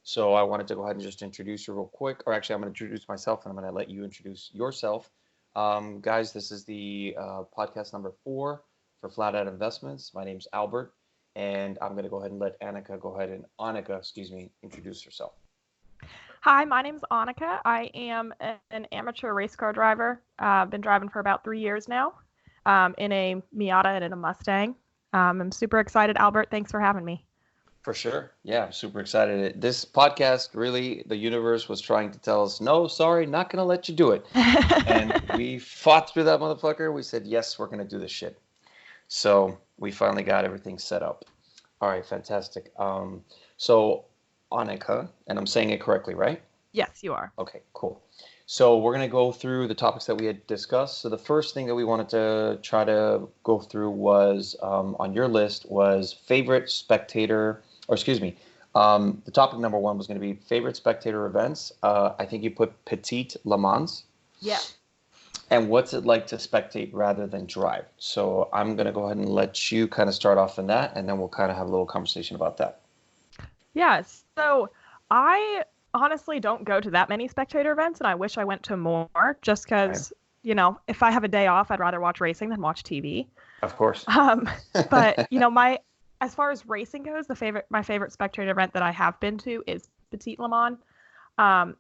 So I wanted to go ahead and just introduce you real quick, or actually, I'm going to introduce myself, and I'm going to let you introduce yourself. Guys, this is the podcast number 4 for Flat Out Investments. My name's Albert, and I'm going to go ahead and let Annika, excuse me, introduce herself. Hi, my name's Annika. I am an amateur race car driver. I've been driving for about 3 years now in a Miata and in a Mustang. I'm super excited, Albert. Thanks for having me. For sure. Yeah, I'm super excited. This podcast, really, the universe was trying to tell us, no, sorry, not going to let you do it. And we fought through that motherfucker. We said, yes, we're going to do this shit. So we finally got everything set up. All right, fantastic. So Annika, and I'm saying it correctly, right? Yes, you are. Okay, cool. So we're going to go through the topics that we had discussed. So the first thing that we wanted to try to go through was, on your list, was favorite spectator, or excuse me, the topic number 1 was going to be favorite spectator events. I think you put Petit Le Mans. Yeah. And what's it like to spectate rather than drive? So I'm going to go ahead and let you kind of start off in that, and then we'll kind of have a little conversation about that. Yeah, so I honestly don't go to that many spectator events, and I wish I went to more just because, if I have a day off, I'd rather watch racing than watch TV. Of course. But, as far as racing goes, my favorite spectator event that I have been to is Petit Le Mans.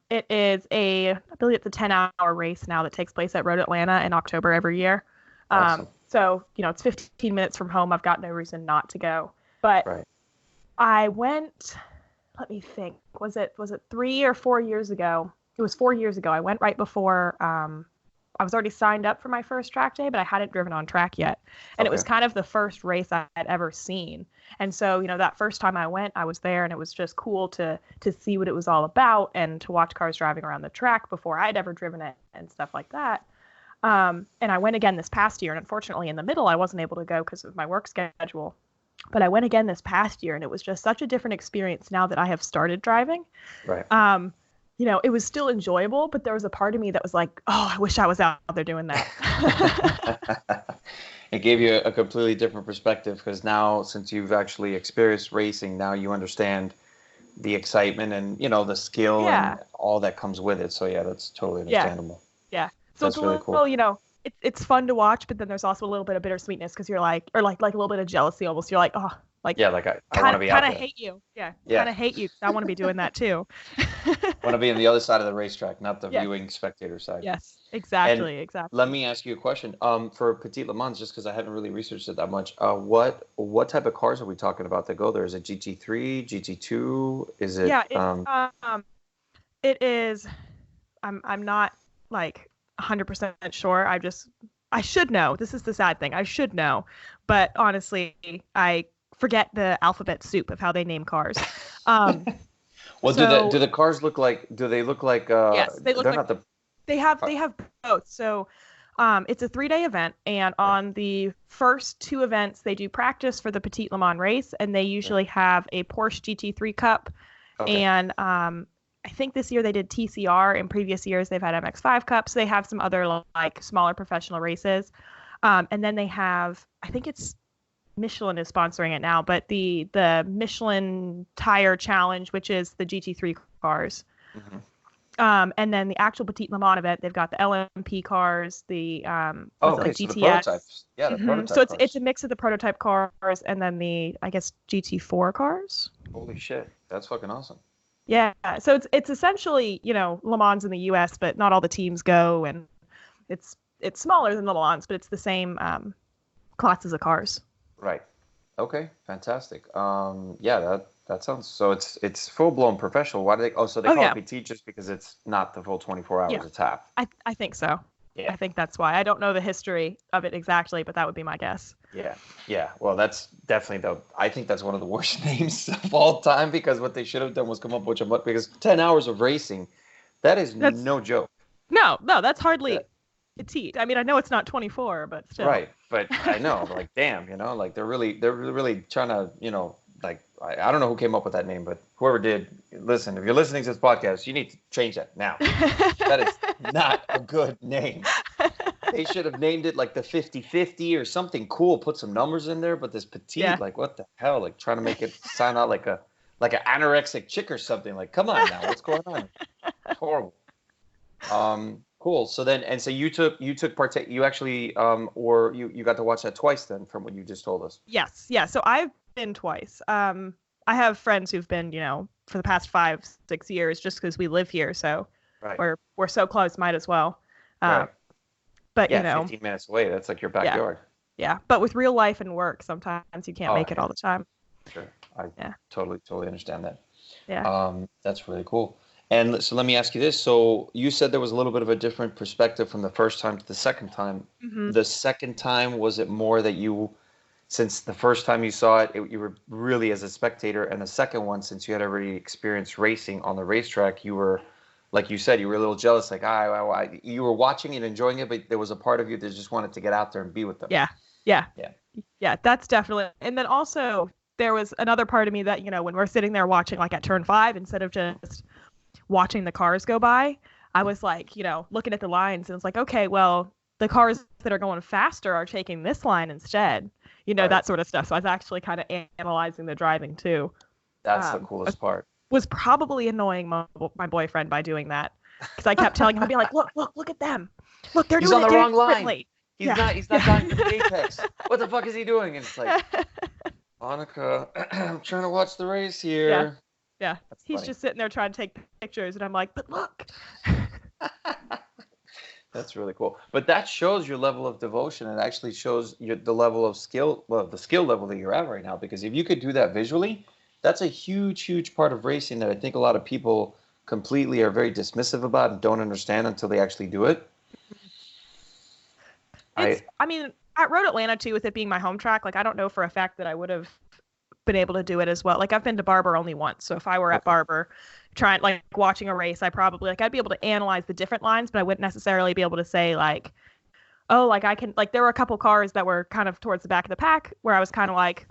It is I believe it's a 10-hour race now that takes place at Road Atlanta in October every year. Awesome. So, it's 15 minutes from home. I've got no reason not to go. But right. I went, let me think, was it 3 or 4 years ago? It was 4 years ago. I went right before, I was already signed up for my first track day, but I hadn't driven on track yet. And It was kind of the first race I had ever seen. And so, that first time I went, I was there, and it was just cool to see what it was all about and to watch cars driving around the track before I'd ever driven it and stuff like that. And I went again this past year, and unfortunately in the middle, I wasn't able to go because of my work schedule. But I went again this past year, and it was just such a different experience now that I have started driving. Right. It was still enjoyable, but there was a part of me that was like, oh, I wish I was out there doing that. It gave you a completely different perspective because now, since you've actually experienced racing, now you understand the excitement and, the skill and all that comes with it. So, yeah, that's totally understandable. Yeah. So that's it's really cool. It's fun to watch, but then there's also a little bit of bittersweetness because you're like, or like a little bit of jealousy almost. You're like, oh, like, yeah, like I want to be out there. Kind of hate you. Yeah. Kind of hate you. I want to be doing that too. Want to be on the other side of the racetrack, not the viewing spectator side. Yes, exactly. And exactly. Let me ask you a question. For Petit Le Mans, just because I haven't really researched it that much, what type of cars are we talking about that go there? Is it GT3, GT2? Is it? Yeah, it is. I'm not like 100% sure. I should know. This is the sad thing. I should know, but honestly, I forget the alphabet soup of how they name cars. Well, so, do the cars look like? Do they look like? Yes, they look they're like. Not the. They have both. So, it's a 3-day event, and on the first 2 events, they do practice for the Petit Le Mans race, and they usually have a Porsche GT3 Cup, and I think this year they did TCR. In previous years, they've had MX5 Cups. They have some other like smaller professional races, and then they have, I think it's Michelin is sponsoring it now, but the Michelin Tire Challenge, which is the GT3 cars. Mm-hmm. And then the actual Petit Le Mans event, they've got the LMP cars, the so GTS. The prototypes. Yeah, the prototype So cars. it's a mix of the prototype cars and then the, I guess, GT4 cars. Holy shit, that's fucking awesome. Yeah, so it's essentially, Le Mans in the U.S., but not all the teams go, and it's smaller than the Le Mans, but it's the same classes of cars. Right. Okay. Fantastic. Yeah, that sounds so. It's full blown professional. Why do they? Oh, so they call it PT just because it's not the full 24 hours. Yeah. It's half. I think so. Yeah. I think that's why. I don't know the history of it exactly, but that would be my guess. Yeah. Yeah. Well, that's definitely I think that's one of the worst names of all time because what they should have done was come up with because 10 hours of racing, that's no joke. No, that's hardly petite. I mean, I know it's not 24, but still. Right. But I know, like, damn, like they're really trying to, like, I don't know who came up with that name, but whoever did, listen, if you're listening to this podcast, you need to change that now. That is not a good name. They should have named it like the 50-50 or something cool, put some numbers in there, but this petite, like, what the hell? Like, trying to make it sound out like a like an anorexic chick or something. Like, come on now, what's going on? It's horrible. Cool. So then, and so you took part. You actually, or you got to watch that twice then, from what you just told us. Yes. Yeah. So I've been twice. I have friends who've been, for the past 5-6 years, just because we live here. So Right. we're so close, might as well. Right. But Yeah, 15 minutes away. That's like your backyard. Yeah. But with real life and work, sometimes you can't make it all the time. Sure. I totally understand that. Yeah. That's really cool. And so let me ask you this. So you said there was a little bit of a different perspective from the first time to the second time. Mm-hmm. The second time, was it more that since the first time you saw it, you were really as a spectator, and the second one, since you had already experienced racing on the racetrack, you were, like you said, you were a little jealous, like you were watching and enjoying it, but there was a part of you that just wanted to get out there and be with them. Yeah. That's definitely. And then also there was another part of me that, when we're sitting there watching, like at turn 5, instead of just watching the cars go by, I was like, looking at the lines, and it's like, okay, well, the cars that are going faster are taking this line instead, Right. that sort of stuff. So I was actually kind of analyzing the driving too. That's the coolest part. Was probably annoying my boyfriend by doing that, because I kept telling him, I'd be like, look at them, look, they're He's doing on the wrong line. He's not dying for the apex. What the fuck is he doing? And it's like, Annika, I'm trying to watch the race here. Yeah. He's funny. just sitting there trying to take pictures, and I'm like, but look. That's really cool. But that shows your level of devotion. It actually shows the level of skill, the skill level that you're at right now. Because if you could do that visually, that's a huge part of racing that I think a lot of people completely are very dismissive about and don't understand until they actually do it. I mean, at Road Atlanta too, with it being my home track, like I don't know for a fact that I would have been able to do it as well. Like I've been to Barber only once, so if I were at Barber trying, like, watching a race, I probably, like, I'd be able to analyze the different lines, but I wouldn't necessarily be able to say, like, oh, like I can, like, there were a couple cars that were kind of towards the back of the pack where I was kind of like,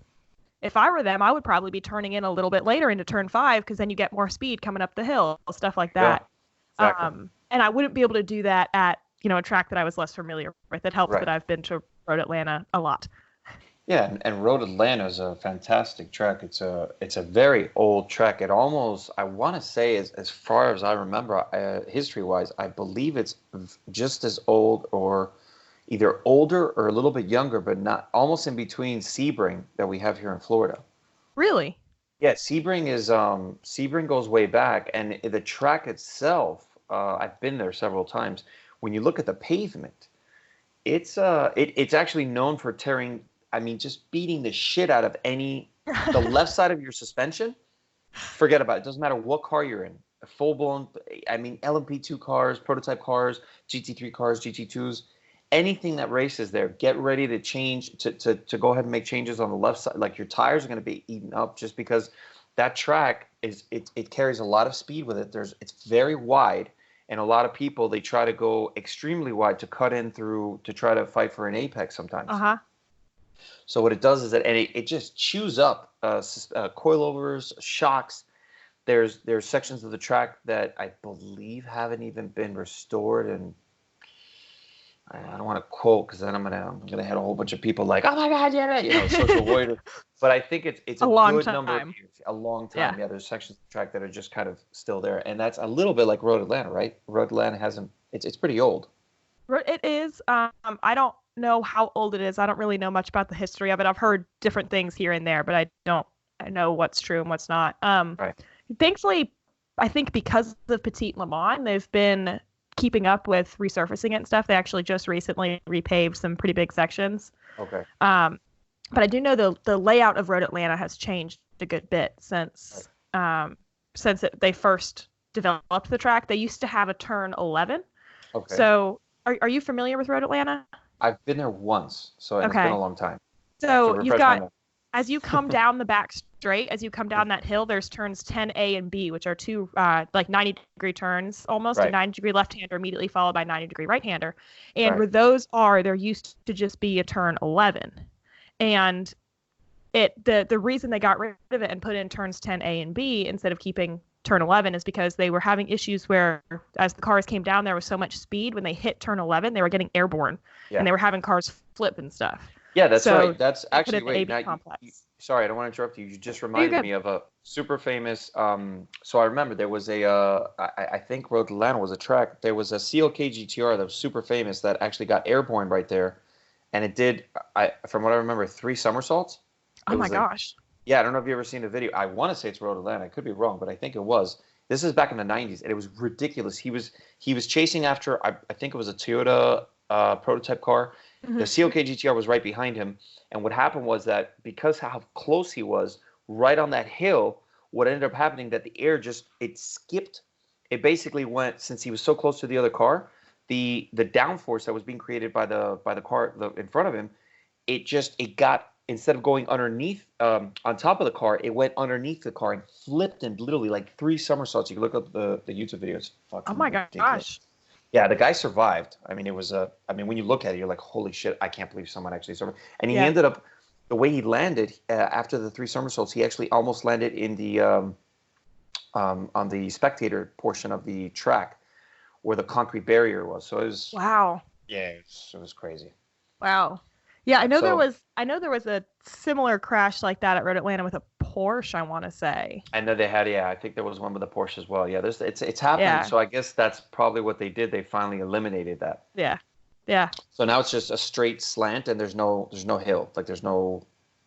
if I were them, I would probably be turning in a little bit later into turn 5, because then you get more speed coming up the hill, stuff like that. Yeah, exactly. And I wouldn't be able to do that at, a track that I was less familiar with. It helps that I've been to Road Atlanta a lot. Yeah, and Road Atlanta is a fantastic track. It's a very old track. It almost, I want to say, as far as I remember, history-wise, I believe it's just as old, or either older or a little bit younger, but not, almost in between Sebring that we have here in Florida. Really? Yeah, Sebring goes way back, and the track itself, I've been there several times. When you look at the pavement, it's actually known for tearing, just beating the shit out of the left side of your suspension. Forget about it. It doesn't matter what car you're in. Full-blown, LMP2 cars, prototype cars, GT3 cars, GT2s, anything that races there, get ready to change, to go ahead and make changes on the left side. Like, your tires are going to be eaten up, just because that track it carries a lot of speed with it. It's very wide, and a lot of people, they try to go extremely wide to cut in through, to try to fight for an apex sometimes. So what it does is that it just chews up coilovers, shocks. There's sections of the track that I believe haven't even been restored, and I don't want to quote, because then I'm gonna have a whole bunch of people like, oh my god, yeah, social warrior. But I think it's a good number of years, a long time. Yeah, there's sections of the track that are just kind of still there, and that's a little bit like Road Atlanta, right? Road Atlanta hasn't. It's pretty old. It is. I don't know how old it is. I don't really know much about the history of it. I've heard different things here and there, but I know what's true and what's not. Right. Thankfully, I think because of Petit Le Mans, they've been keeping up with resurfacing it and stuff. They actually just recently repaved some pretty big sections. Okay. But I do know the layout of Road Atlanta has changed a good bit since they first developed the track. They used to have a turn 11. Okay. So are you familiar with Road Atlanta? I've been there once, so it's been a long time. So you've got, as you come down the back straight, as you come down that hill, there's turns 10A and B, which are two like 90-degree turns, almost a 90-degree left-hander immediately followed by a 90-degree right-hander. And where those are, there used to just be a turn 11. And the reason they got rid of it and put in turns 10A and B instead of keeping turn 11 is because they were having issues where, as the cars came down, there was so much speed when they hit turn 11, they were getting airborne, and they were having cars flip and stuff. Yeah, that's right. That's actually, wait, now sorry, I don't want to interrupt you. You just You're reminded good. me of a super famous. So I remember there was a. I think Road Atlanta was a track. There was a CLK GTR that was super famous that actually got airborne right there, and it did. From what I remember, 3 somersaults. Oh It my was like, gosh. yeah, I don't know if you ever seen the video. I want to say it's Road Atlanta. I could be wrong, but I think it was. This is back in the '90s, and it was ridiculous. He was chasing after. I think it was a Toyota prototype car. The Hmm. CLK GTR was right behind him, and what happened was that because how close he was, right on that hill, what ended up happening that the air just it skipped. It basically went since he was so close to the other car, the downforce that was being created by the car in front of him, it got instead of going underneath on top of the car, it went underneath the car and flipped and literally like 3 somersaults. You can look up the YouTube video. It's Oh fucking my ridiculous. gosh. Yeah, the guy survived. I mean, it was a. I mean, when you look at it, you're like, holy shit! I can't believe someone actually survived. And he Yeah. ended up, the way he landed after the 3 somersaults, he actually almost landed in the on the spectator portion of the track where the concrete barrier was. So it was, Wow. yeah, it was crazy. Wow. Yeah, I Yeah. know there So was I know there was a similar crash like that at Road Atlanta with a Porsche, I want to say. I know they had, yeah, I think there was one with the Porsche as well. Yeah, it's happening. Yeah. So I guess that's probably what they did. They finally eliminated that. Yeah. Yeah. So now it's just a straight slant and there's no hill. Like there's no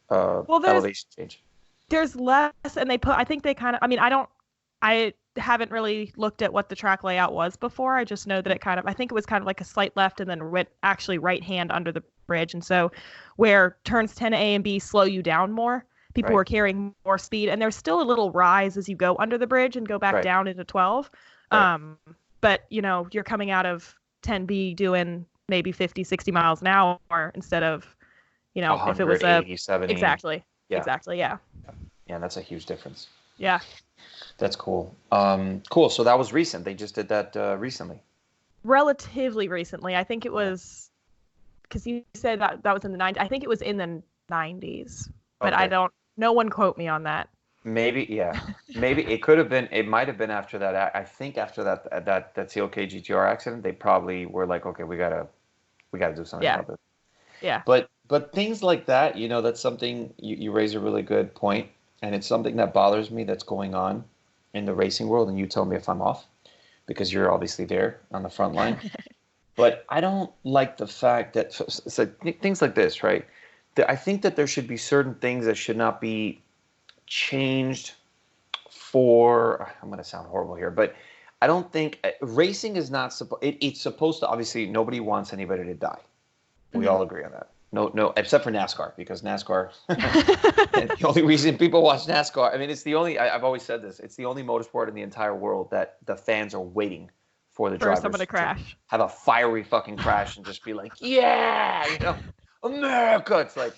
Well, elevation change. there's less, and I think they kind of, I mean, I haven't really looked at what the track layout was before. I just know that I think it was kind of like a slight left and then went actually right hand under the bridge. And so where turns 10 A and B slow you down more, people Right. were carrying more speed, and there's still a little rise as you go under the bridge and go back Right. down into 12. Right. But you're coming out of 10B doing maybe 50, 60 miles an hour instead of, if it was 180, 70. exactly. Yeah. Exactly. Yeah. Yeah, that's a huge difference. Yeah. That's cool. Cool. So that was recent. They just did that recently. Relatively recently. I think it was because you said that was in the 90s. I think it was in the 90s, but Okay. no one quote me on that. Maybe, yeah. Maybe it could have been. It might have been after that. I think after that CLK GTR accident, they probably were like, okay, we gotta do something Yeah. about this. Yeah. But things like that, that's something you raise a really good point, and it's something that bothers me that's going on in the racing world, and you tell me if I'm off, because you're obviously there on the front line. But I don't like the fact that so things like this, right? I think that there should be certain things that should not be changed for. I'm going to sound horrible here, but I don't think racing is not supposed. It's supposed to. Obviously, nobody wants anybody to die. We Mhm. all agree on that. No, except for NASCAR, because NASCAR. The only reason people watch NASCAR, I mean, it's the only. I've always said this. It's the only motorsport in the entire world that the fans are waiting for the For drivers someone to crash. have a fiery fucking crash and just be like, yeah, America. It's like,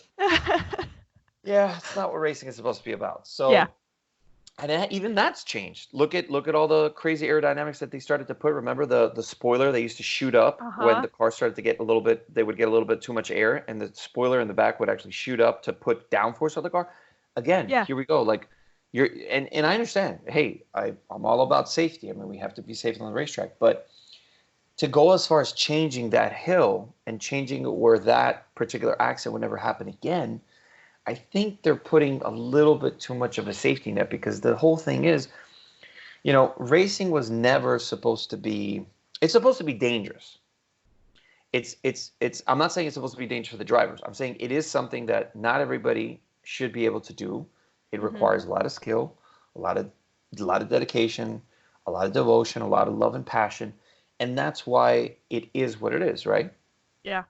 yeah, it's not what racing is supposed to be about. So, Yeah. and even that's changed. Look at all the crazy aerodynamics that they started to put. Remember the spoiler they used to shoot up when Uh-huh. the car started to get a little bit. They would get a little bit too much air, and the spoiler in the back would actually shoot up to put downforce on the car. Again, Yeah. here we go. Like and I understand. Hey, I'm all about safety. I mean, we have to be safe on the racetrack, but to go as far as changing that hill and changing where that particular accident would never happen again, I think they're putting a little bit too much of a safety net, because the whole thing is, racing was never supposed to be. It's supposed to be dangerous. I'm not saying it's supposed to be dangerous for the drivers. I'm saying it is something that not everybody should be able to do. It requires a lot of skill, a lot of dedication, a lot of devotion, a lot of love and passion, and that's why it is what it is, right? Yeah.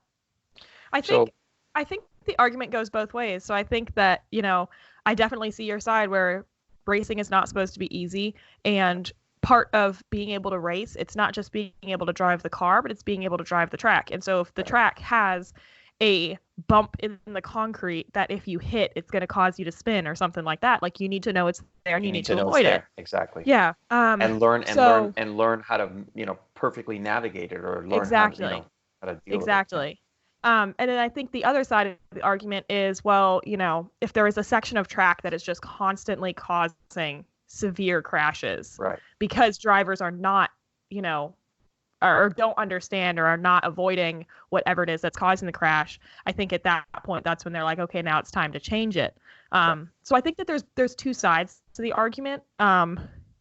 I So think the argument goes both ways. So I think that, I definitely see your side where racing is not supposed to be easy, and part of being able to race, it's not just being able to drive the car, but it's being able to drive the track. And so if the track has a bump in the concrete that if you hit, it's going to cause you to spin or something like that, like you need to know it's there and you need to know it's avoid it. there. Exactly. Yeah. And learn how to perfectly navigate it, or learn Exactly. how to deal Exactly. with it. And then I think the other side of the argument is, well, if there is a section of track that is just constantly causing severe crashes, Right. because drivers are not, or don't understand or are not avoiding whatever it is that's causing the crash, I think at that point, that's when they're like, okay, now it's time to change it. So I think that there's two sides to the argument.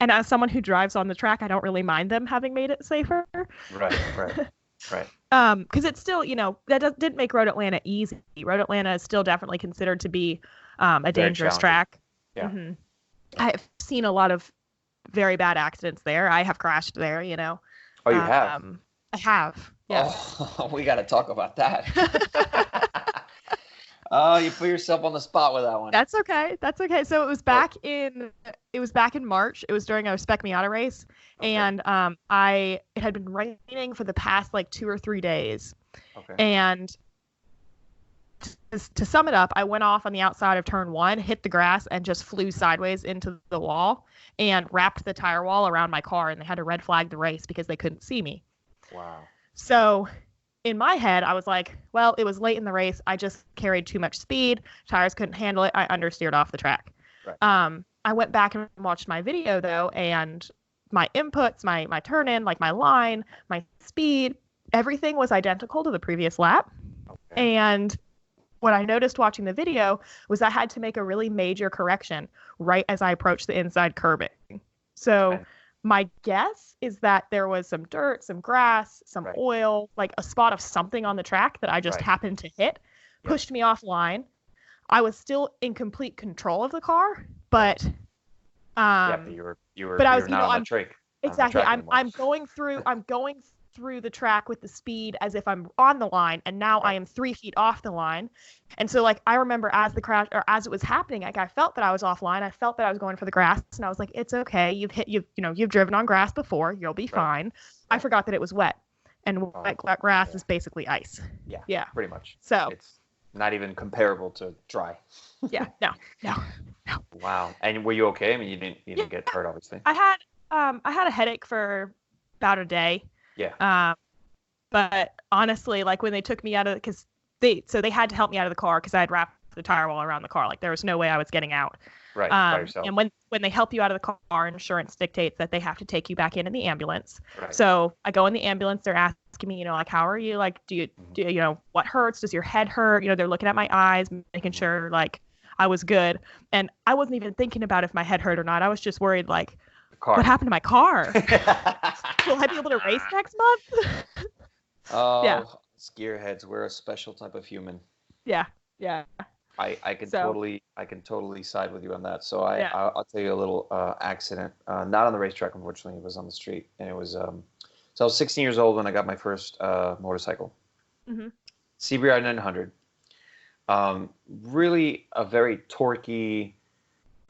And as someone who drives on the track, I don't really mind them having made it safer. Right. Because it's still, didn't make Road Atlanta easy. Road Atlanta is still definitely considered to be a dangerous track. Yeah. Mm-hmm. I've seen a lot of very bad accidents there. I have crashed there, Oh, you have? I have. Yeah. Oh, we got to talk about that. Oh, you put yourself on the spot with that one. That's okay. So it was back in March. It was during a Spec Miata race, and it had been raining for the past like 2 or 3 days. Okay. And to sum it up, I went off on the outside of turn 1, hit the grass, and just flew sideways into the wall and wrapped the tire wall around my car, and they had to red flag the race because they couldn't see me. Wow. So in my head, I was like, well, it was late in the race. I just carried too much speed. Tires couldn't handle it. I understeered off the track. Right. I went back and watched my video, though, and my inputs, my turn in, like my line, my speed, everything was identical to the previous lap. Okay. And what I noticed watching the video was I had to make a really major correction right as I approached the inside curbing. So my guess is that there was some dirt, some grass, some oil, like a spot of something on the track that I just happened to hit, pushed me offline. I was still in complete control of the car, but but you were not on the track. Exactly. I'm going through the track with the speed as if I'm on the line, and now I am 3 feet off the line. And so like I remember as the crash, or as it was happening, like I felt that I was offline. I felt that I was going for the grass, and I was like, it's okay. You've driven on grass before. You'll be fine. I forgot that it was wet, and wet grass is basically ice. Yeah. Pretty much. So it's not even comparable to dry. No. Wow. And were you okay? I mean, you didn't get hurt, obviously. I had a headache for about a day. Yeah. But honestly, like when they took me out of, because they had to help me out of the car because I had wrapped the tire wall around the car. Like there was no way I was getting out. Right. By yourself. And when they help you out of the car, insurance dictates that they have to take you back in the ambulance. Right. So I go in the ambulance. They're asking me, like, how are you? Like, do you, what hurts? Does your head hurt? They're looking at my eyes, making sure like I was good. And I wasn't even thinking about if my head hurt or not. I was just worried, like, what happened to my car? Will I be able to race next month? Oh, gearheads, we're a special type of human. Yeah. I can totally side with you on that. So I'll tell you a little accident. Not on the racetrack, unfortunately. It was on the street, and it was. So I was 16 years old when I got my first motorcycle. Mm-hmm. CBR 900. Really a very torquey.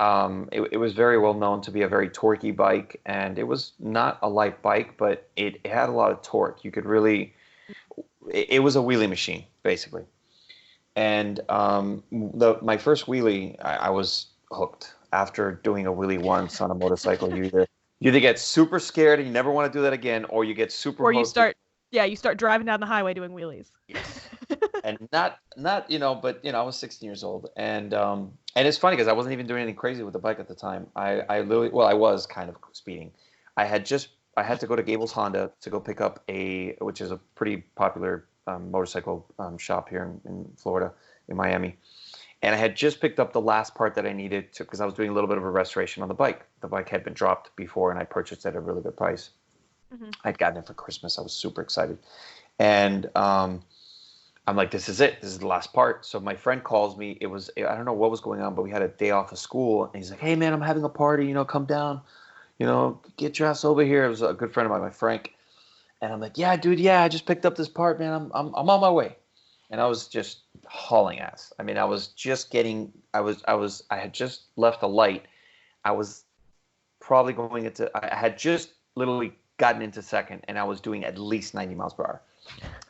It was very well known to be a very torquey bike, and it was not a light bike, but it had a lot of torque. You could really, it was a wheelie machine, basically. And my first wheelie, I was hooked. After doing a wheelie once on a motorcycle, you either get super scared and you never want to do that again, or you get super or hooked. you start driving down the highway doing wheelies. Yes. And not but I was 16 years old, and it's funny because I wasn't even doing anything crazy with the bike at the time. I was kind of speeding. I had to go to Gables Honda to go pick up which is a pretty popular motorcycle shop here in Florida, in Miami, and I had just picked up the last part that I needed to, because I was doing a little bit of a restoration on the bike. The bike had been dropped before, and I purchased it at a really good price. Mm-hmm. I'd gotten it for Christmas. I was super excited, and I'm like, this is it. This is the last part. So my friend calls me. I don't know what was going on, but we had a day off of school. And he's like, hey, man, I'm having a party. Come down. Get your ass over here. It was a good friend of mine, my Frank. And I'm like, yeah, dude, yeah, I just picked up this part, man. I'm on my way. And I was just hauling ass. I mean, I was just getting, I had just left a light. I was probably I had just literally gotten into second, and I was doing at least 90 miles per hour.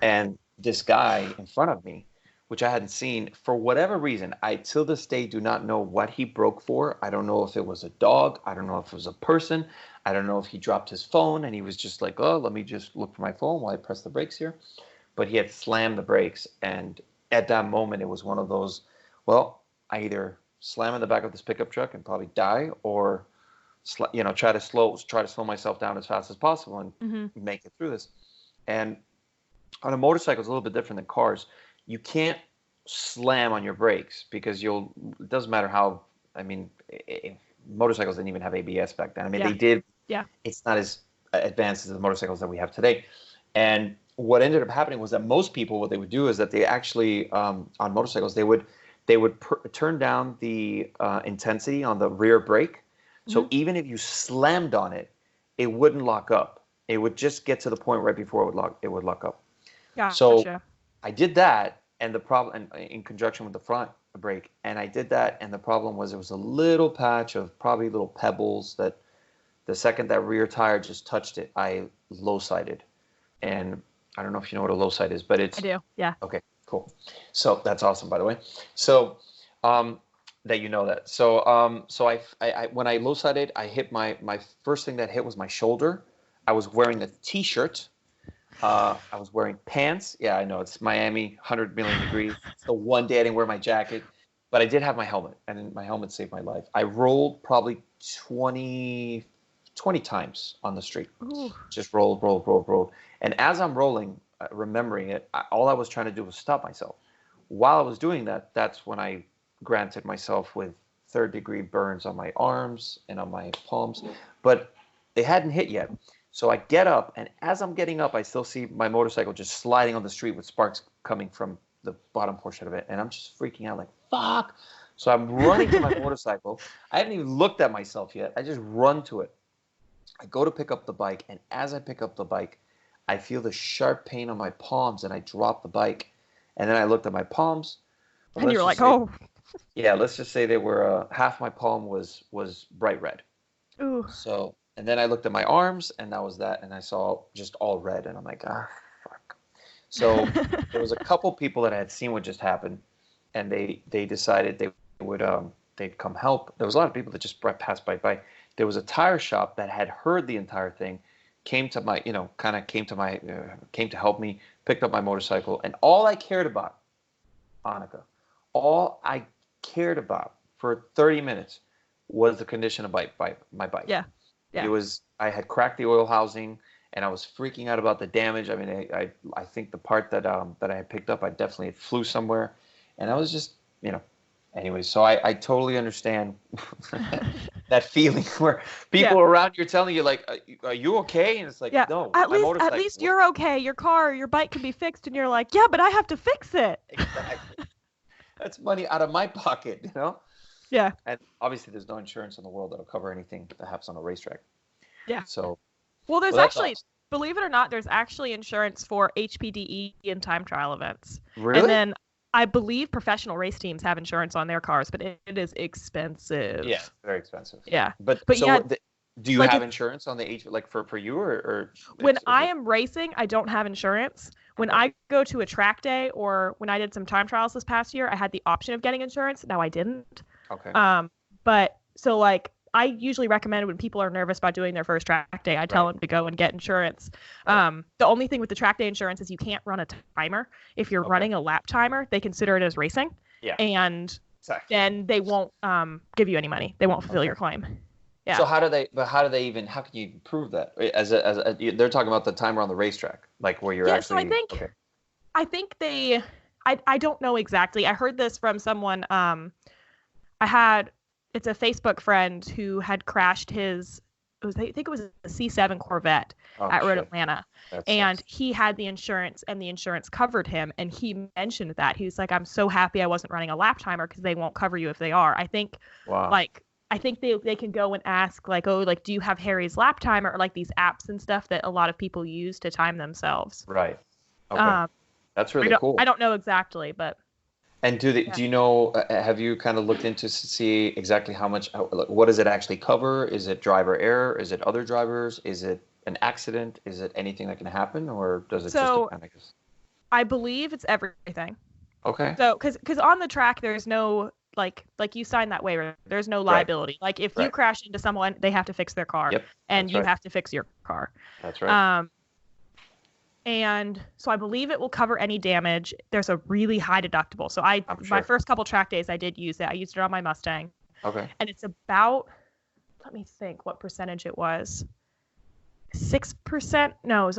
And this guy in front of me, which I hadn't seen, for whatever reason, I till this day do not know what he broke for. I don't know if it was a dog. I don't know if it was a person. I don't know if he dropped his phone and he was just like, oh, let me just look for my phone while I press the brakes here. But he had slammed the brakes, and at that moment it was one of those, well, I either slam in the back of this pickup truck and probably die, or try to slow myself down as fast as possible and make it through this. And on a motorcycle, it's a little bit different than cars. You can't slam on your brakes because it doesn't matter how, I mean, motorcycles didn't even have ABS back then. I mean, they did. Yeah. It's not as advanced as the motorcycles that we have today. And what ended up happening was that most people, what they would do is that they actually, on motorcycles, they would turn down the intensity on the rear brake. So even if you slammed on it, it wouldn't lock up. It would just get to the point right before it would lock up. Gotcha. So I did that, and the problem, and in conjunction with the front brake, and I did that, and the problem was there was a little patch of probably little pebbles that the second that rear tire just touched it, I low-sided. And I don't know if you know what a low side is, but it's... I do, yeah. Okay, cool. So that's awesome, by the way. So that you know that. So I when I low-sided, I hit my first thing that hit was my shoulder. I was wearing a T-shirt. I was wearing pants. Yeah, I know, it's Miami, 100 million degrees. It's the one day I didn't wear my jacket. But I did have my helmet, and my helmet saved my life. I rolled probably 20 times on the street. Ooh. Just rolled. And as I'm rolling, remembering it, all I was trying to do was stop myself. While I was doing that, that's when I granted myself with third-degree burns on my arms and on my palms. But they hadn't hit yet. So I get up, and as I'm getting up, I still see my motorcycle just sliding on the street with sparks coming from the bottom portion of it. And I'm just freaking out like, fuck. So I'm running to my motorcycle. I haven't even looked at myself yet. I just run to it. I go to pick up the bike, and as I pick up the bike, I feel the sharp pain on my palms, and I drop the bike. And then I looked at my palms. And you're like, oh. Yeah, let's just say they were half my palm was bright red. Ooh. So, and then I looked at my arms, and that was that, and I saw just all red, and I'm like, fuck. So there was a couple people that I had seen what just happened, and they decided they would they'd come help. There was a lot of people that just passed by. There was a tire shop that had heard the entire thing, came to help me, picked up my motorcycle, and all I cared about, Annika, all I cared about for 30 minutes was the condition of my bike. Yeah. It was, I had cracked the oil housing, and I was freaking out about the damage. I mean, I think the part that I had picked up, I definitely flew somewhere, and I was just, anyway, so I totally understand that feeling where people around you are telling you, like, are you okay? And it's like, no, at least you're okay. Your bike can be fixed, and you're like, yeah, but I have to fix it. Exactly. That's money out of my pocket, Yeah. And obviously there's no insurance in the world that'll cover anything that happens on a racetrack. Yeah. So. Well, there's actually, believe it or not, there's actually insurance for HPDE and time trial events. Really? And then I believe professional race teams have insurance on their cars, but it is expensive. Yeah, very expensive. Yeah. But so yeah, do you have insurance on the for you or when I am racing, I don't have insurance. When I go to a track day or when I did some time trials this past year, I had the option of getting insurance. Now I didn't. Okay. But so like I usually recommend when people are nervous about doing their first track day, I tell them to go and get insurance. The only thing with the track day insurance is you can't run a timer. If you're running a lap timer, they consider it as racing. Yeah. And then they won't give you any money. They won't fulfill your claim. Yeah. So how can you prove that? They're talking about the timer on the racetrack, like where you're actually. So I think I don't know exactly. I heard this from someone. It's a Facebook friend who had crashed I think it was a C7 Corvette at Road Atlanta. And he had the insurance, and the insurance covered him. And he mentioned that. He was like, I'm so happy I wasn't running a lap timer because they won't cover you if they are. I think I think they can go and ask, like, do you have Harry's lap timer, or like these apps and stuff that a lot of people use to time themselves. Right. Okay. That's really cool. I don't know exactly, but. And do you know, have you kind of looked into to see exactly how much, what does it actually cover? Is it driver error? Is it other drivers? Is it an accident? Is it anything that can happen, or does it just depend? I believe it's everything. Okay. So, because on the track, there's no, like you sign that waiver, there's no liability. Like if you crash into someone, they have to fix their car, and you have to fix your car. That's right. And so I believe it will cover any damage. There's a really high deductible. So my first couple track days, I did use it. I used it on my Mustang. Okay. And it's about, let me think what percentage it was. 6%? No,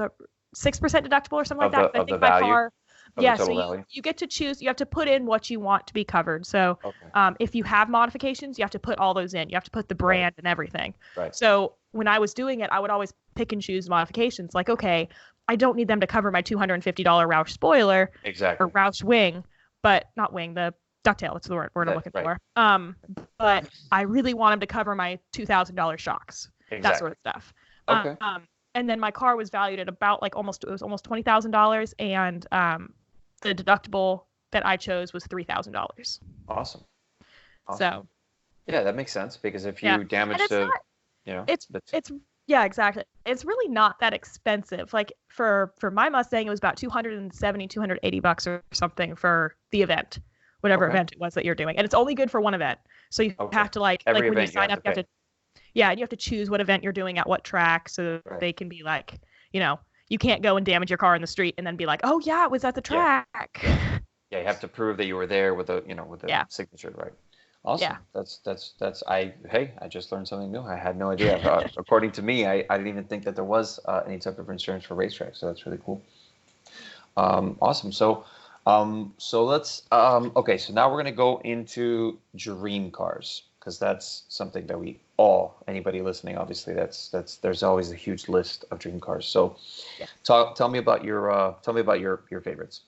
6% deductible or something like that. I Of the think my value car. of Yeah, the so total value. you get to choose. You have to put in what you want to be covered. So if you have modifications, you have to put all those in. You have to put the brand and everything. Right. So when I was doing it, I would always pick and choose modifications. Like, okay, I don't need them to cover my $250 Roush spoiler Exactly. or Roush wing, but not wing, the ducktail. That's the word I'm looking for. But I really want them to cover my $2,000 shocks. Exactly. That sort of stuff. Okay. And then my car was valued at about like almost $20,000, and the deductible that I chose was $3,000. Awesome. So. Yeah, that makes sense, because if you damage the, it's yeah, exactly. It's really not that expensive. Like for my Mustang, it was about $280 or something for the event, whatever event it was that you're doing, and it's only good for one event. So you have to like when you sign up, you have to. Yeah, and you have to choose what event you're doing at what track, so they can be like, you can't go and damage your car in the street and then be like, oh yeah, it was at the track. Yeah, you have to prove that you were there with a signature, right? Awesome. Yeah. That's I just learned something new. I had no idea. According to me, I didn't even think that there was any type of insurance for racetracks. So that's really cool. Awesome. So let's so now we're gonna go into dream cars, because that's something that anybody listening, obviously, there's always a huge list of dream cars. So tell me about your favorites.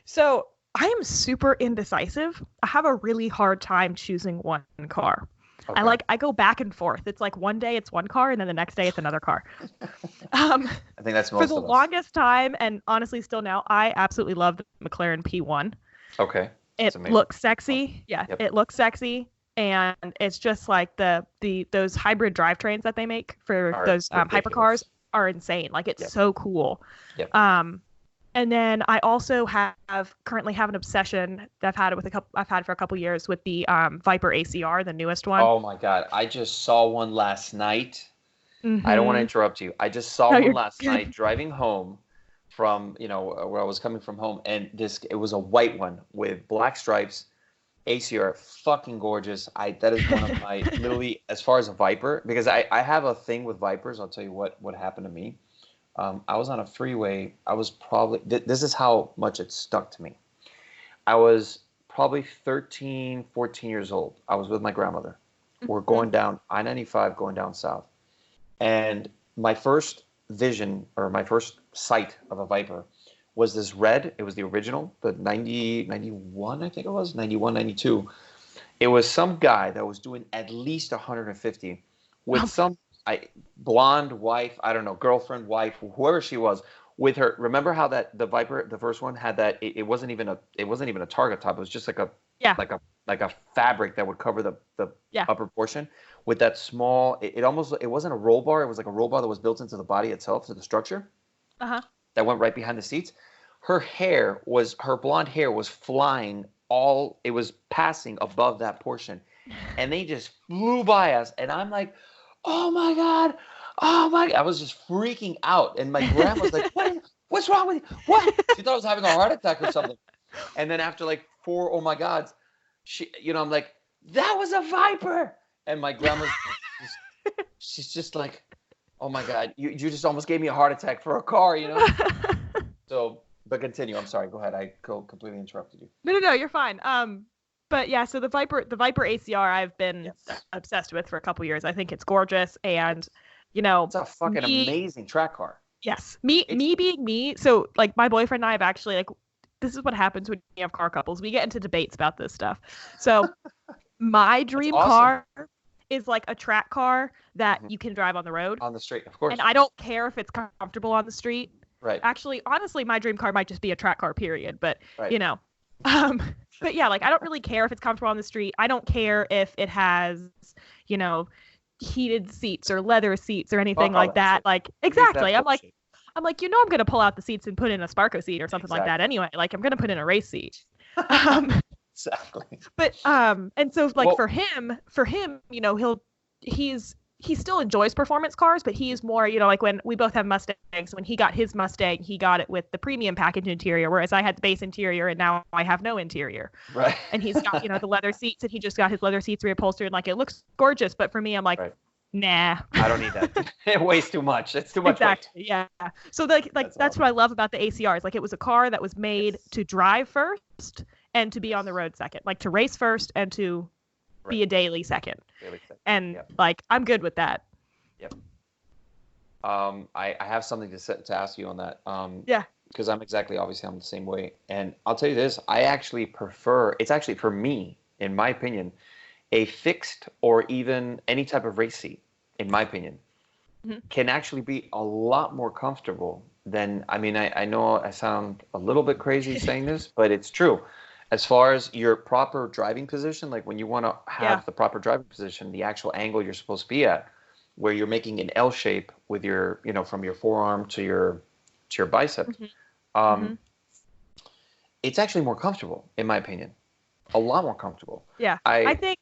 So I am super indecisive. I have a really hard time choosing one car. Okay. I go back and forth. It's like one day it's one car and then the next day it's another car. I think that's most for the longest time, and honestly still now, I absolutely love the McLaren P1. Okay. It looks sexy. Yeah, It looks sexy. And it's just like those hybrid drivetrains that they make for those hypercars are insane. Like, it's so cool. Yep. And then I also currently have an obsession that I've had for a couple years with the Viper ACR, the newest one. Oh my God. I just saw one last night. Mm-hmm. I don't want to interrupt you. I just saw one last night driving home from, where I was coming from home, and it was a white one with black stripes. ACR, fucking gorgeous. That is one of my, literally, as far as a Viper, because I have a thing with Vipers. I'll tell you what happened to me. I was on a freeway. I was probably, this is how much it stuck to me. I was probably 13, 14 years old. I was with my grandmother. We're going down I-95, going down south. And my first vision, or my first sight of a Viper, was this red. It was the original, the 91, I think it was, 91, 92. It was some guy that was doing at least 150 with some blonde wife, I don't know, girlfriend, wife, whoever she was, with her. Remember how the Viper, the first one, had that? It wasn't even a target top. It was just like a fabric that would cover the upper portion with that small. It wasn't a roll bar. It was like a roll bar that was built into the body itself, to the structure. That went right behind the seats. Her blonde hair was flying it was passing above that portion, and they just flew by us, and I'm like, oh my God. I was just freaking out, and my grandma was like, what's wrong with you? What? She thought I was having a heart attack or something. And then after like 4 oh my gods, I'm like, that was a Viper. And my grandma's she's just like, oh my God, you just almost gave me a heart attack for a car, So, but continue. I'm sorry. Go ahead. I completely interrupted you. No, you're fine. But yeah, so the Viper ACR I've been obsessed with for a couple years. I think it's gorgeous, and it's a fucking amazing track car. Yes, me being me. So like my boyfriend and I have actually, like, this is what happens when you have car couples. We get into debates about this stuff. So my dream car is like a track car that you can drive on the road, on the street, of course. And I don't care if it's comfortable on the street. Right. Actually, honestly, my dream car might just be a track car, period. But but yeah, like, I don't really care if it's comfortable on the street. I don't care if it has, heated seats or leather seats or anything like that. Like, exactly. I'm like, I'm going to pull out the seats and put in a Sparco seat or something like that anyway. Like, I'm going to put in a race seat. Exactly. But, and so like for him, he still enjoys performance cars, but he's more, like when we both have Mustangs, when he got his Mustang, he got it with the premium package interior, whereas I had the base interior and now I have no interior. Right. And he's got, the leather seats, and he just got his leather seats reupholstered, and like, it looks gorgeous. But for me, I'm like, Nah. I don't need that. It weighs too much. It's too much weight. Exactly. Yeah. So that's what I love about the ACRs. Like, it was a car that was made to drive first and to be on the road second. Like, to race first and to be a daily second. And like, I'm good with that. Yep. I have something to ask you on that. Yeah. Because I'm the same way. And I'll tell you this, I actually prefer, it's actually for me, in my opinion, a fixed or even any type of race seat, in my opinion, can actually be a lot more comfortable than, I mean, I know I sound a little bit crazy saying this, but it's true. As far as your proper driving position, like when you want to have the proper driving position, the actual angle you're supposed to be at, where you're making an L shape with your, from your forearm to your bicep, it's actually more comfortable, in my opinion. A lot more comfortable. Yeah. I think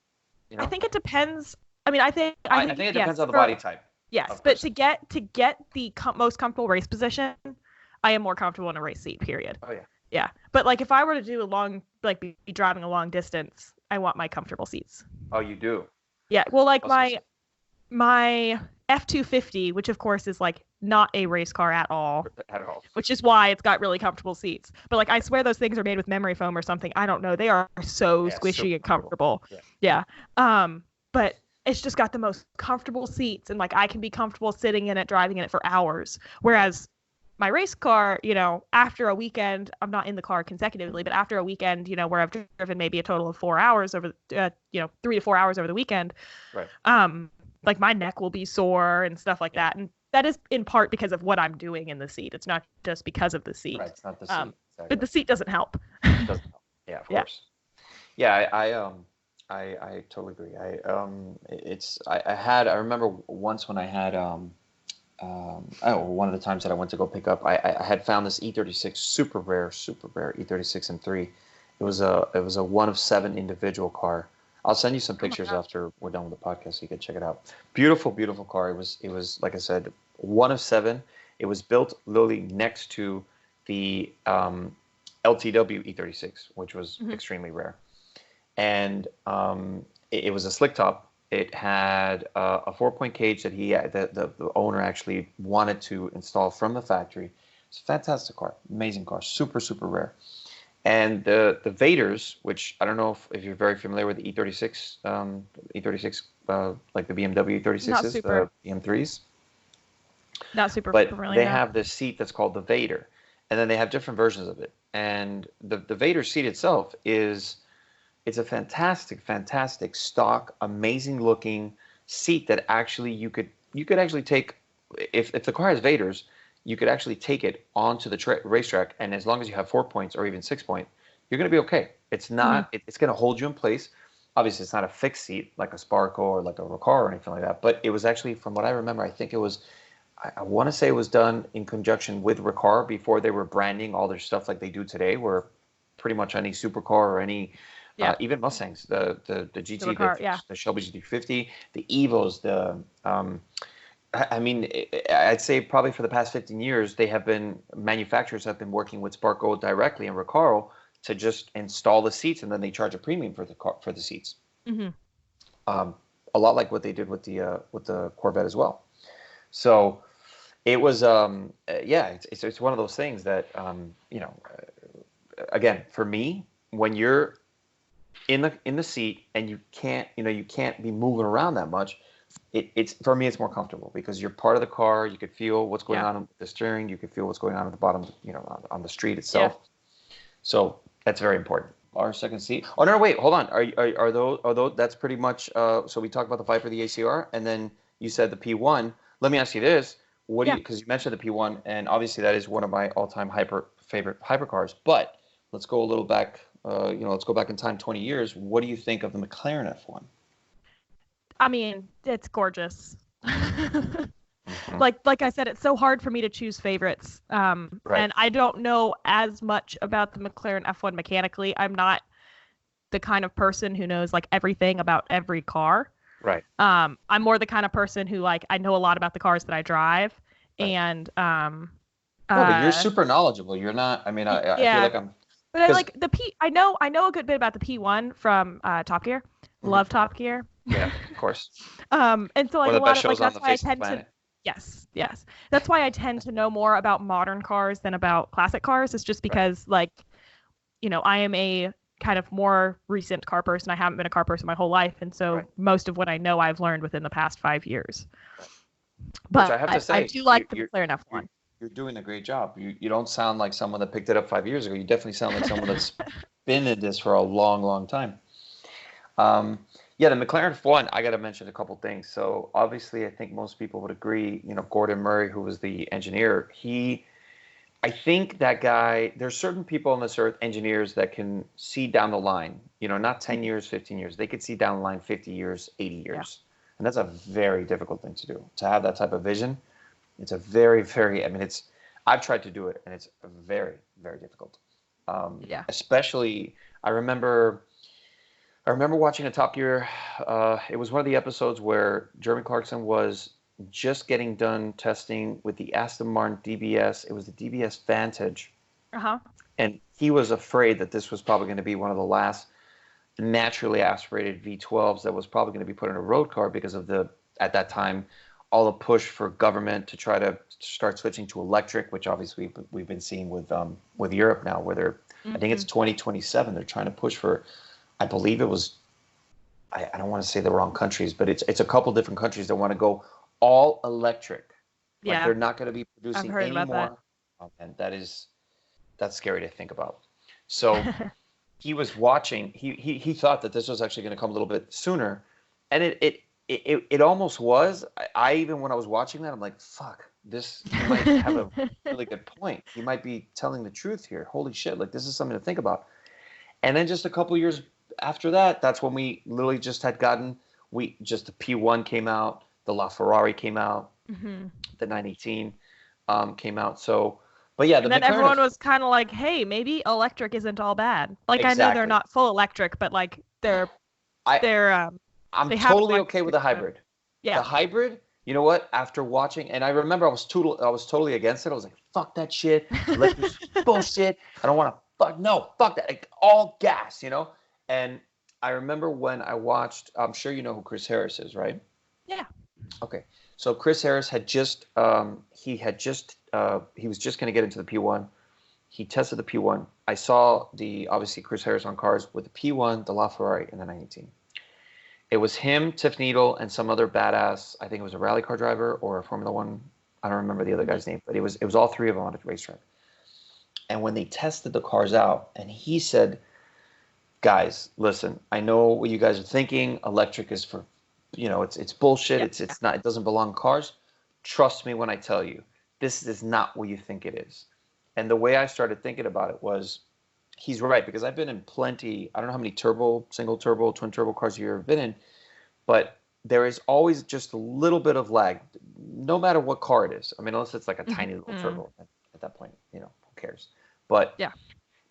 it depends. I mean, I think it depends on the body type. Yes, but to get the most comfortable race position, I am more comfortable in a race seat, period. Oh, yeah. Yeah. But like, if I were to do be driving a long distance, I want my comfortable seats. Oh, you do? Yeah. Well, like my F-250, which of course is like not a race car at all. Which is why it's got really comfortable seats. But like, I swear those things are made with memory foam or something. I don't know. They are so squishy and comfortable. Yeah. But it's just got the most comfortable seats, and like, I can be comfortable sitting in it, driving in it for hours. Whereas my race car, after a weekend, I'm not in the car consecutively, but after a weekend, where I've driven maybe a total of 4 hours over, 3 to 4 hours over the weekend. Right. Like, my neck will be sore and stuff like that. And that is in part because of what I'm doing in the seat. It's not just because of the seat. Right, it's not the seat. Exactly. But the seat doesn't help. It doesn't help. Yeah, of course. Yeah, I totally agree. I remember once when I had one of the times that I went to go pick up, I had found this E36 super rare E36 M3. It was a 1 of 7 individual car. I'll send you some pictures after we're done with the podcast so you can check it out. Beautiful, beautiful car. It was like I said, 1 of 7. It was built literally next to the LTW E36, which was extremely rare. And it was a slick top. It had a 4-point cage that the owner actually wanted to install from the factory. It's a fantastic car, amazing car, super, super rare. And the Vaders, which I don't know if you're very familiar with the E36, like the BMW E36s, the M3s. Not super familiar. But they no. have this seat that's called the Vader, and then they have different versions of it. And the Vader seat itself it's a fantastic, fantastic stock, amazing looking seat that actually you could actually take, if the car has Vaders, you could actually take it onto the racetrack, and as long as you have 4 points or even 6 point, you're going to be okay. It's not, it's going to hold you in place. Obviously, it's not a fixed seat like a Sparco or like a Recaro or anything like that, but it was actually, from what I remember, I think it was, I want to say it was done in conjunction with Recaro before they were branding all their stuff like they do today, where pretty much any supercar or any, even Mustangs, the GT, the Shelby GT50, the Evos, I mean, I'd say probably for the past 15 years, manufacturers have been working with Sparco directly and Recaro to just install the seats, and then they charge a premium for the seats. Mm-hmm. A lot like what they did with the Corvette as well. So it was, it's one of those things that, again, for me, when you're in the seat and you can't be moving around that much, it's for me, it's more comfortable because you're part of the car. You could feel what's going on with the steering. You could feel what's going on at the bottom, on the street itself. Yeah. So that's very important. Our second seat. Oh no, wait, hold on. Are those? That's pretty much. So we talked about the Viper, the ACR, and then you said the P1. Let me ask you this: because you mentioned the P1, and obviously that is one of my all-time favorite hypercars. But let's go a little back. Let's go back in time 20 years. What do you think of the McLaren F1? I mean, it's gorgeous. Like I said, it's so hard for me to choose favorites. Right. And I don't know as much about the McLaren F1 mechanically. I'm not the kind of person who knows like everything about every car. Right. I'm more the kind of person who I know a lot about the cars that I drive. Right. And but you're super knowledgeable. You're not. I mean, I feel like I'm. But I know a good bit about the P1 from Top Gear. Love Top Gear. Yeah, of course. And so like One a of the lot best of like shows on that's the why I face of the tend to planet. yes. That's why I tend to know more about modern cars than about classic cars. It's just Right. because like, I am a kind of more recent car person. I haven't been a car person my whole life, and so Right. most of what I know I've learned within the past 5 years. Right. Which I But have to I say, do like the McLaren you're F1. you're doing a great job. You don't sound like someone that picked it up 5 years ago. You definitely sound like someone that's been in this for a long, long time. Um, yeah, the McLaren F1, I got to mention a couple things. So obviously, I think most people would agree, Gordon Murray, who was the engineer, I think that guy, there's certain people on this earth, engineers that can see down the line, not 10 years, 15 years. They could see down the line 50 years, 80 Yeah. years. And that's a very difficult thing to do. To have that type of vision, it's a very, very, I mean, I've tried to do it and it's very, very difficult. Yeah. Especially, I remember I remember watching a Top Gear. It was one of the episodes where Jeremy Clarkson was just getting done testing with the Aston Martin DBS. It was the DBS Vantage, Uh-huh. and he was afraid that this was probably going to be one of the last naturally aspirated V12s that was probably going to be put in a road car because of at that time, all the push for government to try to start switching to electric, which obviously we've been seeing with Europe now, where I think it's 2027. They're trying to push for, I believe it was, I don't want to say the wrong countries, but it's a couple different countries that want to go all electric. Like Yeah. they're not going to be I've producing heard any about that. more. And that's scary to think about. So he was watching. He thought that this was actually going to come a little bit sooner, and it almost was. I even when I was watching that, I'm like, fuck, this he might have a really good point. He might be telling the truth here. Holy shit, like this is something to think about. And then just a couple years after that, that's when we literally just had gotten the P1 came out, the LaFerrari came out, hmm the 918 came out. So, but yeah, the And then McLaren everyone is was kind of like, "Hey, maybe electric isn't all bad." Like I know they're exactly. not full electric, but like I they're I'm they have an totally okay with electric. the hybrid. The Yeah. hybrid, you know what? After watching, and I remember I was totally against it. I was like, fuck that shit. Electric's bullshit. I don't want to fuck that. Like, all gas. And I remember when I watched, I'm sure you know who Chris Harris is, right? Yeah. Okay. So Chris Harris he was just going to get into the P1. He tested the P1. I saw obviously Chris Harris on cars with the P1, the LaFerrari, and the 918. It was him, Tiff Needle, and some other badass. I think it was a rally car driver or a Formula One. I don't remember the other guy's name, but it was all three of them on a racetrack. And when they tested the cars out, and he said, "Guys, listen. I know what you guys are thinking. Electric is for, it's bullshit. Yeah. It's not. It doesn't belong in cars. Trust me when I tell you, this is not what you think it is." And the way I started thinking about it was, he's right, because I've been in plenty. I don't know how many turbo, single turbo, twin turbo cars you've ever been in, but there is always just a little bit of lag, no matter what car it is. I mean, unless it's like a tiny little Mm-hmm. turbo. At that point, who cares? But Yeah.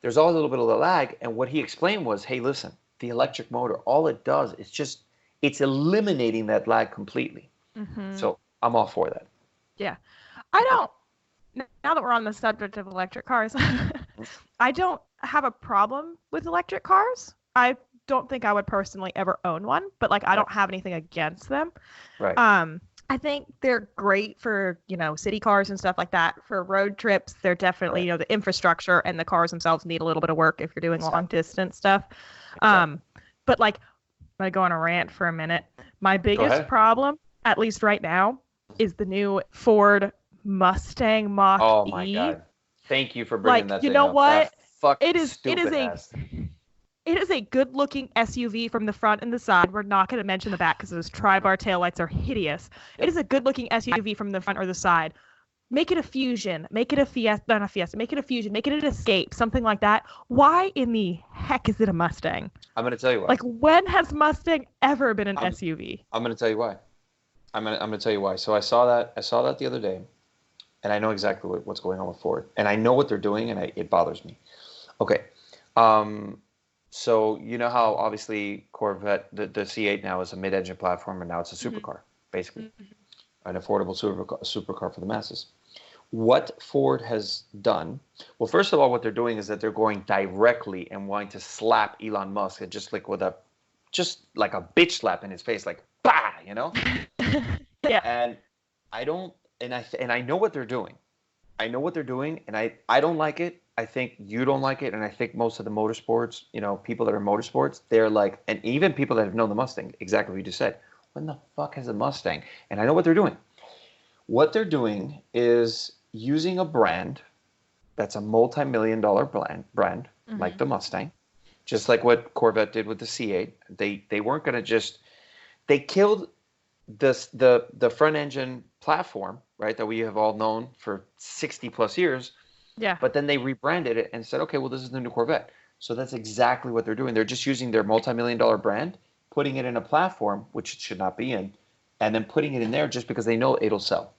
there's always a little bit of the lag. And what he explained was, hey, listen, the electric motor, all it does is it's eliminating that lag completely. Mm-hmm. So I'm all for that. Yeah. I don't. Now that we're on the subject of electric cars, I don't have a problem with electric cars. I don't think I would personally ever own one, but like I don't have anything against them. Right. I think they're great for, city cars and stuff like that. For road trips, they're definitely, Right. the infrastructure and the cars themselves need a little bit of work if you're doing long distance stuff. Exactly. But like, I'm going to go on a rant for a minute. My Go biggest ahead. problem, at least right now, is the new Ford Mustang Mach Oh my E. God. Thank you for bringing Like, that you thing know up. what? That fucking It is stupid ass. it is a good-looking SUV from the front and the side. We're not going to mention the back because those tri-bar taillights are hideous. Yep. It is a good-looking SUV from the front or the side. Make it a Fusion. Make it a Fiesta. Not a Fiesta. Make it a Fusion. Make it an Escape. Something like that. Why in the heck is it a Mustang? I'm going to tell you why. Like, when has Mustang ever been an SUV? I'm going to tell you why. I'm going to tell you why. So I saw that the other day, and I know exactly what's going on with Ford, and I know what they're doing, and it bothers me. Okay. So you know how obviously Corvette, the C8 now is a mid-engine platform, and now it's a supercar, basically, an affordable supercar for the masses. What Ford has done, well, first of all, what they're doing is that they're going directly and wanting to slap Elon Musk, and just like with a just like a bitch slap in his face, like, bah, you know? Yeah. And I know what they're doing. I know what they're doing, and I don't like it. I think you don't like it, and I think most of the motorsports, people that are in motorsports, they're like, and even people that have known the Mustang, exactly what you just said. When the fuck has a Mustang? And I know what they're doing. What they're doing is using a brand that's a multi-million-dollar brand like the Mustang, just like what Corvette did with the C8. They weren't going to just, they killed the front engine platform, right, that we have all known for 60 plus years. Yeah. But then they rebranded it and said, okay, well, this is the new Corvette. So that's exactly what they're doing. They're just using their multi-million-dollar brand, putting it in a platform which it should not be in, and then putting it in there just because they know it'll sell.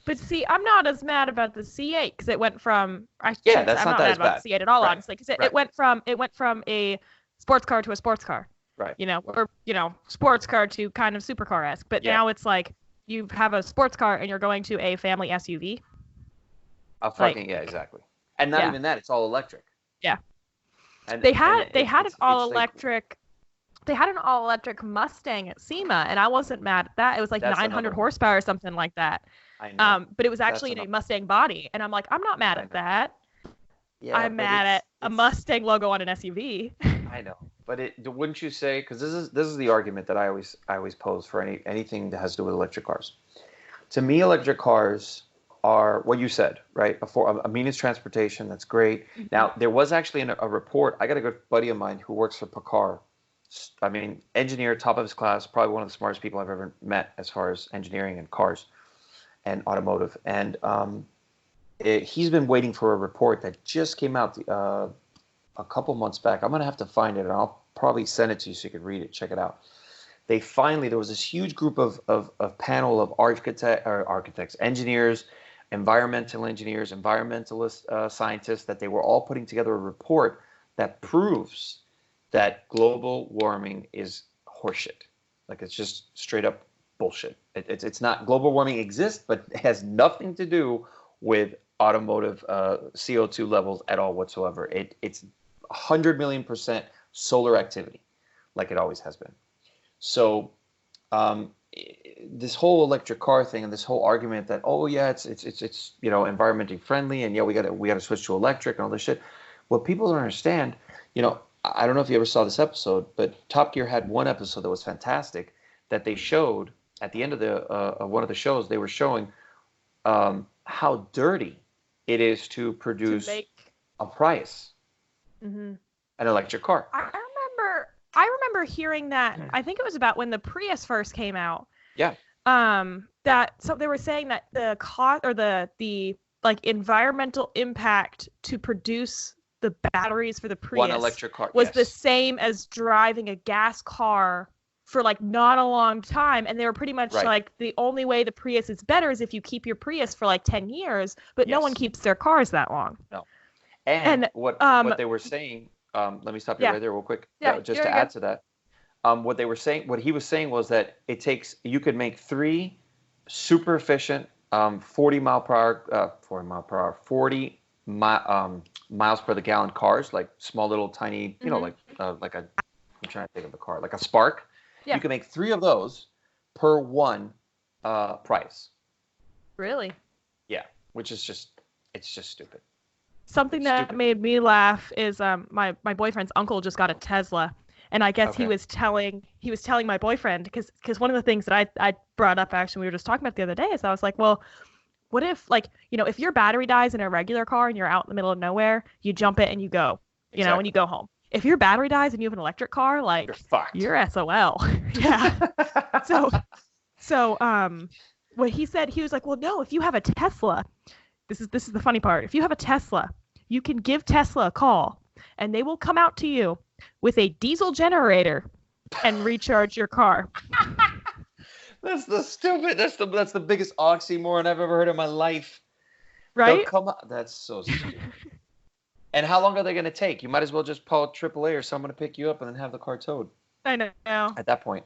But see, I'm not as mad about the C8 because it went from I'm not not mad as about bad. the C8 at all, Right. honestly, because it went from a sports car to a sports car. Right. Or sports car to kind of supercar-esque. But now it's like you have a sports car and you're going to a family SUV. Yeah, exactly. And not even that, it's all electric. Yeah. And they had an all electric Mustang at SEMA, and I wasn't mad at that. It was like 900 horsepower or something like that. I know. But it was actually in a Mustang body, and I'm like, I'm not mad at that. Yeah, I'm mad at a Mustang logo on an SUV. I know, but wouldn't you say? Because this is the argument that I always pose for anything that has to do with electric cars. To me, electric cars are what you said, right? A means of transportation. That's great. Mm-hmm. Now, there was actually a report. I got a good buddy of mine who works for PACCAR. I mean, engineer, top of his class, probably one of the smartest people I've ever met as far as engineering and cars and automotive. And he's been waiting for a report that just came out a couple months back. I'm going to have to find it, and I'll probably send it to you so you could read it, check it out. There was this huge group of panel of architects, engineers, environmental engineers, environmentalist scientists, that they were all putting together a report that proves that global warming is horseshit. Like, it's just straight up bullshit. It's not, global warming exists, but it has nothing to do with automotive CO2 levels at all whatsoever. It's 100 million% solar activity, like it always has been. So this whole electric car thing and this whole argument that, oh yeah, it's environmentally friendly, and yeah, we got to switch to electric and all this shit. What people don't understand, I don't know if you ever saw this episode, but Top Gear had one episode that was fantastic that they showed at the end of one of the shows. They were showing how dirty it is to produce a Prius, an electric car. I remember hearing that. I think it was about when the Prius first came out. Yeah. So they were saying that the cost or the like environmental impact to produce the batteries for the Prius one electric car was the same as driving a gas car for like not a long time, and they were pretty much like, the only way the Prius is better is if you keep your Prius for like 10 years, but no one keeps their cars that long. No. And what they were saying, let me stop you right there real quick, just to add to that. What he was saying was that you could make 3 super efficient 40 miles per the gallon cars, like small little tiny, like I'm trying to think of the car, like a Spark. Yeah. You can make 3 of those per one Prius. Really? Yeah, which is it's just stupid. Something that made me laugh is my boyfriend's uncle just got a Tesla, and I guess he was telling my boyfriend, because one of the things that I brought up, actually, we were just talking about the other day, is I was like, well, what if, like, if your battery dies in a regular car and you're out in the middle of nowhere, you jump it and you go, and you go home. If your battery dies and you have an electric car, like, you're fucked. You're SOL. Yeah. So what he said, he was like, well, no, if you have a Tesla, this is the funny part. If you have a Tesla, you can give Tesla a call, and they will come out to you with a diesel generator and recharge your car. That's the biggest oxymoron I've ever heard in my life. Right? That's so stupid. And how long are they going to take? You might as well just call AAA or someone to pick you up and then have the car towed. I know. At that point.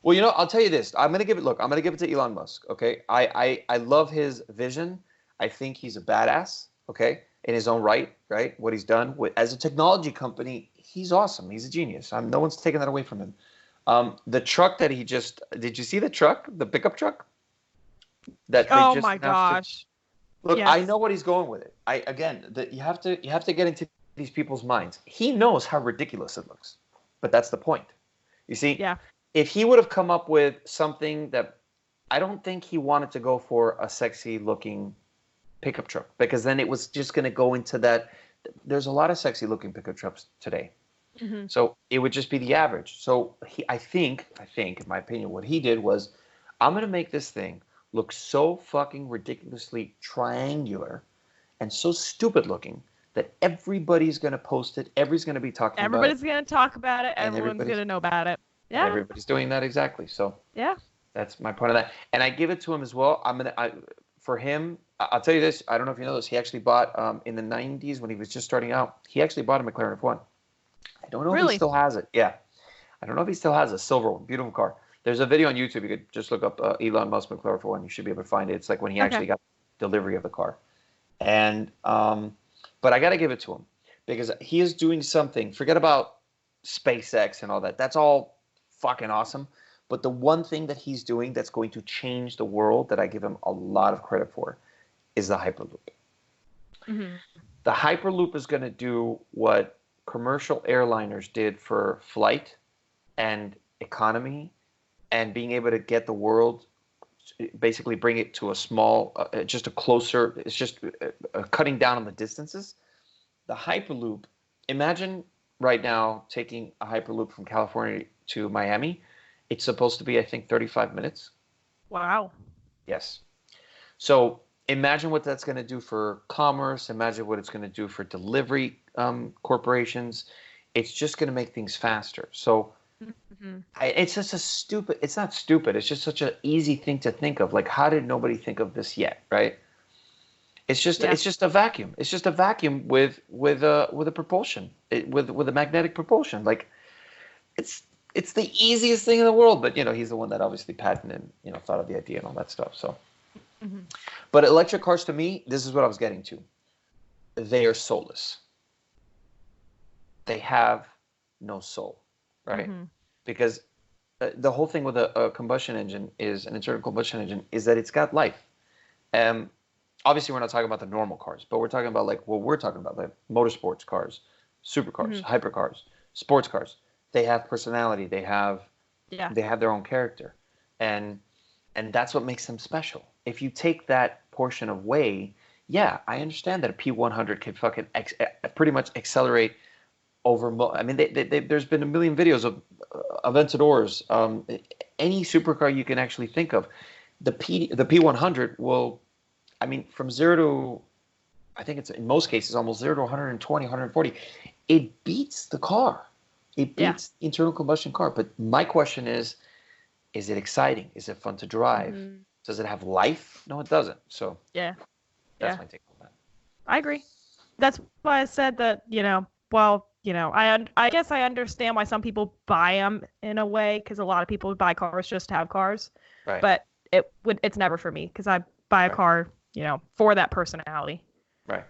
Well, I'll tell you this. I'm going to give it to Elon Musk, okay? I love his vision. I think he's a badass, okay, in his own right? What he's done as a technology company, he's awesome. He's a genius. No one's taking that away from him. The truck that he did you see the truck, the pickup truck that they Oh just my announced? gosh. Look, Yes. I know what he's going with it. You have to get into these people's minds. He knows how ridiculous it looks, but that's the point. You see, Yeah. if he would have come up with something that, I don't think he wanted to go for a sexy looking pickup truck, because then it was just going to go into that. There's a lot of sexy looking pickup trucks today. Mm-hmm. So it would just be the average. So I think, in my opinion, what he did was, I'm going to make this thing look so fucking ridiculously triangular and so stupid looking that everybody's going to post it. Everybody's going to be talking about it. Everybody's going to talk about it. Everyone's going to know about it. Yeah. Everybody's doing that exactly. So yeah, that's my point of that. And I give it to him as well. For him, I'll tell you this. I don't know if you know this. He actually bought, in the 90s when he was just starting out, he actually bought a McLaren F1. I don't know if he still has it. Yeah. I don't know if he still has a silver one. Beautiful car. There's a video on YouTube. You could just look up Elon Musk McLaren F1. You should be able to find it. It's like when he actually got delivery of the car. And but I got to give it to him because he is doing something. Forget about SpaceX and all that. That's all fucking awesome. But the one thing that he's doing that's going to change the world, that I give him a lot of credit for, is the Hyperloop. Mm-hmm. The Hyperloop is going to do what commercial airliners did for flight and economy, and being able to get the world, basically bring it to a small, just a closer, it's just cutting down on the distances. The Hyperloop, imagine right now taking a Hyperloop from California to Miami. It's supposed to be, I think, 35 minutes. Wow. Yes. So imagine what that's going to do for commerce. Imagine what it's going to do for delivery corporations. It's just going to make things faster. So it's just it's not stupid. It's just such an easy thing to think of. Like, how did nobody think of this yet? Right. It's just a vacuum. It's just a vacuum with a propulsion, with a magnetic propulsion. Like, it's the easiest thing in the world. But he's the one that obviously patented and thought of the idea and all that stuff. So, but electric cars, to me, this is what I was getting to. They are soulless. They have no soul, right? Mm-hmm. Because the whole thing with a combustion engine is an internal combustion engine is that it's got life. Obviously, we're not talking about the normal cars, but we're talking about like what we're talking about, like motorsports cars, supercars, hypercars, sports cars. They have personality. They have their own character, and that's what makes them special. If you take that portion away, I understand that a P100 can fucking pretty much accelerate over. I mean, there's been a million videos of Aventadors, any supercar you can actually think of. The P100 will, I mean, from 0 to, I think it's in most cases almost 0 to 120, 140. It beats the car. It beats the internal combustion car. But my question is it exciting? Is it fun to drive? Mm-hmm. Does it have life? No, it doesn't. So that's my take on that. I agree. That's why I said that, I guess I understand why some people buy them in a way, because a lot of people would buy cars just to have cars. Right. But it's never for me, because I buy a car, for that personality. Right.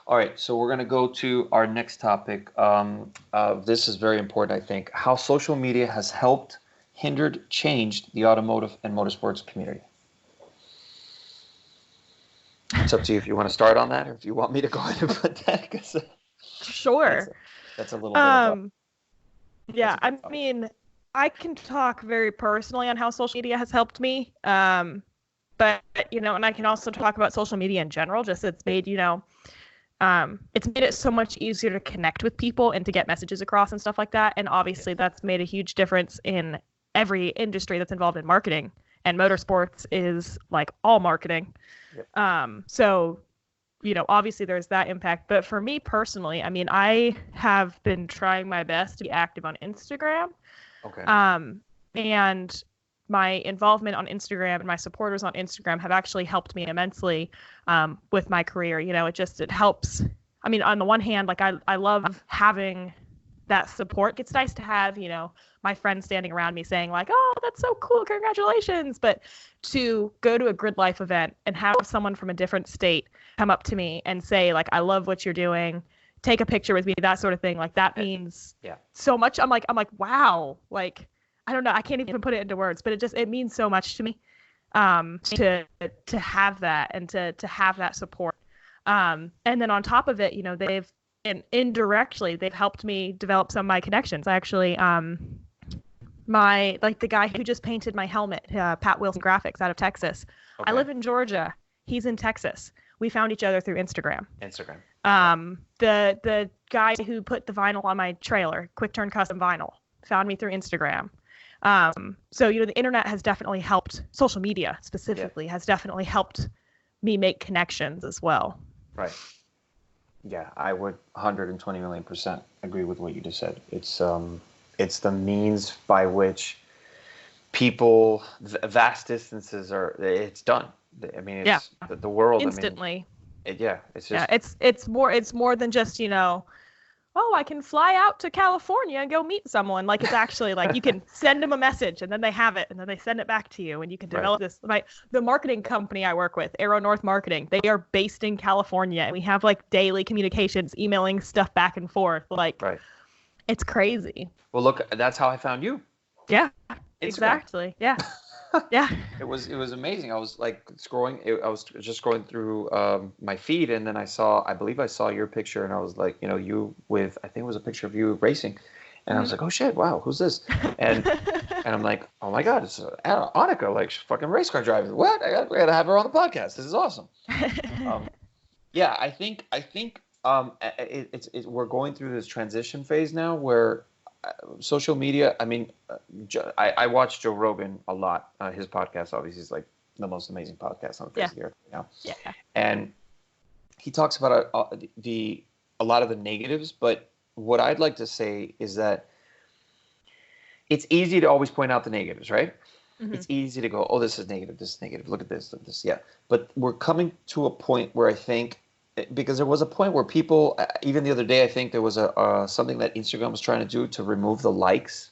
All right, so we're going to go to our next topic. This is very important, I think. How social media has helped, hindered, changed the automotive and motorsports community. It's up to you if you want to start on that, or if you want me to go ahead and put that. Sure. That's a little bit I mean, I can talk very personally on how social media has helped me. But, and I can also talk about social media in general, just it's made, it's made it so much easier to connect with people and to get messages across and stuff like that. And obviously that's made a huge difference in every industry that's involved in marketing. And motorsports is like all marketing. Yep. So, obviously there's that impact. But for me personally, I mean, I have been trying my best to be active on Instagram. Okay. And my involvement on Instagram and my supporters on Instagram have actually helped me immensely with my career. It helps. I mean, on the one hand, like I love having that support. It's nice to have, my friends standing around me saying like, oh, that's so cool, congratulations. But to go to a Grid Life event and have someone from a different state come up to me and say like, I love what you're doing. take a picture with me, that sort of thing. Like that means so much. I'm like, wow. Like, I don't know. I can't even put it into words, but it means so much to me. To have that and to have that support. And then on top of it, you know, indirectly they've helped me develop some of my connections. I actually, the guy who just painted my helmet, Pat Wilson Graphics out of Texas. Okay. I live in Georgia. He's in Texas. We found each other through Instagram. The guy who put the vinyl on my trailer, Quick Turn Custom Vinyl, found me through Instagram. So, you know, the internet has definitely helped, social media specifically has definitely helped me make connections as well. Right. Yeah, I would 120 million % agree with what you just said. It's the means by which people, vast distances it's done. I mean, it's the world. Instantly. I mean, it's just. It's more than just, you know, oh, I can fly out to California and go meet someone. Like, it's actually like you can send them a message and then they have it and then they send it back to you and you can develop this. Like, the marketing company I work with, Aero North Marketing, they are based in California and we have like daily communications, emailing stuff back and forth. Like, it's crazy. Well, look, that's how I found you. Yeah, Instagram. Exactly. Yeah. Yeah. It was amazing. I was like scrolling. I was just scrolling through my feed, and then I believe I saw your picture, and I was like, you know, you with, I think it was a picture of you racing, and I was like, oh shit, wow, who's this? And I'm like, oh my god, it's Annika, like fucking race car driver. What? I gotta have her on the podcast. This is awesome. Yeah, I think we're going through this transition phase now where. Social media, I mean, I watch Joe Rogan a lot. His podcast, obviously, is like the most amazing podcast on the face of the earth right now. Yeah. And he talks about a lot of the negatives, but what I'd like to say is that it's easy to always point out the negatives, right? Mm-hmm. It's easy to go, oh, this is negative, look at this, look at this. Yeah. But we're coming to a point where I think, because there was a point where people, even the other day, I think there was something that Instagram was trying to do to remove the likes,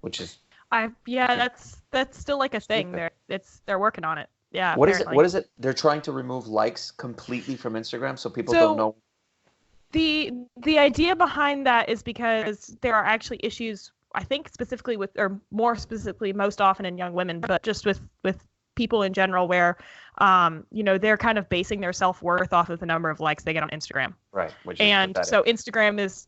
which is that's still like a thing. They're working on it. Yeah. What is it? They're trying to remove likes completely from Instagram, so people don't know. The idea behind that is because there are actually issues, I think specifically or more specifically, most often in young women, but just with people in general, where you know, they're kind of basing their self-worth off of the number of likes they get on Instagram. Right. And so Instagram is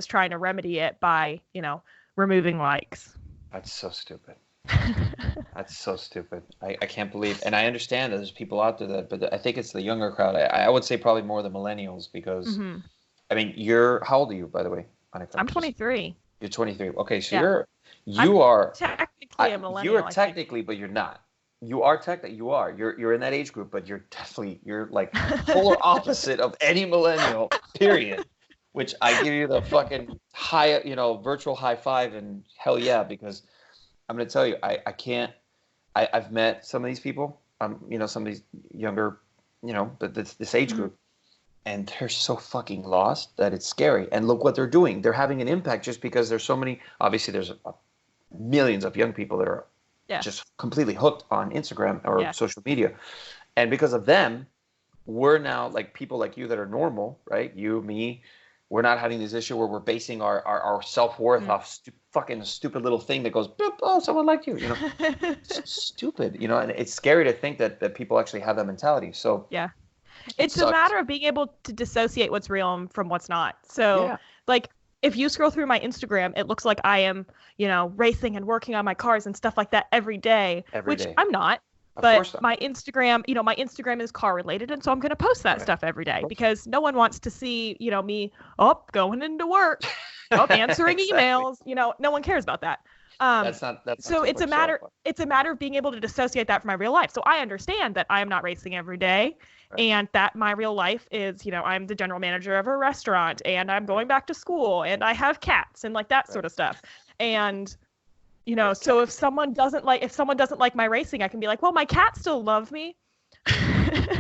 trying to remedy it by, you know, removing likes. That's so stupid. That's so stupid. I can't believe, and I understand that there's people out there but I think it's the younger crowd. I would say probably more the millennials, because I mean, how old are you, by the way, Annika? I'm 23. You're 23. Okay, so you are technically a millennial. You are technically, but you're not. You are technically, you're in that age group, but you're like polar opposite of any millennial, period. Which I give you the fucking high, you know, virtual high five and hell yeah, because I'm going to tell you, I've met some of these people, you know, some of these younger, you know, this age group, and they're so fucking lost that it's scary. And look what they're doing. They're having an impact just because there's so many, obviously there's millions of young people that are just completely hooked on Instagram or social media. And because of them, we're now like people like you that are normal, right? You, me, we're not having this issue where we're basing our self-worth off fucking stupid little thing that goes, boop, oh, someone liked you, you know? It's stupid, you know? And it's scary to think that people actually have that mentality. So it's a matter of being able to dissociate what's real from what's not. So like, if you scroll through my Instagram, it looks like I am, you know, racing and working on my cars and stuff like that every day, which I'm not. But my Instagram, you know, my Instagram is car related. And so I'm going to post that stuff every day because no one wants to see, you know, me going into work, answering emails, you know, no one cares about that. So it's a matter of being able to dissociate that from my real life. So I understand that I am not racing every day. And that my real life is, you know, I'm the general manager of a restaurant and I'm going back to school and I have cats and like that sort of stuff. And, you know, so if someone doesn't like my racing, I can be like, well, my cats still love me.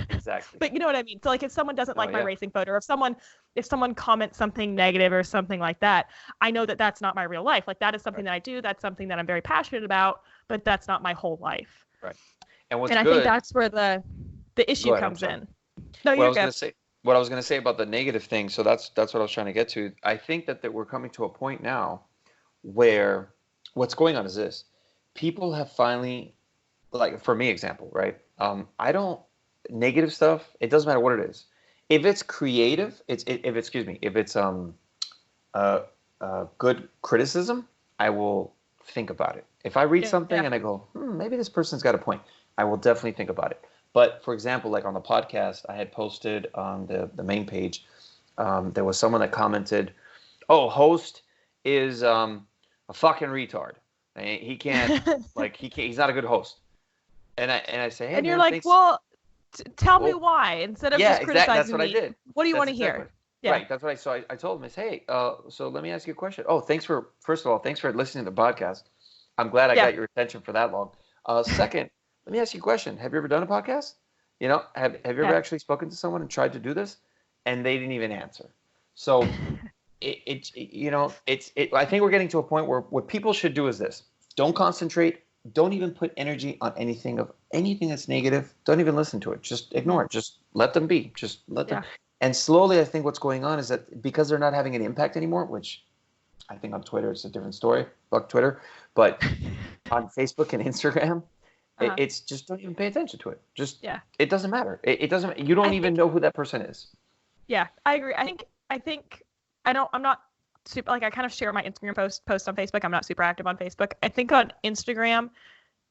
Exactly. But you know what I mean? So like if someone doesn't like my racing photo, or if someone comments something negative or something like that, I know that that's not my real life. Like that is something that I do. That's something that I'm very passionate about, but that's not my whole life. Right. And I think that's where the issue comes in. No, you're good. what I was going to say about the negative thing, so that's what I was trying to get to. I think that we're coming to a point now where what's going on is this. People have finally, like for me, example, right? I don't negative stuff. It doesn't matter what it is. If it's creative, if it's good criticism, I will think about it. If I read something and I go, maybe this person's got a point, I will definitely think about it. But for example, like on the podcast, I had posted on the main page, there was someone that commented, "Oh, host is a fucking retard. He can't he's not a good host." And I say, "Hey, and you're man, like, thanks." well, tell me why instead of just criticizing that's what me. I did. What do you want to Exactly. hear? Yeah. Right. That's what I saw. I told him, "Hey, so let me ask you a question. Oh, first of all, thanks for listening to the podcast. I'm glad I got your attention for that long. Second, let me ask you a question. Have you ever done a podcast? You know, have you ever actually spoken to someone and tried to do this?" And they didn't even answer. So I think we're getting to a point where what people should do is this: don't concentrate. Don't even put energy on anything that's negative. Don't even listen to it. Just ignore it. Just let them be. Just let them. And slowly, I think what's going on is that because they're not having any impact anymore, which I think on Twitter it's a different story. Fuck Twitter, but on Facebook and Instagram, it's just don't even pay attention to it. Just it doesn't matter. It doesn't. You don't even know who that person is. Yeah, I agree. I'm not super, like, I kind of share my Instagram post on Facebook. I'm not super active on Facebook. I think on Instagram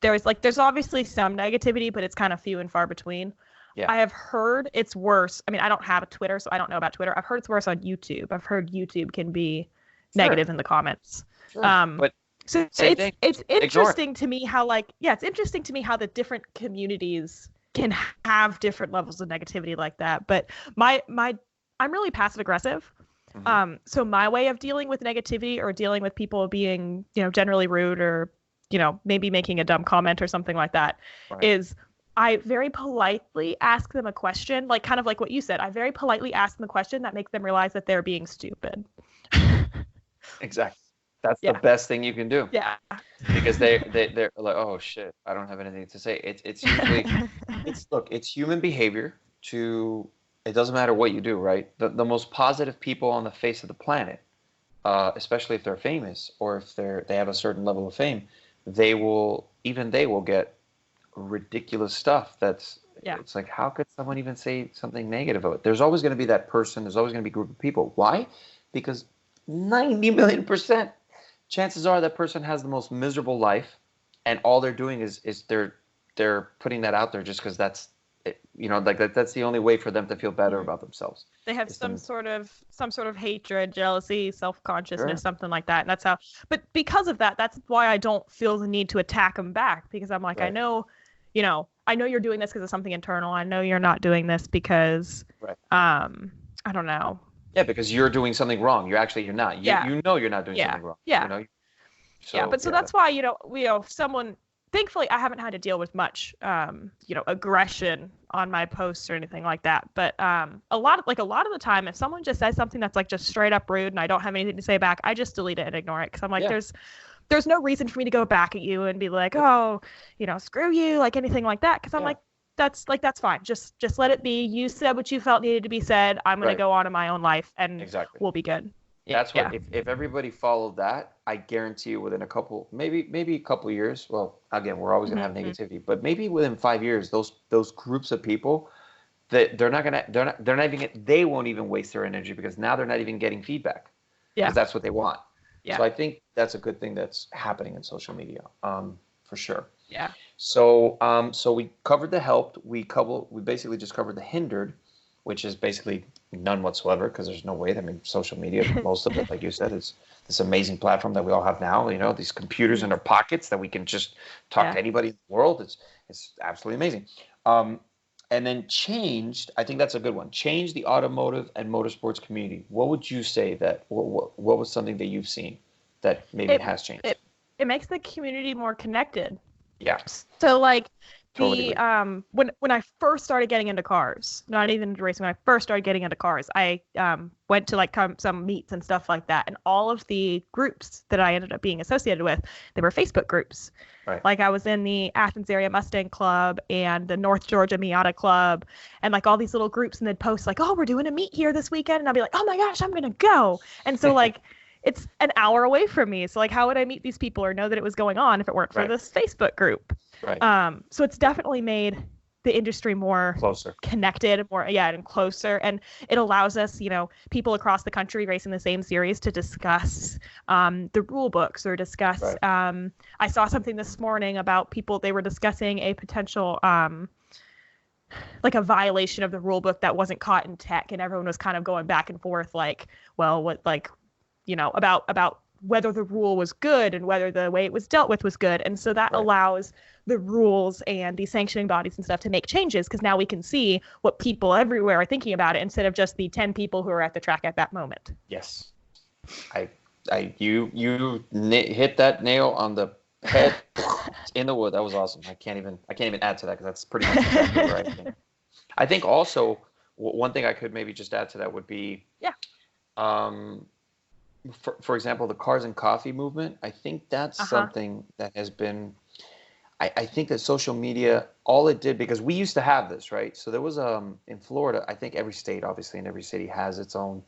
there's obviously some negativity, but it's kind of few and far between. Yeah. I have heard it's worse. I mean, I don't have a Twitter, so I don't know about Twitter. I've heard it's worse on YouTube. I've heard YouTube can be negative in the comments. Sure. But so it's interesting to me how it's interesting to me how the different communities can have different levels of negativity like that. But I'm really passive aggressive. Mm-hmm. So my way of dealing with negativity or dealing with people being, generally rude or, maybe making a dumb comment or something like that is I very politely ask them a question, like kind of like what you said. I very politely ask them a question that makes them realize that they're being stupid. Exactly. That's the best thing you can do. Yeah. Because they're like, oh shit, I don't have anything to say. It's usually it's human behavior to. It doesn't matter what you do, right? The most positive people on the face of the planet, especially if they're famous or if they have a certain level of fame, they will get ridiculous stuff. It's like, how could someone even say something negative of it? There's always going to be that person. There's always going to be a group of people. Why? Because 90 million% chances are that person has the most miserable life, and all they're doing is they're putting that out there just because that's that's the only way for them to feel better about themselves. They have some sort of hatred, jealousy, self-consciousness, something like that. And that's how. But because of that, that's why I don't feel the need to attack them back, because I'm like, I know you're doing this because of something internal. I know you're not doing this because, I don't know. Yeah, because you're doing something wrong. You're not. You know you're not doing something wrong. Yeah. So that's why someone. Thankfully, I haven't had to deal with much, aggression on my posts or anything like that. But a lot of the time, if someone just says something that's like just straight up rude and I don't have anything to say back, I just delete it and ignore it, because I'm like, there's no reason for me to go back at you and be like, oh, screw you, like anything like that, because I'm like, that's fine. Just let it be. You said what you felt needed to be said. I'm gonna go on in my own life, and we'll be good. That's what if everybody followed that, I guarantee you within a couple, maybe a couple of years. Well, again, we're always gonna have negativity, but maybe within 5 years, those groups of people, that they won't even waste their energy, because now they're not even getting feedback. Yeah, because that's what they want. Yeah. So I think that's a good thing that's happening in social media, for sure. Yeah. So we covered the helped. We basically just covered the hindered, which is basically none whatsoever, because there's no way. I mean, social media, most of it, like you said, is this amazing platform that we all have now. These computers in our pockets that we can just talk to anybody in the world. It's absolutely amazing. And then changed, I think that's a good one. Change the automotive and motorsports community. What would you say that, what was something that you've seen that maybe has changed? It makes the community more connected. Yeah. So Totally agree. When I first started getting into cars, not even into racing, when I first started getting into cars, I went to like some meets and stuff like that, and all of the groups that I ended up being associated with, they were Facebook groups. Right. Like I was in the Athens Area Mustang Club and the North Georgia Miata Club, and like all these little groups, and they'd post like, "Oh, we're doing a meet here this weekend," and I'd be like, "Oh my gosh, I'm gonna go!" And so like it's an hour away from me, so like how would I meet these people or know that it was going on if it weren't for Right. this Facebook group? Right. So it's definitely made the industry more Closer. connected, more and closer, and it allows us, people across the country racing the same series to discuss the rule books or discuss. Right. I saw something this morning about people, they were discussing a potential like a violation of the rule book that wasn't caught in tech, and everyone was kind of going back and forth like, well, what, like, about whether the rule was good and whether the way it was dealt with was good. And so that allows the rules and the sanctioning bodies and stuff to make changes, because now we can see what people everywhere are thinking about it instead of just the 10 people who are at the track at that moment. Yes. You hit that nail on the head in the wood. That was awesome. I can't even add to that, because that's pretty much exactly where I think. I think also one thing I could maybe just add to that would be, for example, the Cars and Coffee movement. I think that's something that has been, I think that social media, all it did, because we used to have this, right? So there was in Florida, I think every state, obviously, and every city has its own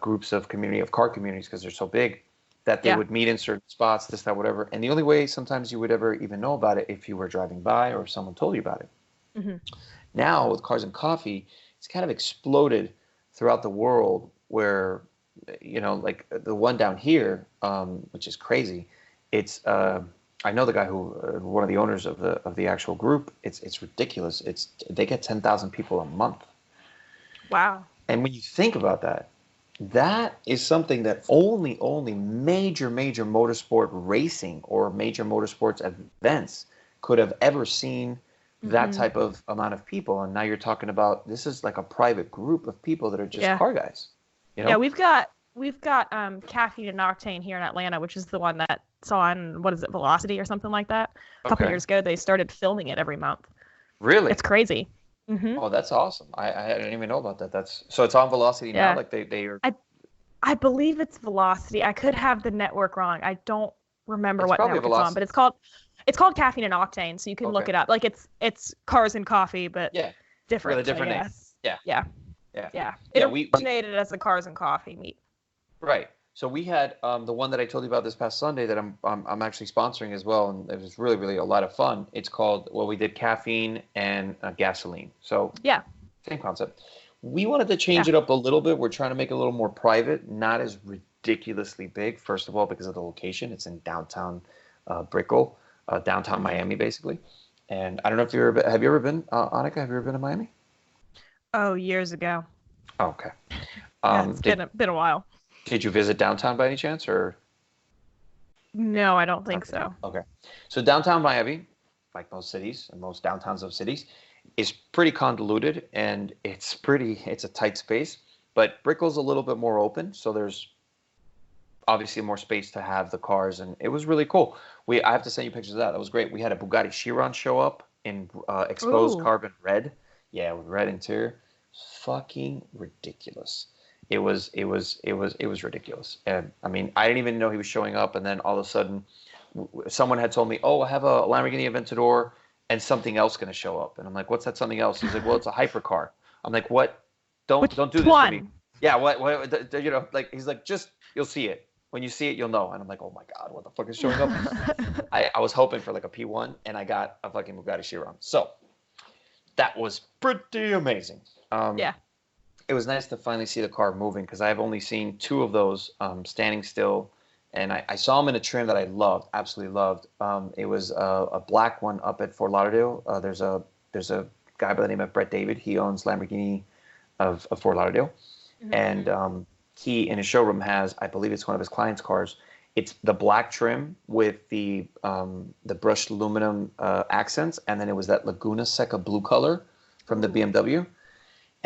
groups of car communities, because they're so big, that they would meet in certain spots, this, that, whatever. And the only way sometimes you would ever even know about it if you were driving by or if someone told you about it. Mm-hmm. Now with Cars and Coffee, it's kind of exploded throughout the world, where, like the one down here, which is crazy. It's I know the guy who one of the owners of the actual group. It's ridiculous. They get 10,000 people a month. Wow. And when you think about that, that is something that only major motorsport racing or major motorsports events could have ever seen. That type of amount of people. And now you're talking about, this is like a private group of people that are just car guys. Yeah, we've got Caffeine and Octane here in Atlanta, which is the one that's on, what is it, Velocity or something like that. A couple years ago, they started filming it every month. Really? It's crazy. Mm-hmm. Oh, that's awesome. I didn't even know about that. So it's on Velocity now? Like they are... I believe it's Velocity. I could have the network wrong. I don't remember what network it's on, but it's called Caffeine and Octane, so you can look it up. Like it's Cars and Coffee, but different. Really different name. Yeah. It originated as the Cars and Coffee meet. Right. So we had the one that I told you about this past Sunday that I'm actually sponsoring as well, and it was really a lot of fun. It's called, we did caffeine and gasoline. So same concept. We wanted to change it up a little bit. We're trying to make it a little more private, not as ridiculously big. First of all, because of the location, it's in downtown Brickell. Downtown Miami, basically. And I don't know if have you ever been, Annika, have you ever been to Miami? Oh, years ago. Oh, okay. It's been a while. Did you visit downtown by any chance, or? No, I don't think so. Okay. So downtown Miami, like most cities and most downtowns of cities, is pretty convoluted, and it's a tight space. But Brickell's a little bit more open, so there's obviously more space to have the cars, and it was really cool. I have to send you pictures of that. That was great. We had a Bugatti Chiron show up in exposed carbon red. Yeah, with red interior. Fucking ridiculous. It was ridiculous. And I mean, I didn't even know he was showing up, and then all of a sudden someone had told me, "Oh, I have a Lamborghini Aventador and something else going to show up." And I'm like, "What's that something else?" He's like, "Well, it's a hypercar." I'm like, "What? Don't do this to me." Yeah, what like he's like, "Just you'll see it. When you see it, you'll know." And I'm like, "Oh my God, what the fuck is showing up?" I was hoping for like a P1, and I got a fucking Bugatti Chiron. So that was pretty amazing. It was nice to finally see the car moving, because I've only seen 2 of those standing still, and I saw them in a trim that I loved, absolutely loved. It was a black one up at Fort Lauderdale. There's a guy by the name of Brett David. He owns Lamborghini of Fort Lauderdale, and he in his showroom has, I believe it's one of his clients' cars. It's the black trim with the brushed aluminum accents, and then it was that Laguna Seca blue color from the BMW.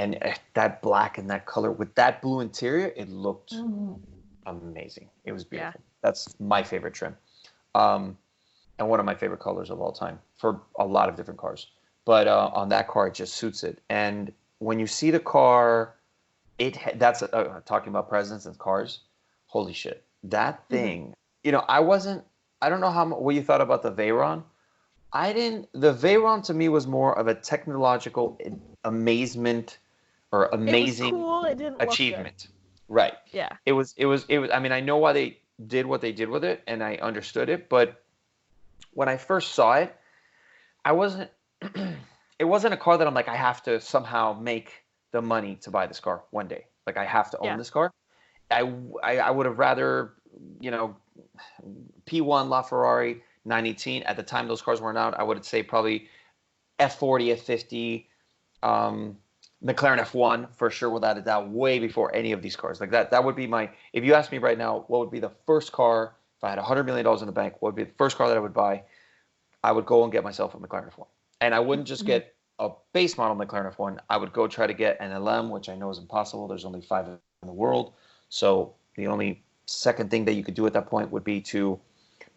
And that black and that color with that blue interior, it looked amazing. It was beautiful. That's my favorite trim. and one of my favorite colors of all time for a lot of different cars. But on that car, it just suits it. And when you see the car, that's talking about presence and cars. Holy shit, that thing! I don't know what you thought about the Veyron. I didn't. The Veyron to me was more of a technological amazement or amazing It was cool. It didn't achievement. look Good. Right. Yeah. It was. I mean, I know why they did what they did with it, and I understood it. But when I first saw it, I wasn't. It wasn't a car that I'm like, I have to somehow make the money to buy this car one day. Like I have to own this car. I would have rather, P1 LaFerrari 918. At the time those cars weren't out, I would say probably F40, F50, McLaren F1 for sure, without a doubt, way before any of these cars. Like that would be if you ask me right now, what would be the first car, if I had $100 million in the bank, what would be the first car that I would buy? I would go and get myself a McLaren F1. And I wouldn't just get a base model McLaren F1. I would go try to get an LM, which I know is impossible. There's only 5 in the world. So the only second thing that you could do at that point would be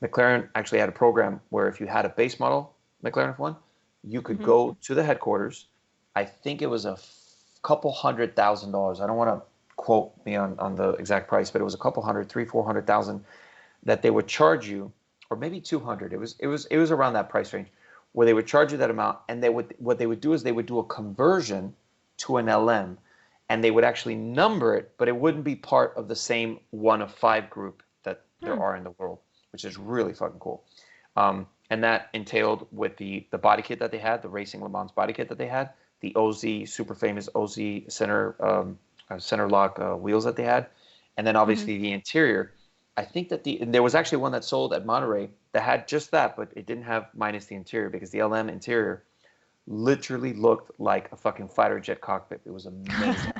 McLaren actually had a program where if you had a base model McLaren F1, you could go to the headquarters. I think it was a couple $100,000. I don't want to quote me on the exact price, but it was a couple hundred, 300,000-400,000 that they would charge you, or maybe 200. It was around that price range, where they would charge you that amount, and what they would do is they would do a conversion to an LM, and they would actually number it, but it wouldn't be part of the same 1 of 5 group that there are in the world, which is really fucking cool. And that entailed with the body kit that they had, the Racing Le Mans body kit that they had, the OZ, super famous OZ center lock wheels that they had, and then obviously the interior. I think that there was actually one that sold at Monterey that had just that, but it didn't have minus the interior, because the LM interior literally looked like a fucking fighter jet cockpit. It was amazing.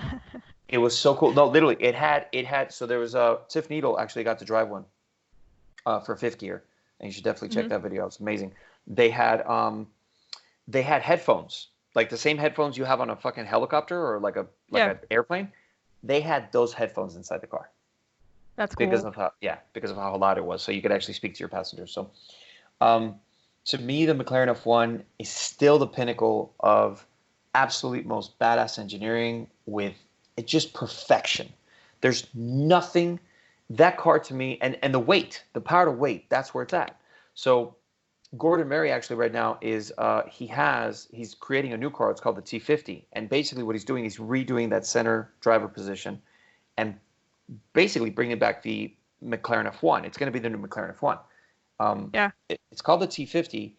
It was so cool. No, literally, it had. So there was Tiff Needle actually got to drive one for fifth gear, and you should definitely check that video out. It's amazing. They had headphones, like the same headphones you have on a fucking helicopter or like an airplane. They had those headphones inside the car. That's cool. Because of how loud it was, so you could actually speak to your passengers. So, to me, the McLaren F1 is still the pinnacle of absolute most badass engineering with just perfection. There's nothing that car to me, and the weight, the power to weight, that's where it's at. So, Gordon Murray actually right now is he's creating a new car. It's called the T50, and basically what he's doing is redoing that center driver position, and basically bringing back the McLaren F1. It's going to be the new McLaren F1. It's called the T50.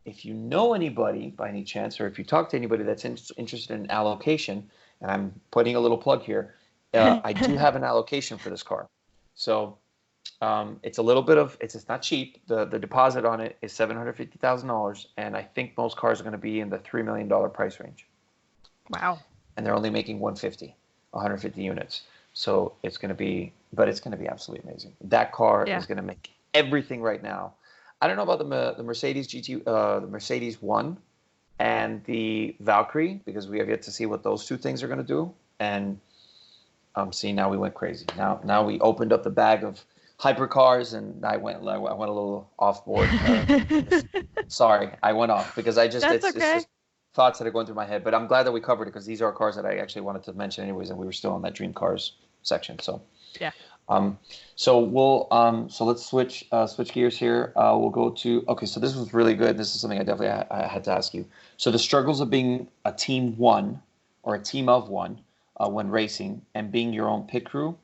If you know anybody by any chance, or if you talk to anybody that's interested in allocation, and I'm putting a little plug here, I do have an allocation for this car. So it's a little bit of, it's not cheap. The deposit on it is $750,000, and I think most cars are going to be in the $3 million price range. Wow. And they're only making 150 units. So it's going to be absolutely amazing. That car is going to make everything right now. I don't know about the Mercedes the Mercedes 1 and the Valkyrie, because we have yet to see what those two things are going to do. And see, now we went crazy. Now we opened up the bag of hypercars, and I went a little off board. Sorry, I went off because it's just thoughts that are going through my head. But I'm glad that we covered it, because these are cars that I actually wanted to mention anyways, and we were still on that Dream Cars section. So yeah. So let's switch gears here. We'll go to, okay, so this was really good. This is something I had to ask you. So the struggles of being a team one or a team of one when racing, and being your own pit crew,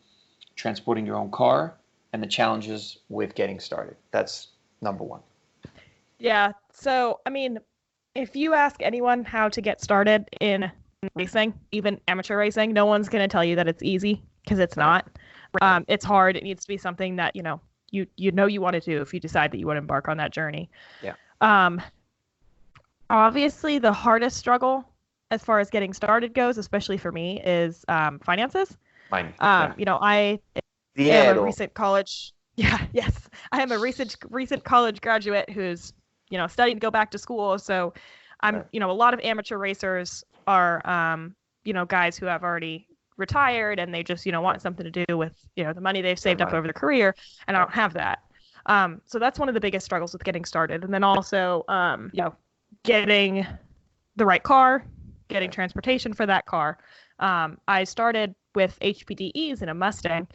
transporting your own car, and the challenges with getting started. That's number one. Yeah. So, I mean, if you ask anyone how to get started in racing, even amateur racing, no one's going to tell you that it's easy, because it's not. It's hard. It needs to be something that, you want to do if you decide that you want to embark on that journey. Yeah. Obviously, the hardest struggle as far as getting started goes, especially for me, is finances. Mine. I am a recent college. Yeah. Yes. I am a recent college graduate who's, studying to go back to school. So I'm, a lot of amateur racers are, guys who have already retired, and they just want something to do with the money they've saved up over their career, and I don't have that. So that's one of the biggest struggles with getting started. And then also, getting the right car, getting transportation for that car. I started with HPDEs in a Mustang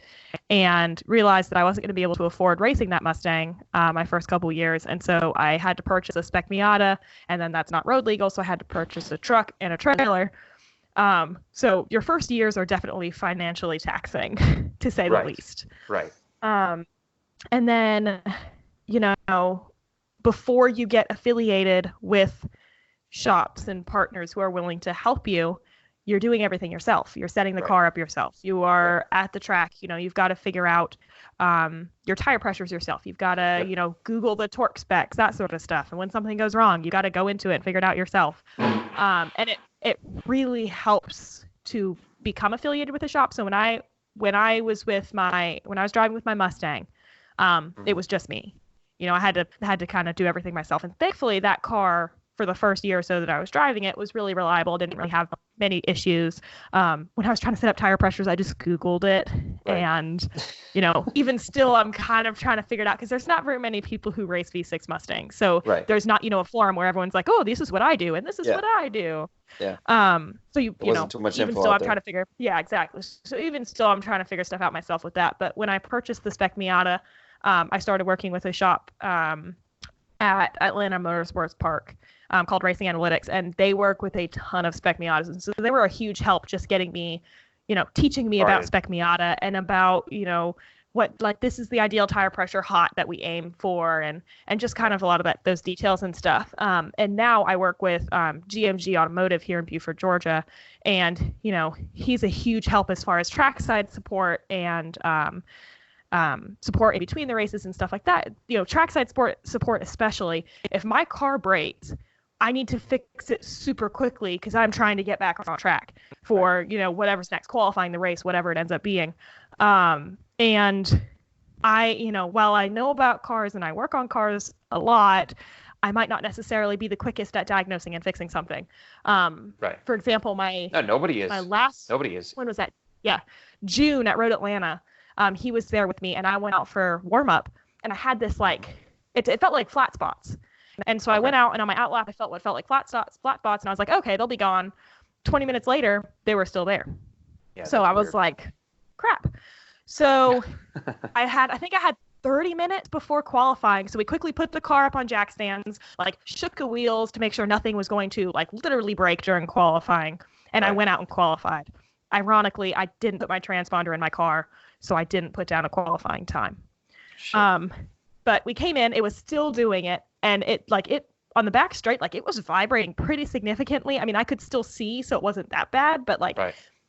and realized that I wasn't going to be able to afford racing that Mustang my first couple years. And so I had to purchase a Spec Miata, and then that's not road legal. So I had to purchase a truck and a trailer. So your first years are definitely financially taxing, to say the least. Right. And then, before you get affiliated with shops and partners who are willing to help you, you're doing everything yourself. You're setting the car up yourself. You are at the track. You've got to figure out your tire pressures yourself. You've got to, Google the torque specs, that sort of stuff. And when something goes wrong, you got to go into it and figure it out yourself. And it really helps to become affiliated with a shop. So when I was driving with my Mustang, it was just me. I had to kind of do everything myself. And thankfully that car, for the first year or so that I was driving it, was really reliable. Didn't really have many issues. When I was trying to set up tire pressures, I just Googled it. Right. And, even still, I'm kind of trying to figure it out because there's not very many people who race V6 Mustangs. So there's not, a forum where everyone's like, oh, this is what I do. And this is what I do. Yeah. So too much even still, I'm trying to figure. Yeah, exactly. So even still, I'm trying to figure stuff out myself with that. But when I purchased the Spec Miata, I started working with a shop at Atlanta Motorsports Park called Racing Analytics, and they work with a ton of Spec Miatas. And so they were a huge help just getting me, teaching me about Spec Miata and about, what, this is the ideal tire pressure hot that we aim for, and just kind of a lot of those details and stuff. And now I work with GMG Automotive here in Buford, Georgia, and, he's a huge help as far as trackside support and support in between the races and stuff like that. Trackside support especially. If my car breaks, I need to fix it super quickly because I'm trying to get back on track for, whatever's next, qualifying the race, whatever it ends up being. And I, while I know about cars and I work on cars a lot, I might not necessarily be the quickest at diagnosing and fixing something. For example, nobody is. Nobody is. When was that? Yeah. June at Road Atlanta. He was there with me, and I went out for warm up, and I had this it felt like flat spots. And so I went out, and on my outlap, I felt what felt like flat spots, and I was like, okay, they'll be gone. 20 minutes later, they were still there. Yeah, so I was like, crap. So I think I had 30 minutes before qualifying. So we quickly put the car up on jack stands, shook the wheels to make sure nothing was going to literally break during qualifying. And I went out and qualified. Ironically, I didn't put my transponder in my car, so I didn't put down a qualifying time. Sure. But we came in, it was still doing it, and it on the back straight, it was vibrating pretty significantly. I mean, I could still see, so it wasn't that bad, but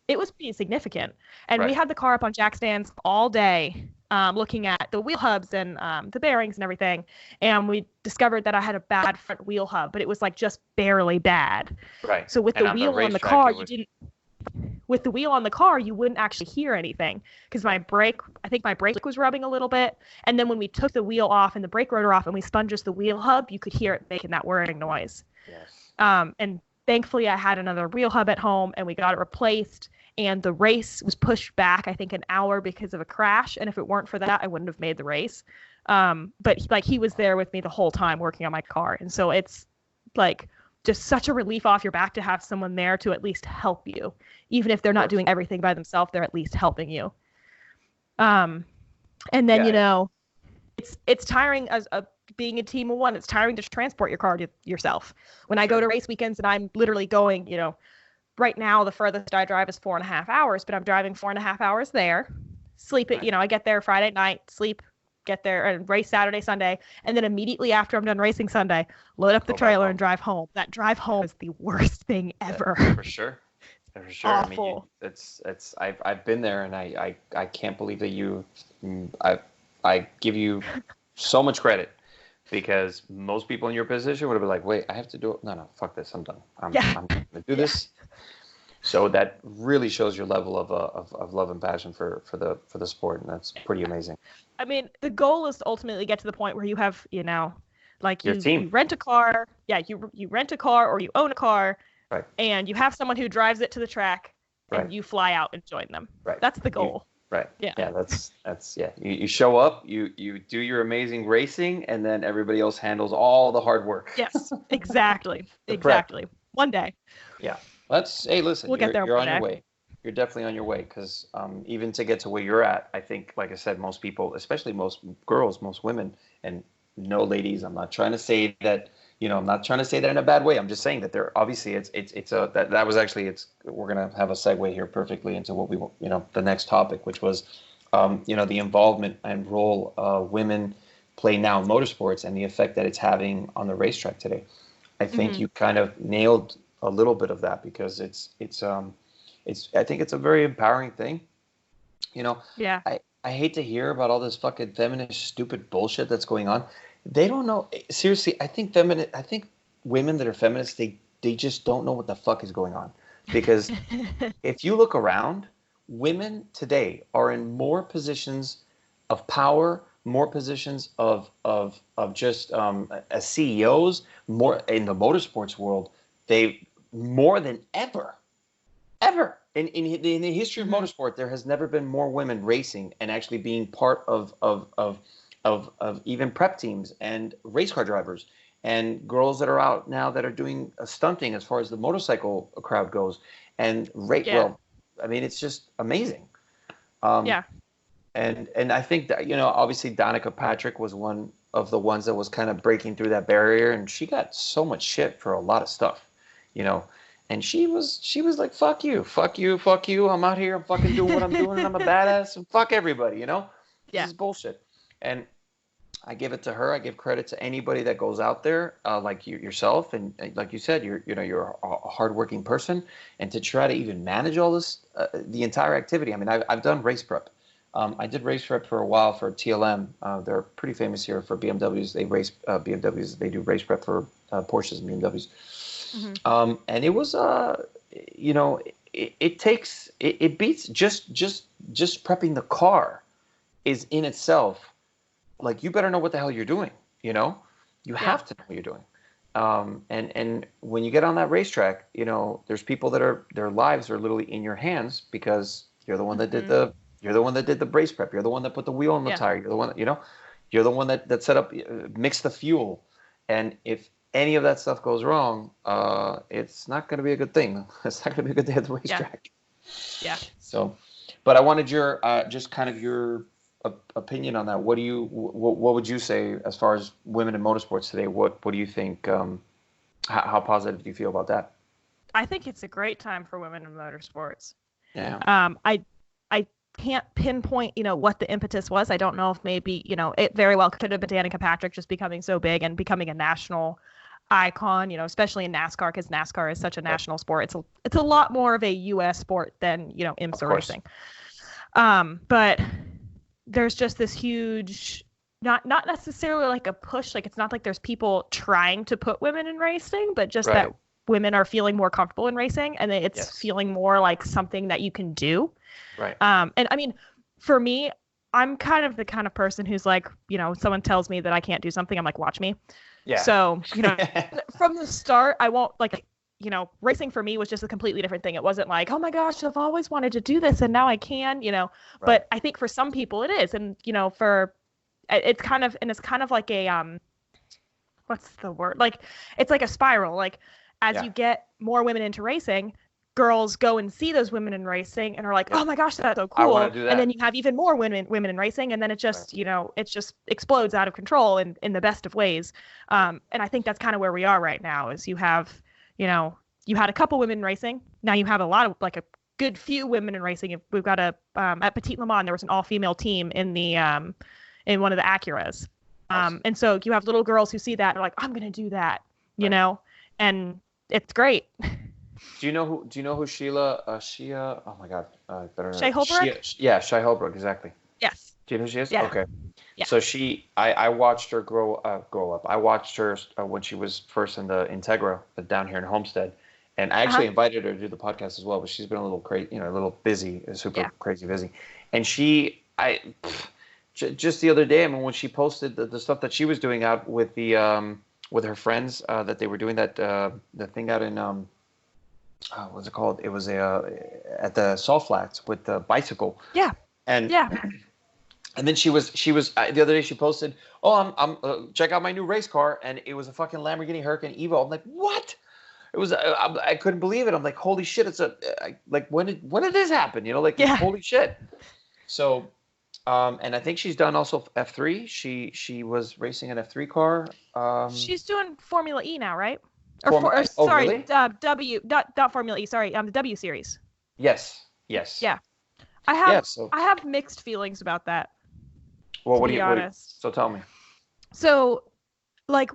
it was pretty significant. And we had the car up on jack stands all day, looking at the wheel hubs and the bearings and everything. And we discovered that I had a bad front wheel hub, but it was just barely bad. Right. So with the wheel on the car, with the wheel on the car, you wouldn't actually hear anything because I think my brake was rubbing a little bit. And then when we took the wheel off and the brake rotor off and we spun just the wheel hub, you could hear it making that whirring noise. Yes. And thankfully I had another wheel hub at home and we got it replaced, and the race was pushed back, I think, an hour because of a crash. And if it weren't for that, I wouldn't have made the race. But he was there with me the whole time working on my car. And so it's just such a relief off your back to have someone there to at least help you. Even if they're not doing everything by themselves, they're at least helping you. And then, it's tiring as being a team of one. It's tiring to transport your car to yourself. When I go to race weekends and I'm literally going, right now the furthest I drive is 4.5 hours, but I'm driving 4.5 hours there, sleep it, I get there Friday night, sleep, get there and race Saturday, Sunday, and then immediately after I'm done racing Sunday, load up the trailer and drive home. That drive home is the worst thing ever. Yeah, for sure. Awful. I mean, I've been there, and I can't believe that I give you so much credit, because most people in your position would have been like, wait, I have to do it. No, fuck this. I'm done. I'm going to do this. So that really shows your level of love and passion for the sport, and that's pretty amazing. I mean, the goal is to ultimately get to the point where you have, your team. You rent a car. Yeah, you rent a car or you own a car, right, and you have someone who drives it to the track, and you fly out and join them. Right. That's the goal. Right. Yeah. Yeah. That's yeah. You show up, you do your amazing racing, and then everybody else handles all the hard work. Yes, exactly. The prep. Exactly. One day. Yeah. Hey, listen, We'll get there you're one on your day. way. You're definitely on your way because even to get to where you're at, I think, like I said, most people, especially most girls, most women, and no ladies. I'm not trying to say that. I'm not trying to say that in a bad way. I'm just saying that there obviously it's a that was actually we're gonna have a segue here perfectly into what we the next topic, which was the involvement and role women play now in motorsports and the effect that it's having on the racetrack today. I think you kind of nailed a little bit of that because it's I think it's a very empowering thing. Yeah. I hate to hear about all this fucking feminist stupid bullshit that's going on. They don't know. Seriously, I think women that are feminists, they just don't know what the fuck is going on. Because if you look around, women today are in more positions of power, more positions of just as CEOs, more in the motorsports world. They more than ever in the history of motorsport, there has never been more women racing and actually being part of even prep teams and race car drivers and girls that are out now that are doing stunting as far as the motorcycle crowd goes. And well, I mean, it's just amazing. Yeah. And I think that obviously Danica Patrick was one of the ones that was kind of breaking through that barrier, and she got so much shit for a lot of stuff, and she was like, fuck you, fuck you, fuck you. I'm out here, I'm fucking doing what I'm doing, and I'm a badass, and fuck everybody, This is bullshit. And I give it to her. I give credit to anybody that goes out there, like yourself, and like you said, you're a hardworking person, and to try to even manage all this, the entire activity. I mean, I've done race prep. I did race prep for a while for TLM. They're pretty famous here for BMWs. They race BMWs. They do race prep for Porsches and BMWs. And it was, it beats just prepping the car is in itself. Like, you better know what the hell you're doing. You have to know what you're doing. And when you get on that racetrack, there's people that their lives are literally in your hands because you're the one that did the race prep. You're the one that put the wheel on the tire. You're the one that, you're the one that set up, mixed the fuel. And if any of that stuff goes wrong, it's not going to be a good thing. It's not going to be a good day at the racetrack. Yeah. So, but I wanted your, just kind of your opinion on that. What would you say as far as women in motorsports today? What do you think? How positive do you feel about that? I think it's a great time for women in motorsports. Yeah. I can't pinpoint, what the impetus was. I don't know if maybe, it very well could have been Annika Patrick just becoming so big and becoming a national icon, especially in NASCAR, because NASCAR is such a national sport. It's a lot more of a U.S. sport than, IMSA racing. But there's just this huge, not necessarily like a push. Like, it's not like there's people trying to put women in racing, but just that women are feeling more comfortable in racing, and it's feeling more like something that you can do. Right. And I mean, for me, I'm kind of the kind of person who's like, someone tells me that I can't do something, I'm like, watch me. Yeah. So, from the start, I won't racing for me was just a completely different thing. It wasn't like, oh my gosh, I've always wanted to do this and now I can, but I think for some people it is. And, it's kind of like a, what's the word? Like, it's like a spiral. Like, as you get more women into racing, girls go and see those women in racing and are like, oh my gosh, that's so cool. I want to do that. And then you have even more women in racing, and then it just, it just explodes out of control in the best of ways. And I think that's kind of where we are right now, is you have, you had a couple women in racing. Now you have a lot of, like, a good few women in racing. We've got at Petit Le Mans, there was an all-female team in the in one of the Acuras. And so you have little girls who see that and are like, I'm going to do that, and it's great. Do you know who Sheila? Shia? Oh my God, better know. Shea Holbrook? Shea Holbrook, exactly. Yes. Do you know who she is? Yeah. Okay. Yeah. So I watched her grow up. I watched her when she was first in the Integra down here in Homestead, and I actually invited her to do the podcast as well. But she's been a little crazy, a little busy, crazy busy. And just the other day, I mean, when she posted the stuff that she was doing out with with her friends, that they were doing that the thing out in what's it called? It was at the Salt Flats with the bicycle. Yeah. And Yeah. and then she was the other day she posted, "Oh, I'm check out my new race car," and it was a fucking Lamborghini Huracan Evo. I'm like, what? It was I couldn't believe it. I'm like, holy shit! Like when did this happen? You know, like Yeah. holy shit. So, and I think she's done also F3. She was racing an F3 car. She's doing Formula E now, right? Oh, Sorry, really? W, not Formula E. Sorry, the W series. Yes. Yes. Yeah. Yeah. So, I have mixed feelings about that. well, To be honest. So tell me. So, like,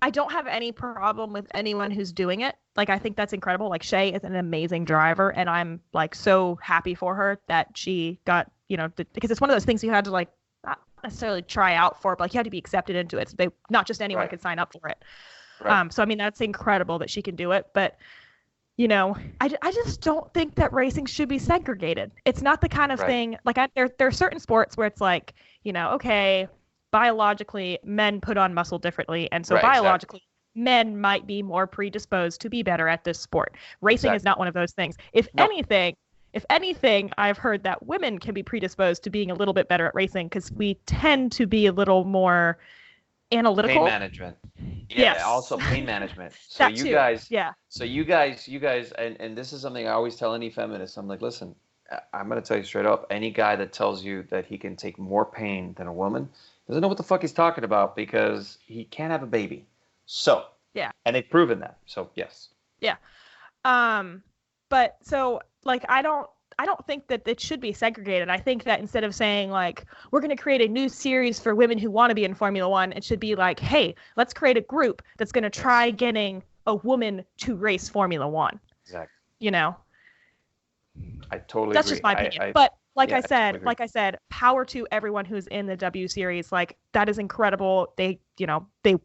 I don't have any problem with anyone who's doing it. Like, I think that's incredible. Like, Shay is an amazing driver, and I'm like so happy for her that she got, because it's one of those things you had to like not necessarily try out for, but like you had to be accepted into it. So not just anyone could sign up for it. Right. So I mean, that's incredible that she can do it, but I just don't think that racing should be segregated. It's not the kind of thing like there are certain sports where it's like, okay, biologically men put on muscle differently, and so biologically men might be more predisposed to be better at this sport. Racing is not one of those things. If anything, I've heard that women can be predisposed to being a little bit better at racing because we tend to be a little more analytical. Pain management. Yeah, yes. Also pain management. So that you too. guys, yeah. So you guys, and this is something I always tell any feminist. I'm like, listen, I'm going to tell you straight up. Any guy that tells you that he can take more pain than a woman doesn't know what the fuck he's talking about because he can't have a baby. So yeah, and they've proven that. So yes. Yeah. But so like I don't think that it should be segregated. I think that instead of saying like we're going to create a new series for women who want to be in Formula One, it should be like, hey, let's create a group that's going to try getting a woman to race Formula One. Exactly. I totally that's agree. Just my opinion. But like I said, power to everyone who's in the W series. Like that is incredible. They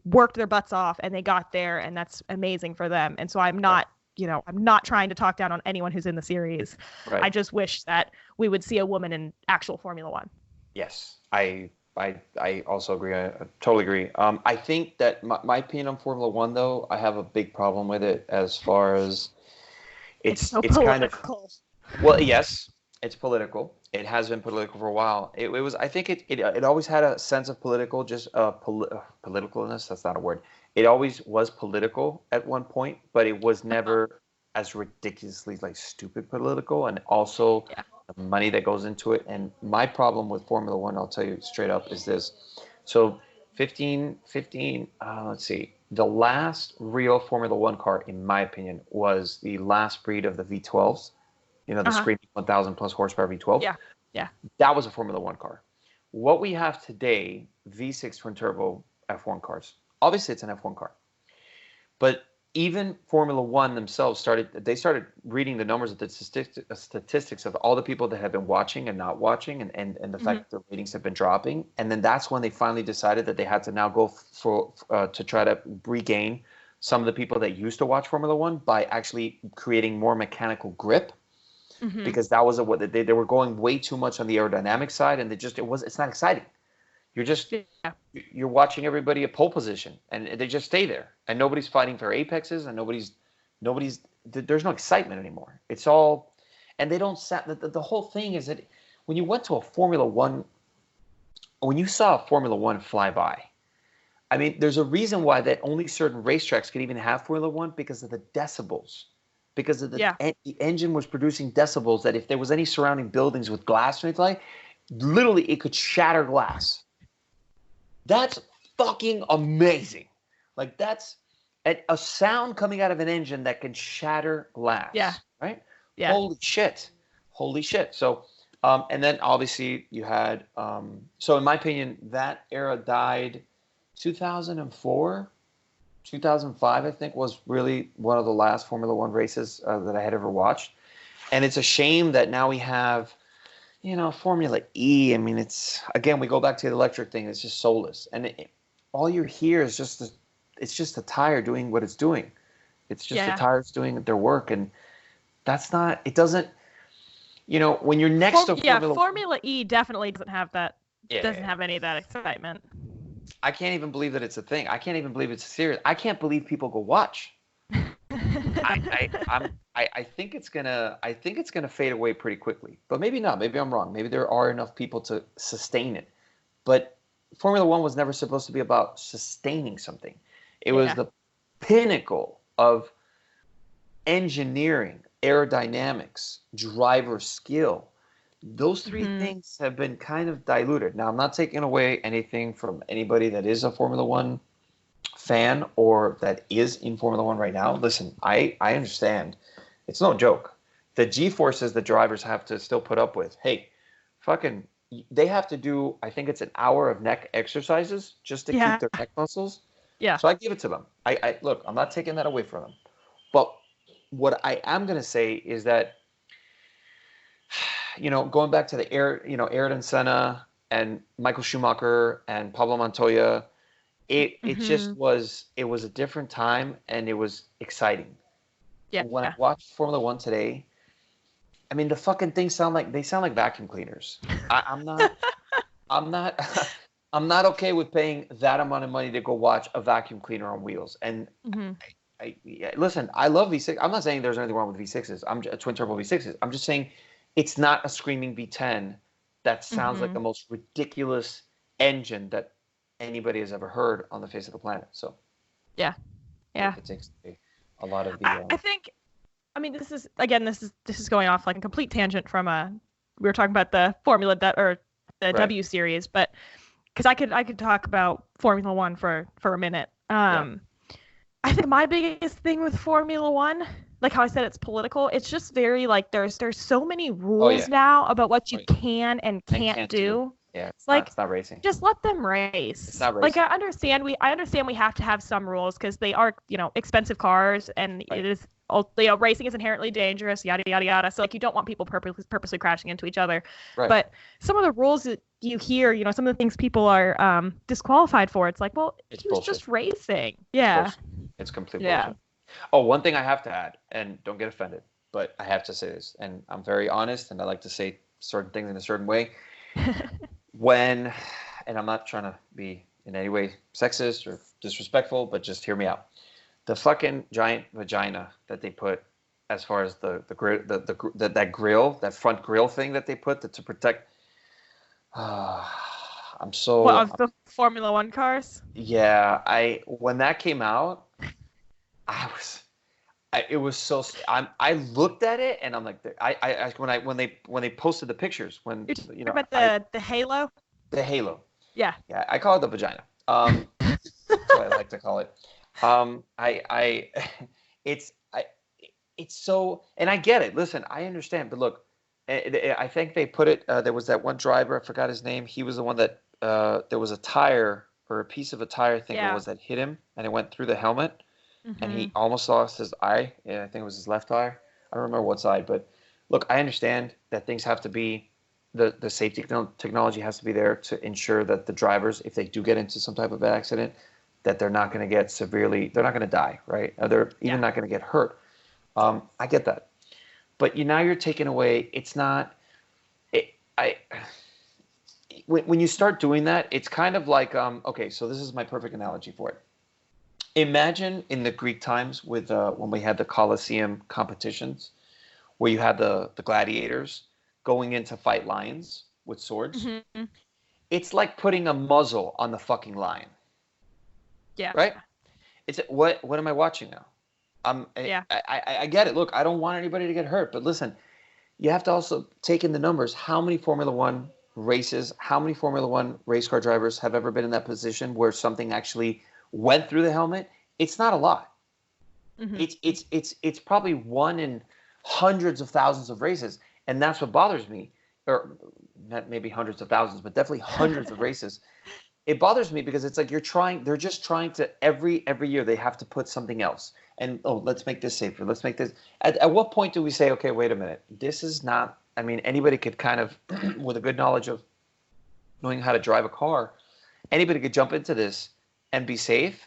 worked their butts off and they got there, and that's amazing for them. And so I'm not. I'm not trying to talk down on anyone who's in the series. Right. I just wish that we would see a woman in actual Formula One. Yes, I also agree. I totally agree. I think that my opinion on Formula One, though, I have a big problem with it as far as it's kind of. Well, yes, it's political. It has been political for a while. It was. I think it always had a sense of political, just politicalness. That's not a word. It always was political at one point, but it was never as ridiculously like stupid political, and also the money that goes into it. And my problem with Formula One, I'll tell you straight up, is this. So 15, let's see. The last real Formula One car, in my opinion, was the last breed of the V12s. The screaming 1,000 plus horsepower V12. Yeah. That was a Formula One car. What we have today, V6 twin turbo F1 cars. Obviously, it's an F1 car. But even Formula One themselves started reading the numbers of the statistics of all the people that have been watching and not watching, and the fact that the ratings have been dropping. And then that's when they finally decided that they had to now go to try to regain some of the people that used to watch Formula One by actually creating more mechanical grip. Because that was what they were going way too much on the aerodynamic side, and it's not exciting. You're watching everybody at pole position, and they just stay there, and nobody's fighting for apexes, and there's no excitement anymore. It's all, and they don't set the whole thing is that when you went to a Formula One, when you saw a Formula One fly by, I mean, there's a reason why that only certain racetracks could even have Formula One because of the decibels. Because of the engine was producing decibels that if there was any surrounding buildings with glass or anything like, literally it could shatter glass. That's fucking amazing. Like that's a sound coming out of an engine that can shatter glass. Yeah. Right? Yeah. Holy shit. So, and then obviously you had, so in my opinion, that era died 2004. 2005, I think, was really one of the last Formula One races that I had ever watched. And it's a shame that now we have, Formula E. I mean, it's, again, we go back to the electric thing. It's just soulless. And all you hear is it's just a tire doing what it's doing. It's just the tires doing their work. And that's not, it doesn't, when you're next to Formula E definitely doesn't have that, doesn't have any of that excitement. I can't even believe that it's a thing. I can't even believe it's serious. I can't believe people go watch. I think it's gonna fade away pretty quickly, but maybe not. Maybe I'm wrong. Maybe there are enough people to sustain it. But Formula One was never supposed to be about sustaining something. It was Yeah. the pinnacle of engineering, aerodynamics, driver skill. Those three things have been kind of diluted. Now, I'm not taking away anything from anybody that is a Formula One fan or that is in Formula One right now. Listen, I understand. It's no joke. The G-forces the drivers have to still put up with. Hey, fucking, they have to do, I think it's an hour of neck exercises just to keep their neck muscles. Yeah. So I give it to them. I look, I'm not taking that away from them. But what I am going to say is that, going back to the Ayrton Senna and Michael Schumacher and Pablo Montoya, it just was, it was a different time and it was exciting. Yeah. When I watch Formula One today, I mean, the fucking things sound like vacuum cleaners. I'm not I'm not okay with paying that amount of money to go watch a vacuum cleaner on wheels. And listen, I love V6. I'm not saying there's anything wrong with V6s. I'm a twin turbo V6s. I'm just saying it's not a screaming V10 that sounds like the most ridiculous engine that anybody has ever heard on the face of the planet. So yeah. it takes a lot of the. I think. I mean, this is going off like a complete tangent from we were talking about the Formula or the W series, but because I could talk about Formula One for a minute. I think my biggest thing with Formula One, like how I said, it's political. It's just very like there's so many rules now about what you can and can't do. Yeah, it's like not racing. Just let them race. It's not racing. Like I understand we have to have some rules because they are expensive cars and it is. Racing is inherently dangerous, yada yada yada. So like you don't want people purposely crashing into each other. Right. But some of the rules that you hear, some of the things people are disqualified for, it's like, well, it's he was bullshit. Just racing. Yeah. It's complete bullshit. Oh, one thing I have to add, and don't get offended, but I have to say this, and I'm very honest, and I like to say certain things in a certain way. And I'm not trying to be in any way sexist or disrespectful, but just hear me out. The fucking giant vagina that they put, as far as the grill, that grill, that front grill thing that they put to protect. I'm so. What, of the Formula One cars? Yeah, when that came out, it was so. I looked at it and I'm like, when they posted the pictures, when you're talking about the halo. The halo. Yeah. Yeah, I call it the vagina. That's what I like to call it. It's so, and I get it. Listen, I understand, but look, I think they put it. There was that one driver, I forgot his name. He was the one that there was a tire or a piece of a tire, I think it was, that hit him, and it went through the helmet, and he almost lost his eye. Yeah, I think it was his left eye. I don't remember what side, but look, I understand that things have to be. The safety technology has to be there to ensure that the drivers, if they do get into some type of accident, that they're not going to get severely, they're not going to die, right? They're even not going to get hurt. I get that. But now you're taking away, it's not, when you start doing that, it's kind of like, okay, so this is my perfect analogy for it. Imagine in the Greek times with when we had the Colosseum competitions, where you had the gladiators going in to fight lions with swords. Mm-hmm. It's like putting a muzzle on the fucking lion. Yeah. Right? It's what am I watching now? I get it. Look, I don't want anybody to get hurt, but listen, you have to also take in the numbers. How many Formula One races, how many Formula One race car drivers have ever been in that position where something actually went through the helmet? It's not a lot. Mm-hmm. It's probably one in hundreds of thousands of races, and that's what bothers me. Or not maybe hundreds of thousands, but definitely hundreds of races. It bothers me because it's like they're just trying to, every year they have to put something else. And, let's make this safer. Let's make this. At what point do we say, okay, wait a minute, this is not, I mean, anybody could kind of, with a good knowledge of knowing how to drive a car, anybody could jump into this and be safe.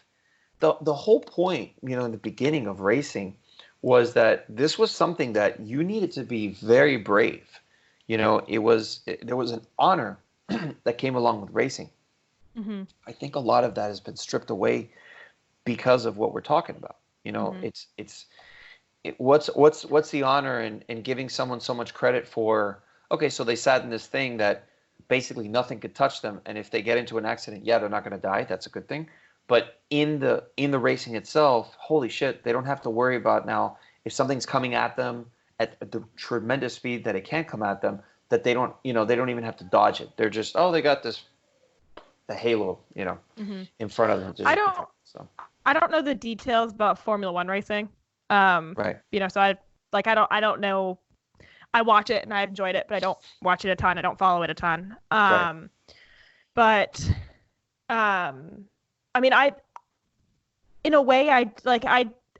The whole point, in the beginning of racing was that this was something that you needed to be very brave. There was an honor that came along with racing. Mm-hmm. I think a lot of that has been stripped away because of what we're talking about. Mm-hmm. what's the honor in giving someone so much credit for, okay, so they sat in this thing that basically nothing could touch them, and if they get into an accident, yeah, they're not going to die. That's a good thing. But in the racing itself, holy shit, they don't have to worry about now if something's coming at them at the tremendous speed that it can come at them, that they don't, they don't even have to dodge it. They're just, oh, they got the halo, in front of them. I don't know the details about Formula One racing. Right. So I don't know. I watch it and I enjoyed it, but I don't watch it a ton. I don't follow it a ton. Right. But I mean, in a way,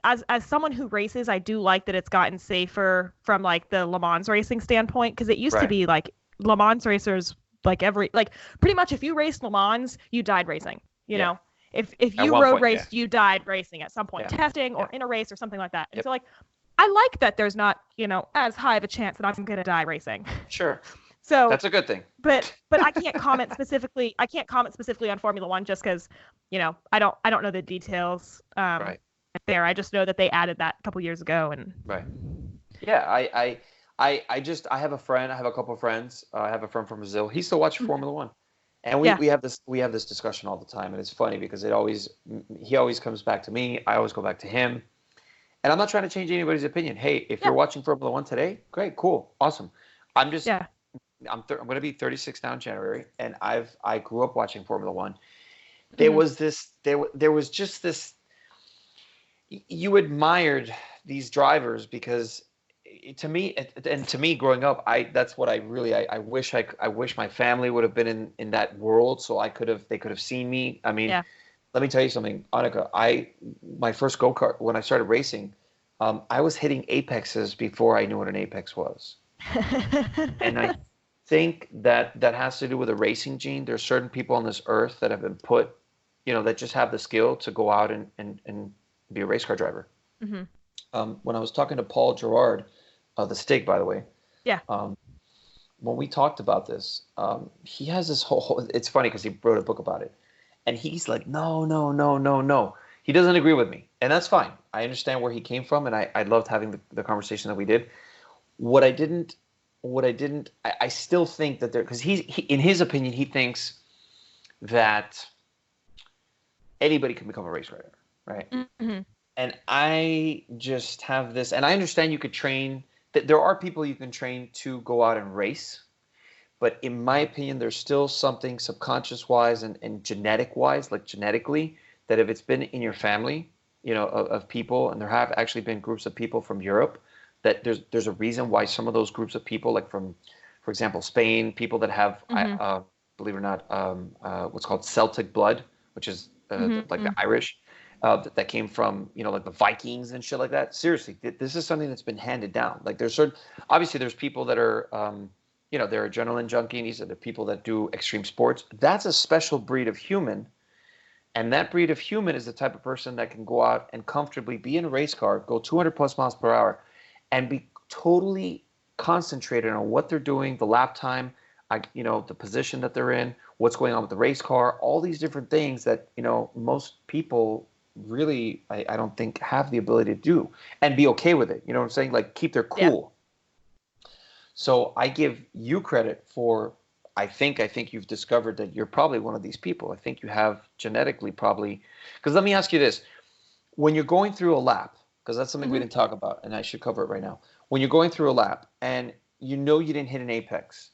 as someone who races, I do like that it's gotten safer from like the Le Mans racing standpoint, because it used to be like Le Mans racers, pretty much if you raced Le Mans, you died racing. You know, if you road raced, you died racing at some point, testing or in a race or something like that. And so I like that there's not, as high of a chance that I'm going to die racing. Sure. So that's a good thing. But I can't comment specifically. I can't comment specifically on Formula One just because, I don't know the details there. I just know that they added that a couple years ago. And right. Yeah, I have a friend. I have a couple of friends. I have a friend from Brazil. He still watches Formula One, and we have this discussion all the time, and it's funny because he always comes back to me. I always go back to him, and I'm not trying to change anybody's opinion. Hey, if you're watching Formula One today, great, cool, awesome. I'm going to be 36 now in January, and I grew up watching Formula One. There was just this. You admired these drivers because, to me growing up, that's what I wish my family would have been in that world, so they could have seen me. I mean, let me tell you something, Annika. My first go-kart, when I started racing, I was hitting apexes before I knew what an apex was, and I think that has to do with a racing gene. There's certain people on this earth that have been put, that just have the skill to go out and be a race car driver. When I was talking to Paul Gerard, the Stig, by the way, when we talked about this, he has this whole. It's funny because he wrote a book about it, and he's like, no. He doesn't agree with me, and that's fine. I understand where he came from, and I loved having the conversation that we did. I still think that because he in his opinion, he thinks that anybody can become a race driver, right? And I just have this, and I understand you could train, that there are people you can train to go out and race, but in my opinion, there's still something subconscious wise and genetic wise, like genetically, that if it's been in your family, of people, and there have actually been groups of people from Europe, that there's a reason why some of those groups of people, like from, for example, Spain, people that have, believe it or not, what's called Celtic blood, which is the Irish, that came from, like the Vikings and shit like that. Seriously, this is something that's been handed down. Like obviously there's people that are, they're adrenaline junkies, and the people that do extreme sports. That's a special breed of human. And that breed of human is the type of person that can go out and comfortably be in a race car, go 200 plus miles per hour, and be totally concentrated on what they're doing, the lap time, the position that they're in, what's going on with the race car, all these different things that, most people really, I don't think, have the ability to do and be okay with it. You know what I'm saying? Like, keep their cool. Yeah. So I give you credit for, I think you've discovered that you're probably one of these people. I think you have genetically probably, because let me ask you this. When you're going through a lap, because that's something we didn't talk about, and I should cover it right now. When you're going through a lap and you didn't hit an apex,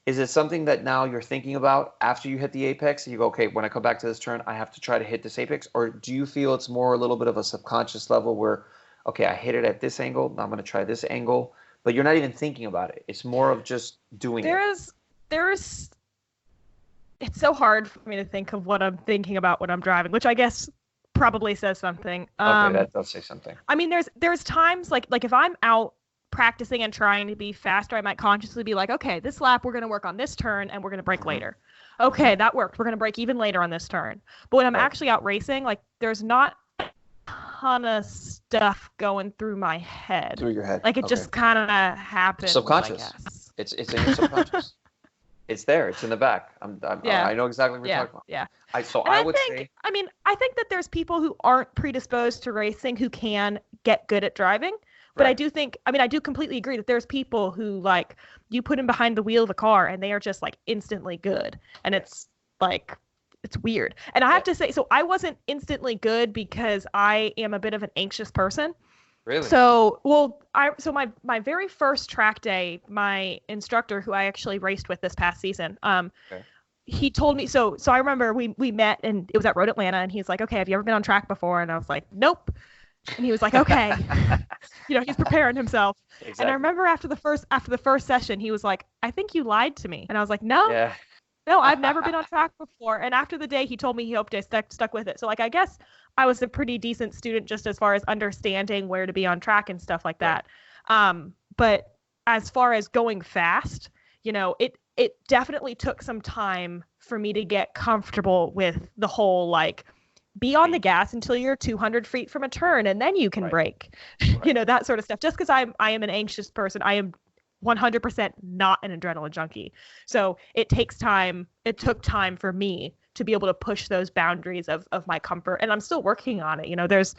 is it something that now you're thinking about after you hit the apex? And you go, okay, when I come back to this turn, I have to try to hit this apex? Or do you feel it's more a little bit of a subconscious level where, okay, I hit it at this angle, now I'm going to try this angle, but you're not even thinking about it. It's more of just doing it. It's so hard for me to think of what I'm thinking about when I'm driving, which I guess probably says something. Okay, that does say something. I mean, there's times like if I'm out practicing and trying to be faster, I might consciously be like, okay, this lap we're going to work on this turn and we're going to brake later. Okay, that worked. We're going to brake even later on this turn. But when I'm actually out racing, like there's not a ton of stuff going through my head. Through your head. Like it just kind of happens. Subconscious. It's in your subconscious. It's there. It's in the back. I know exactly what you're talking about. Yeah. I think that there's people who aren't predisposed to racing who can get good at driving. But I Right. do think, I mean, I do completely agree that there's people who like you put them behind the wheel of a car and they are just like instantly good. And Yeah. it's like, it's weird. And I Yeah. have to say, so I wasn't instantly good because I am a bit of an anxious person. Really? So, well, my very first track day, my instructor who I actually raced with this past season, Okay. he told me so I remember we met and it was at Road Atlanta and he's like, "Okay, have you ever been on track before?" And I was like, "Nope." And he was like, "Okay." He's preparing himself. And I Exactly. remember after the first session, he was like, "I think you lied to me." And I was like, "No, Yeah. no, I've never been on track before." And after the day, he told me he hoped I stuck with it. So like I guess I was a pretty decent student just as far as understanding where to be on track and stuff like Right. that. But as far as going fast, it definitely took some time for me to get comfortable with the whole like be on the Speed. gas until you're 200 feet from a turn and then you can Right. brake. Right. That sort of stuff. Just because I am an anxious person, I am 100% not an adrenaline junkie. So it takes time. It took time for me to be able to push those boundaries of my comfort. And I'm still working on it. There's,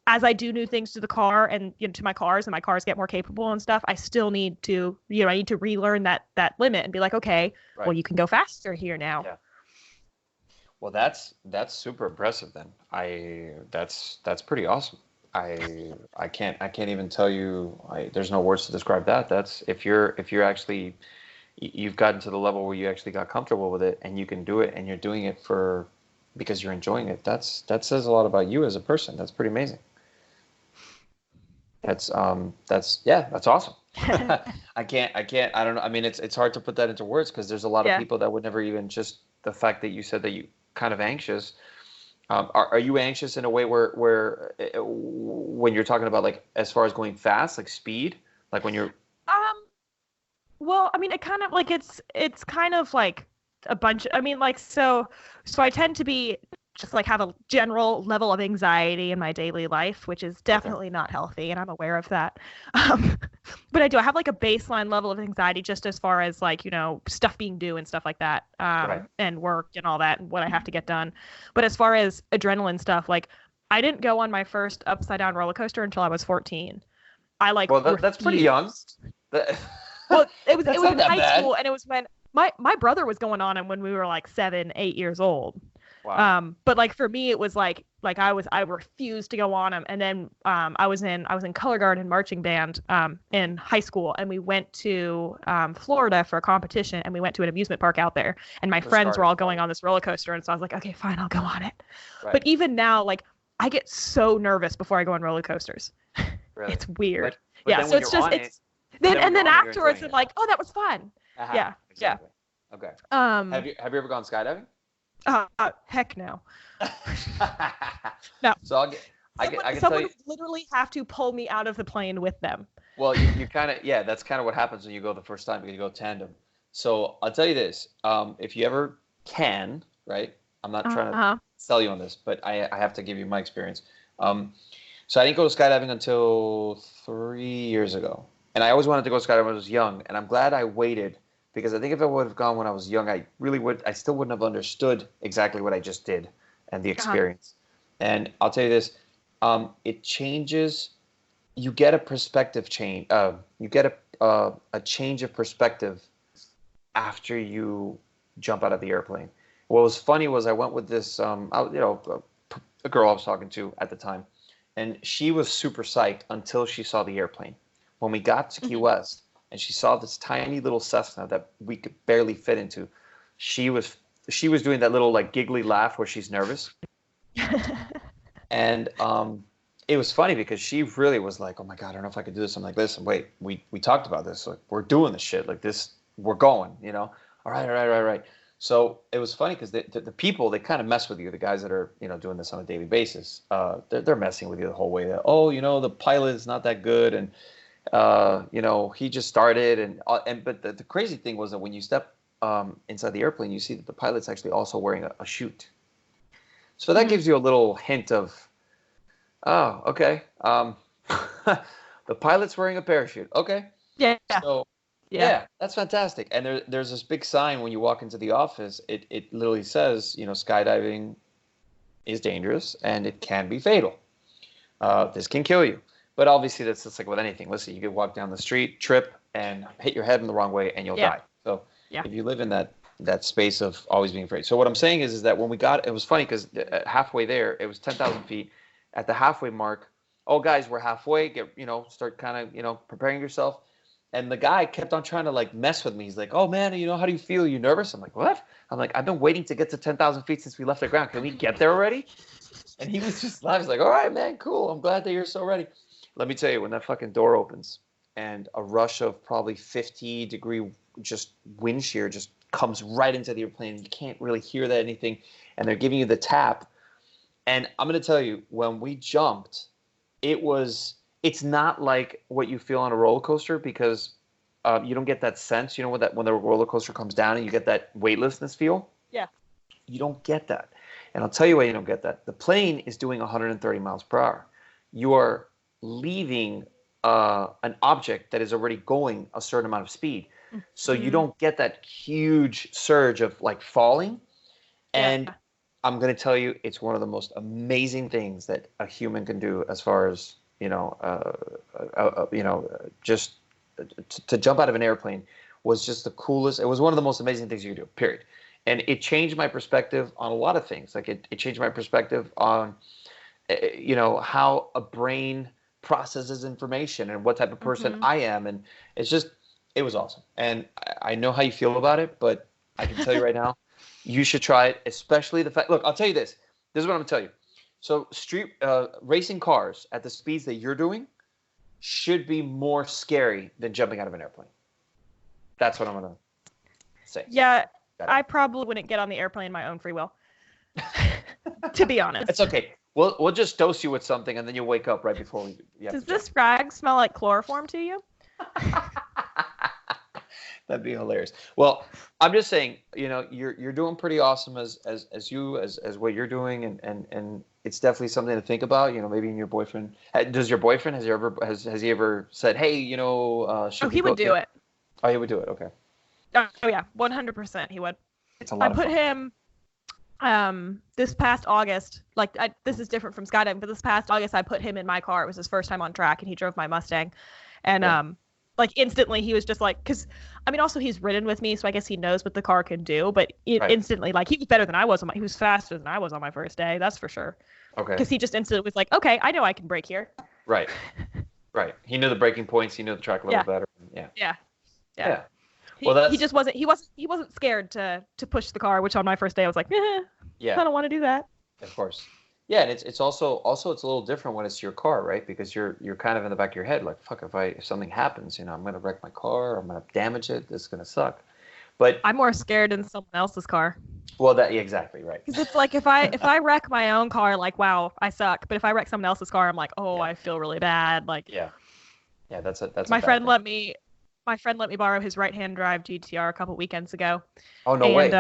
as I do new things to the car and to my cars and my cars get more capable and stuff, I still need to, I need to relearn that limit and be like, okay, well, Right. you can go faster here now. Yeah. Well, that's super impressive then. That's pretty awesome. I can't even tell you. There's no words to describe that. That's if you're actually you've gotten to the level where you actually got comfortable with it and you can do it and you're doing it for because you're enjoying it. That says a lot about you as a person. That's pretty amazing. That's awesome. I don't know. I mean, it's hard to put that into words because there's a lot of Yeah. people that would never even just the fact that you said that you kind of anxious. Are you anxious in a way where when you're talking about like as far as going fast, like speed, like when you're Um, well, I mean, it kind of like it's kind of like a bunch. I mean, like so I tend to be just like have a general level of anxiety in my daily life, which is okay, definitely not healthy, and I'm aware of that. Um, but I have like a baseline level of anxiety just as far as like stuff being due and stuff like that, right? and work and all that and what I have to get done. But as far as adrenaline stuff, like I didn't go on my first upside down roller coaster until I was 14. I like Well, that's pretty young. refused. That, Well, it was that's it was not in that high bad. school, and it was when my brother was going on, and when we were like 7, 8 years old. Wow. But like for me, it was like I refused to go on them, and then I was in color guard and marching band in high school, and we went to Florida for a competition, and we went to an amusement park out there, and my For friends were starters, all going on this roller coaster, and so I was like, okay, fine, I'll go on it. right? But even now, like I get so nervous before I go on roller coasters. Really. It's weird. But Yeah, then so when it's you're just on it, it's then when and you're then on it, you're afterwards enjoying I'm it. like, oh, that was fun. Aha, Yeah, yeah. exactly. Okay. Um, Have you ever gone skydiving? heck no, no. So I can tell Someone you. would literally have to pull me out of the plane with them. Well, you kind of yeah, that's kind of what happens when you go the first time because you go tandem. So I'll tell you this: if you ever can, right? I'm not trying to Uh-huh. sell you on this, but I have to give you my experience. So I didn't go skydiving until 3 years ago, and I always wanted to go skydiving when I was young, and I'm glad I waited because I think if I would have gone when I was young, I still wouldn't have understood exactly what I just did and the Uh-huh. experience. And I'll tell you this: it changes. You get a perspective change. You get a change of perspective after you jump out of the airplane. What was funny was I went with this, a girl I was talking to at the time, and she was super psyched until she saw the airplane. When we got to Key Mhm. West and she saw this tiny little Cessna that we could barely fit into, she was she was doing that little like giggly laugh where she's nervous, and it was funny because she really was like, "Oh my God, I don't know if I could do this." I'm like, "Listen, wait, we talked about this. Like, we're doing this shit. Like this, we're going. All right, all right, all right, all right." So it was funny because the people they kind of mess with you. The guys that are doing this on a daily basis, they're messing with you the whole way. That the pilot is not that good, and he just started, and but the crazy thing was that when you step inside the airplane, you see that the pilot's actually also wearing a chute. So that Mhm. gives you a little hint of, oh, okay. The pilot's wearing a parachute. Okay. Yeah, So yeah. yeah, that's fantastic. And there's this big sign when you walk into the office. It literally says, skydiving is dangerous and it can be fatal. This can kill you. But obviously, that's just like with anything. Listen, you could walk down the street, trip, and hit your head in the wrong way, and you'll die. So if you live in that space of always being afraid. So what I'm saying is that when we got, it was funny because halfway there, it was 10,000 feet. At the halfway mark, oh, guys, we're halfway. Start kind of, preparing yourself. And the guy kept on trying to like mess with me. He's like, oh, man, how do you feel? Are you nervous? I'm like, what? I'm like, I've been waiting to get to 10,000 feet since we left the ground. Can we get there already? And he was just laughing. He's like, all right, man, cool. I'm glad that you're so ready. Let me tell you, when that fucking door opens and a rush of probably 50-degree just wind shear just comes right into the airplane, you can't really hear anything, and they're giving you the tap. And I'm going to tell you, when we jumped, it's not like what you feel on a roller coaster because you don't get that sense. When the roller coaster comes down and you get that weightlessness feel? Yeah. You don't get that. And I'll tell you why you don't get that. The plane is doing 130 miles per hour. You are leaving an object that is already going a certain amount of speed. So you don't get that huge surge of like falling. And I'm going to tell you, it's one of the most amazing things that a human can do as far as, just to jump out of an airplane was just the coolest. It was one of the most amazing things you could do, period. And it changed my perspective on a lot of things. Like it changed my perspective on, how a brain processes information and what type of person I am. And it was awesome. And I know how you feel about it, but I can tell you right now, you should try it, especially the fact, look, I'll tell you this. This is what I'm going to tell you. So street racing cars at the speeds that you're doing should be more scary than jumping out of an airplane. That's what I'm going to say. Yeah, I probably wouldn't get on the airplane my own free will, to be honest. It's okay. We'll just dose you with something, and then you'll wake up right before we. Does this rag smell like chloroform to you? That'd be hilarious. Well, I'm just saying, you're doing pretty awesome as what you're doing, and it's definitely something to think about. Maybe in your boyfriend. Does your boyfriend has he ever said, hey, should he would do it. Oh, he would do it. Okay. Oh yeah, 100% he would. It's a lot. I put him this past August. This is different from skydiving, but this past August I put him in my car. It was his first time on track, and he drove my Mustang, and instantly he was just like, because also he's ridden with me, so I guess he knows what the car can do. But instantly, he was better than I was. He was faster than I was on my first day. That's for sure. Okay. Because he just instantly was like, okay, I know I can brake here. Right. Right. He knew the braking points. He knew the track a little better. Yeah. Yeah. Well, he just wasn't. He wasn't scared to push the car, which on my first day I was like, I don't want to do that. Of course. Yeah, and it's also it's a little different when it's your car, right? Because you're kind of in the back of your head, like, fuck, if something happens, I'm gonna wreck my car, I'm gonna damage it, it's gonna suck. But I'm more scared in someone else's car. Well, exactly right. Because it's like if I wreck my own car, like, wow, I suck. But if I wreck someone else's car, I'm like, oh, I feel really bad. Like, that's my friend let me borrow his right-hand drive GTR a couple weekends ago. Oh, no way.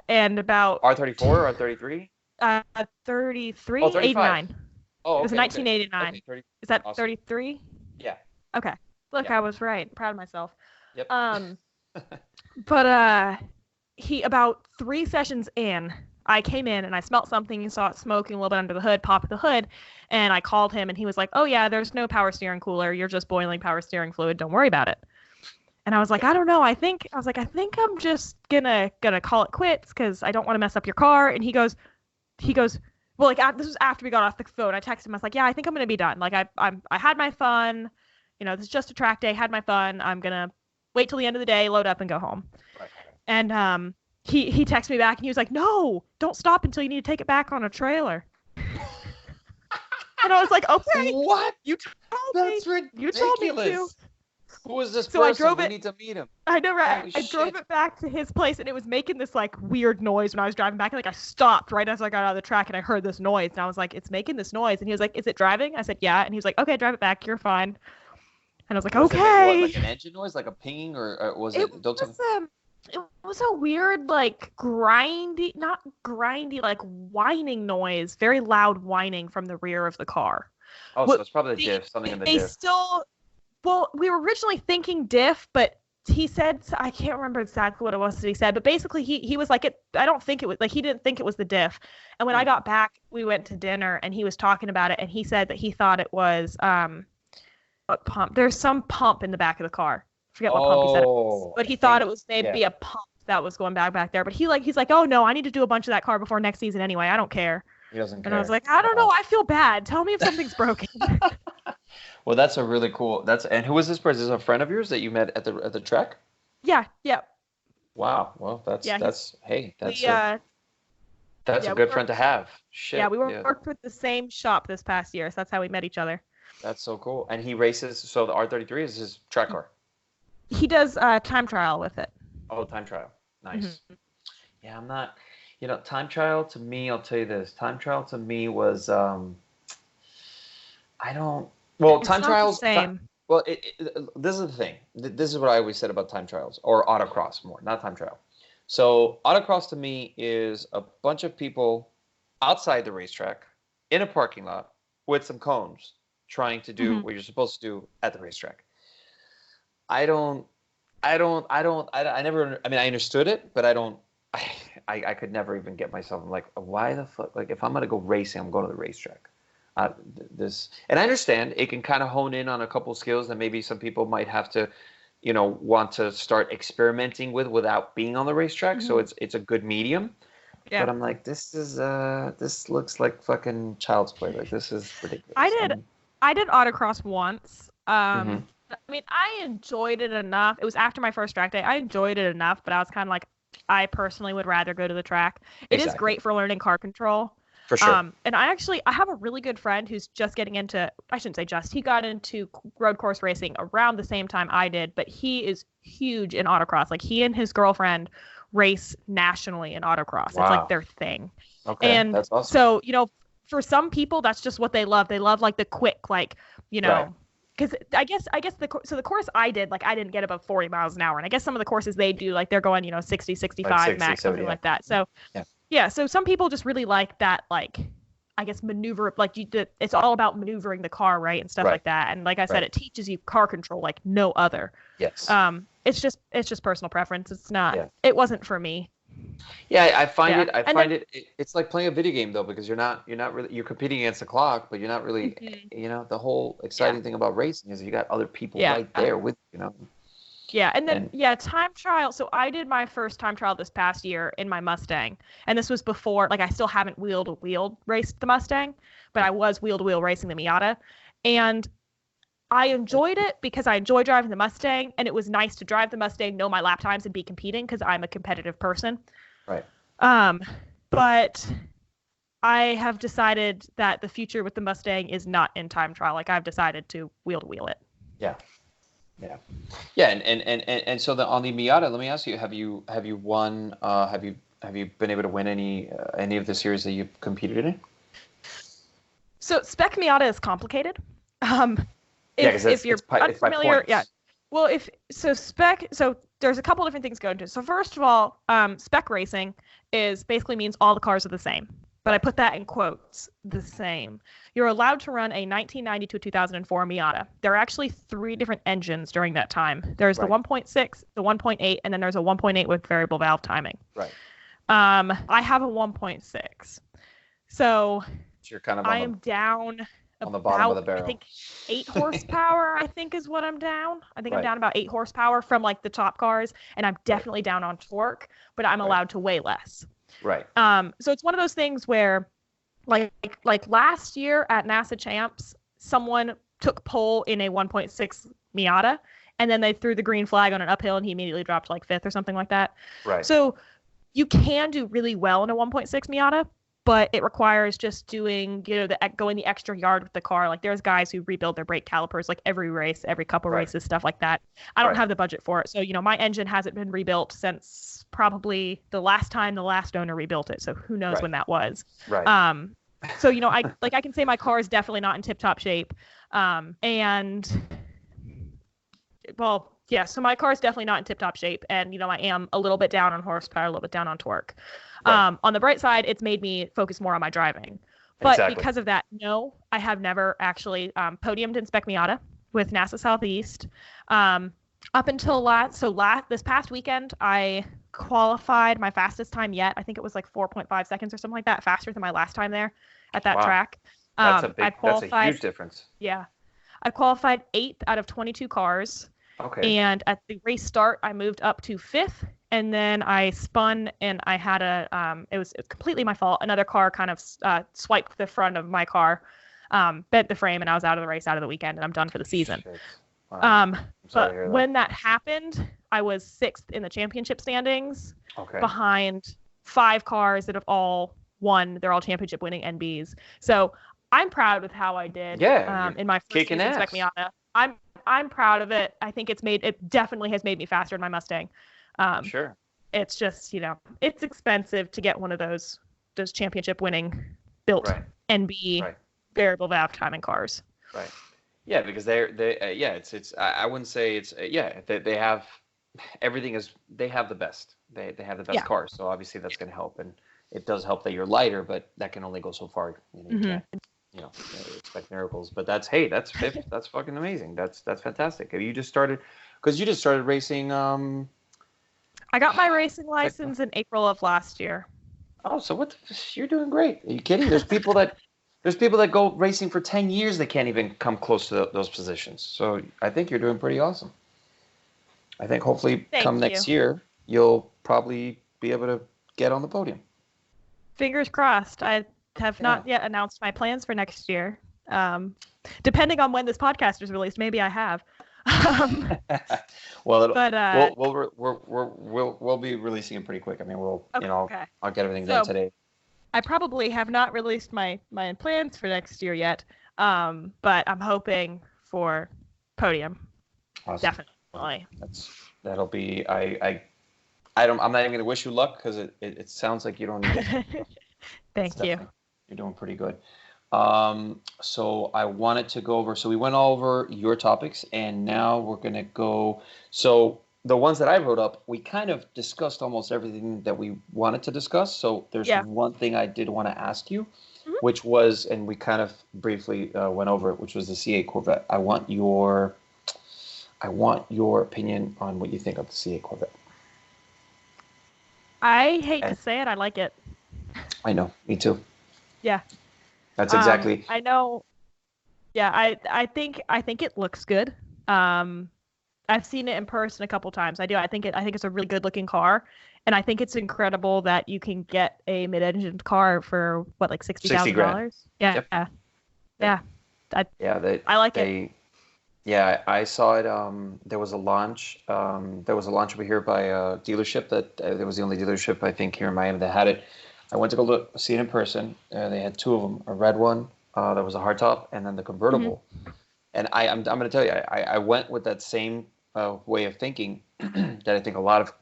And about R34 or R33? 33, oh, 89. Oh, okay, it was 1989. Okay, 30, is that awesome. 33? Yeah. Okay. Look, I was right. Proud of myself. Yep. But he about 3 sessions in, I came in and I smelled something and saw it smoking a little bit under the hood, popped the hood, and I called him and he was like, oh yeah, there's no power steering cooler. You're just boiling power steering fluid. Don't worry about it. And I was like, I don't know. I think I'm just gonna call it quits because I don't want to mess up your car. And he goes, well, this was after we got off the phone. I texted him. I was like, yeah, I think I'm gonna be done. Like I had my fun. This is just a track day. Had my fun. I'm gonna wait till the end of the day, load up, and go home. Right. And he texted me back and he was like, no, don't stop until you need to take it back on a trailer. And I was like, okay, what? You told That's me. ridiculous. You told me to. Who is this so person? I drove we need to meet him. I know, right? Holy I drove it back to his place, and it was making this like weird noise when I was driving back. And, I stopped right as I got out of the track, and I heard this noise, and I was like, "It's making this noise." And he was like, "Is it driving?" I said, "Yeah." And he was like, "Okay, drive it back. You're fine." And I was like, "Okay." Like an engine noise, like a pinging, or was it? It was a weird, like not grindy, like whining noise, very loud whining from the rear of the car. Oh, so it's probably the diff, something in the diff. Well, we were originally thinking diff, but he said, I can't remember exactly what it was that he said, but basically he was like, I don't think it was, like, he didn't think it was the diff. And when I got back, we went to dinner and he was talking about it, and he said that he thought it was what pump. There's some pump in the back of the car. I forget what pump he said it was, but he thought it was maybe a pump that was going back there. But he's like, oh no, I need to do a bunch of that car before next season anyway. I don't care. He doesn't care. And I was like, I don't know. I feel bad. Tell me if something's broken. Well, that's a really cool. And who was this person? Is this a friend of yours that you met at the track? Yeah. Wow. Well, that's a good friend to have. Shit. Yeah, we worked with the same shop this past year, so that's how we met each other. That's so cool. And he races. So the R33 is his track car. He does time trial with it. Oh, time trial. Nice. Mm-hmm. Yeah, I'm not. Time trial to me, I'll tell you this. Time trial to me was I don't. Well, it's time not trials. The same. This is the thing. This is what I always said about time trials, or autocross more, not time trial. So autocross to me is a bunch of people outside the racetrack in a parking lot with some cones trying to do what you're supposed to do at the racetrack. I never. I mean, I understood it, but I don't. I could never even get myself. I'm like, why the fuck? Like, if I'm gonna go racing, I'm going to the racetrack. And I understand it can kind of hone in on a couple skills that maybe some people might have to, want to start experimenting with without being on the racetrack. So it's a good medium. Yeah. But I'm like, this looks like fucking child's play. Like, this is ridiculous. I did autocross once. I mean, I enjoyed it enough. It was after my first track day. I enjoyed it enough, but I was kind of like, I personally would rather go to the track. It is great for learning car control. For sure. And I have a really good friend who's just getting into, I shouldn't say just, he got into road course racing around the same time I did, but he is huge in autocross. Like, he and his girlfriend race nationally in autocross. Wow. It's like their thing. Okay, and that's awesome. So, for some people, that's just what they love. They love like the quick, like, because I guess the course I did, like, I didn't get above 40 miles an hour. And I guess some of the courses they do, like, they're going, 60, 65 like 60, max, 70, something like that. So, yeah, so some people just really like that, like, I guess maneuver, like, it's all about maneuvering the car, right, and stuff like that. And like I said, it teaches you car control like no other. Yes. It's just personal preference. It's not. Yeah. It wasn't for me. Yeah, I find it's like playing a video game though, because you're not really, you're competing against the clock, but you're not really, the whole exciting thing about racing is you got other people right there with you. Yeah, and then time trial. So I did my first time trial this past year in my Mustang, and this was before, like, I still haven't wheel to wheel raced the Mustang, but I was wheel to wheel racing the Miata, and I enjoyed it because I enjoy driving the Mustang, and it was nice to drive the Mustang, know my lap times, and be competing because I'm a competitive person. Right. But I have decided that the future with the Mustang is not in time trial. Like, I've decided to wheel it. Yeah. Yeah, and so on the Miata, let me ask you: Have you won? Have you been able to win any of the series that you've competed in? So spec Miata is complicated. If you're unfamiliar, Well, so there's a couple different things going into it. So first of all, spec racing basically means all the cars are the same. But I put that in quotes, the same. You're allowed to run a 1990 to 2004 Miata. There are actually 3 different engines during that time. There's the 1.6, the 1.8, and then there's a 1.8 with variable valve timing. Right. I have a 1.6. So you're kind of I am down on the bottom of the barrel. I think 8 horsepower, I think, is what I'm down. I think I'm down about 8 horsepower from, like, the top cars, and I'm definitely down on torque, but I'm allowed to weigh less. Right. So it's one of those things where, like last year at NASA Champs, someone took pole in a 1.6 Miata, and then they threw the green flag on an uphill, and he immediately dropped like 5th or something like that. Right. So you can do really well in a 1.6 Miata, but it requires just doing, going the extra yard with the car. Like, there's guys who rebuild their brake calipers like every race, every couple races, stuff like that. I don't have the budget for it. So, my engine hasn't been rebuilt since probably the last time the last owner rebuilt it. So who knows when that was. Right. So, I can say my car is definitely not in tip-top shape. So my car is definitely not in tip-top shape. And, I am a little bit down on horsepower, a little bit down on torque. Right. On the bright side, it's made me focus more on my driving. But because of that, no, I have never actually podiumed in Spec Miata with NASA Southeast. Up until this past weekend, I qualified my fastest time yet. I think it was like 4.5 seconds or something like that, faster than my last time there at that track. That's a huge difference. Yeah. I qualified 8th out of 22 cars. Okay. And at the race start, I moved up to 5th. And then I spun and I had it was completely my fault. Another car kind of swiped the front of my car, bent the frame, and I was out of the race, out of the weekend, and I'm done for the season. Shit. Wow. But when that happened, I was 6th in the championship standings, behind 5 cars that have all won. They're all championship winning NBs. So I'm proud with how I did. Yeah. In my first season, Spec Miata. I'm proud of it. I think it definitely has made me faster in my Mustang. Sure. It's just, it's expensive to get one of those championship winning built NB variable valve timing cars. Right. Yeah, because I wouldn't say it's they have everything they have the best. They have the best cars, so obviously that's going to help, and it does help that you're lighter, but that can only go so far. You can't expect miracles, but that's fucking amazing. That's fantastic. Have you just started? Because you just started racing. I got my racing license in April of last year. Oh, so you're doing great. Are you kidding? There's people that go racing for 10 years that can't even come close to those positions. So I think you're doing pretty awesome. I think hopefully next year, you'll probably be able to get on the podium. Fingers crossed. I have not yet announced my plans for next year. Depending on when this podcast is released, maybe I have. Well, we'll be releasing it pretty quick. I mean, I'll get everything done today. I probably have not released my plans for next year yet, but I'm hoping for podium. Awesome. Definitely. That'll be. I'm not even going to wish you luck because it sounds like you don't need it. Thank you. You're doing pretty good. So I wanted to go over. So we went all over your topics, and now we're going to go. So the ones that I wrote up, we kind of discussed almost everything that we wanted to discuss. So there's one thing I did want to ask you, which was, and we kind of briefly went over it, which was the C8 Corvette. I want your opinion on what you think of the C8 Corvette. I hate to say it, I like it. I know, me too. Yeah. That's exactly. I know. Yeah, I think it looks good. I've seen it in person a couple times. I do. I think it's a really good looking car, and I think it's incredible that you can get a mid-engined car for what, like $60,000. Yeah. Yep. Yeah. I like it. Yeah, I saw it. There was a launch. There was a launch over here by a dealership that it was the only dealership I think here in Miami that had it. I went to go see it in person. They had 2 of them: a red one that was a hardtop, and then the convertible. Mm-hmm. And I'm going to tell you, I went with that same way of thinking that I think a lot of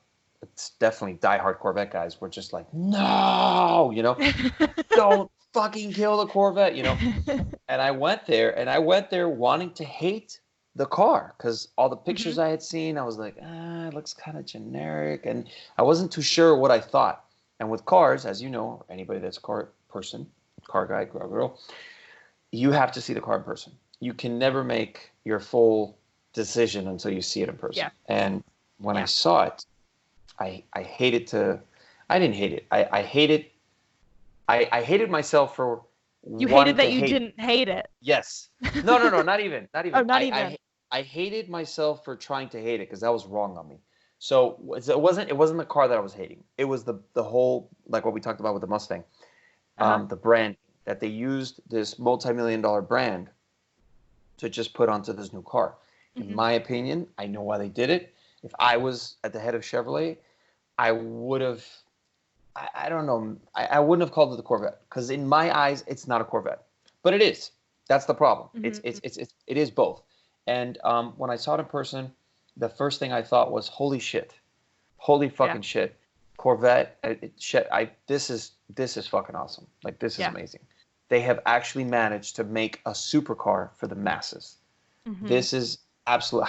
it's definitely diehard Corvette guys were just like, no, don't fucking kill the Corvette, And I went there wanting to hate the car because all the pictures I had seen, I was like, it looks kind of generic, and I wasn't too sure what I thought. And with cars, as you know, anybody that's a car guy, girl, you have to see the car in person. You can never make your full decision until you see it in person. Yeah. And when I saw it, I hated to. I didn't hate it. I hated. I hated myself for. You hated that you didn't hate it. Yes. No. Not even. Oh, not even. I hated myself for trying to hate it because that was wrong on me. So it wasn't the car that I was hating. It was the whole, like what we talked about with the Mustang, the brand that they used, this multi-million-dollar brand to just put onto this new car. In my opinion, I know why they did it. If I was at the head of Chevrolet, I would have, I don't know, I wouldn't have called it the Corvette because in my eyes, it's not a Corvette, but it is. That's the problem. It is both. And when I saw it in person, the first thing I thought was, holy shit, holy fucking shit, Corvette, this is fucking awesome. Like, this is amazing. They have actually managed to make a supercar for the masses. This is absolute.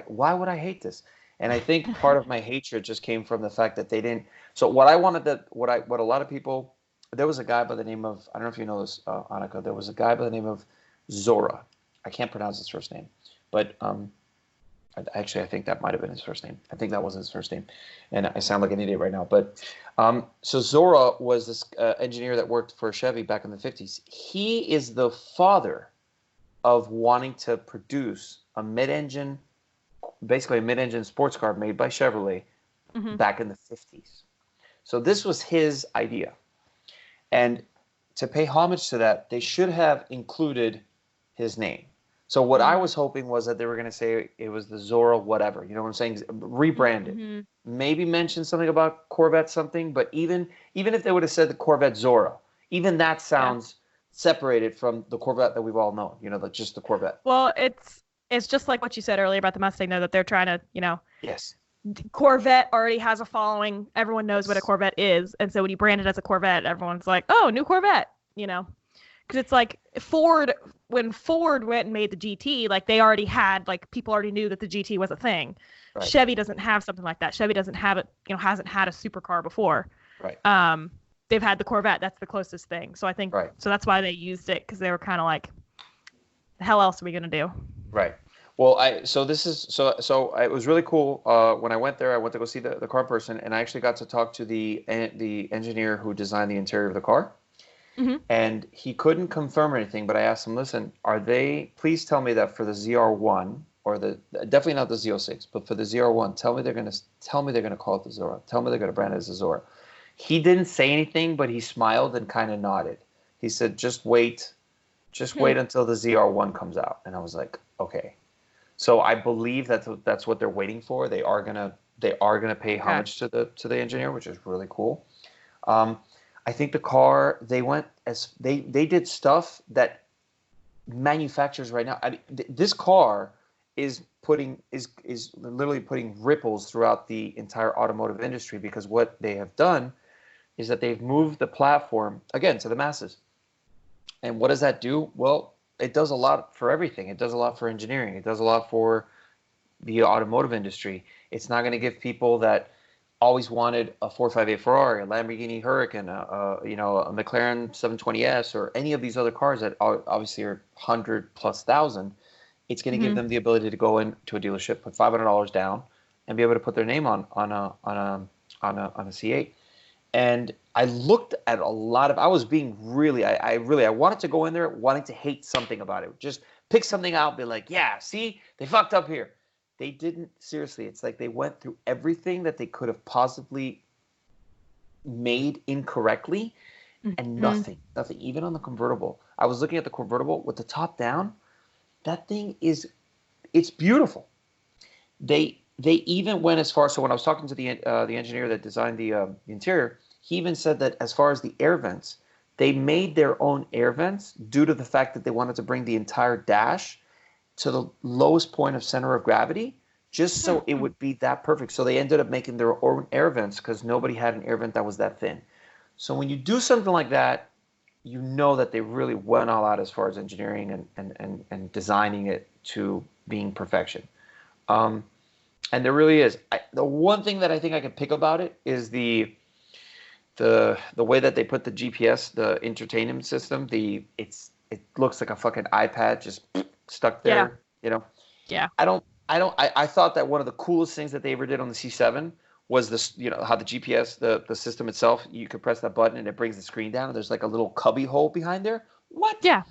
Why would I hate this? And I think part of my hatred just came from the fact that they didn't. So what a lot of people, there was a guy by the name of, I don't know if you know this, Annika, there was a guy by the name of Zora. I can't pronounce his first name, but actually, I think that might have been his first name. I think that was his first name. And I sound like an idiot right now. But so Zora was this engineer that worked for Chevy back in the 50s. He is the father of wanting to produce basically a mid-engine sports car made by Chevrolet back in the 50s. So this was his idea. And to pay homage to that, they should have included his name. So what I was hoping was that they were going to say it was the Zora whatever. You know what I'm saying? Rebrand it. Maybe mention something about Corvette something, but even if they would have said the Corvette Zora, even that sounds separated from the Corvette that we've all known, you know, just the Corvette. Well, it's just like what you said earlier about the Mustang, though, that they're trying to, you know. Yes. Corvette already has a following. Everyone knows what a Corvette is. And so when you brand it as a Corvette, everyone's like, oh, new Corvette, you know. Because it's like when Ford went and made the GT, like they already had, like people already knew that the GT was a thing. Right. Chevy doesn't have something like that. Chevy doesn't have it, you know, hasn't had a supercar before. Right. They've had the Corvette. That's the closest thing. So I think, so that's why they used it, because they were kind of like, the hell else are we going to do? Right. Well, it was really cool. When I went there, I went to go see the car person, and I actually got to talk to the engineer who designed the interior of the car. And he couldn't confirm anything, but I asked him, listen, please tell me that for the ZR1, or definitely not the Z06, but for the ZR1, tell me they're going to call it the Zora. Tell me they're going to brand it as the Zora. He didn't say anything, but he smiled and kind of nodded. He said, just wait until the ZR1 comes out. And I was like, okay. So I believe that's what they're waiting for. They are gonna pay homage to the engineer, which is really cool. I think the car, they did stuff that manufacturers right now. This car is literally putting ripples throughout the entire automotive industry, because what they have done is that they've moved the platform again to the masses. And what does that do? Well, it does a lot for everything. It does a lot for engineering. It does a lot for the automotive industry. It's not going to give people that always wanted a 458 Ferrari, a Lamborghini Huracan, a McLaren 720S, or any of these other cars that obviously are 100,000+. It's going to give them the ability to go into a dealership, put $500 down, and be able to put their name on a C8. And I looked at a lot of. I was being I wanted to go in there wanting to hate something about it. Just pick something out, be like, yeah, see, they fucked up here. They didn't. Seriously, it's like they went through everything that they could have possibly made incorrectly, and nothing. Even on the convertible. I was looking at the convertible with the top down. That thing it's beautiful. They even went as far. So when I was talking to the engineer that designed the interior, he even said that as far as the air vents, they made their own air vents due to the fact that they wanted to bring the entire dash to the lowest point of center of gravity, just so it would be that perfect. So they ended up making their own air vents because nobody had an air vent that was that thin. So when you do something like that, you know that they really went all out as far as engineering and designing it to being perfection. And there really is. The one thing that I think I can pick about it is the way that they put the GPS, the entertainment system. It looks like a fucking iPad just stuck there. You know. Yeah. I thought that one of the coolest things that they ever did on the C7 was this, you know, how the GPS, the system itself, you could press that button and it brings the screen down and there's like a little cubby hole behind there. What? Yeah.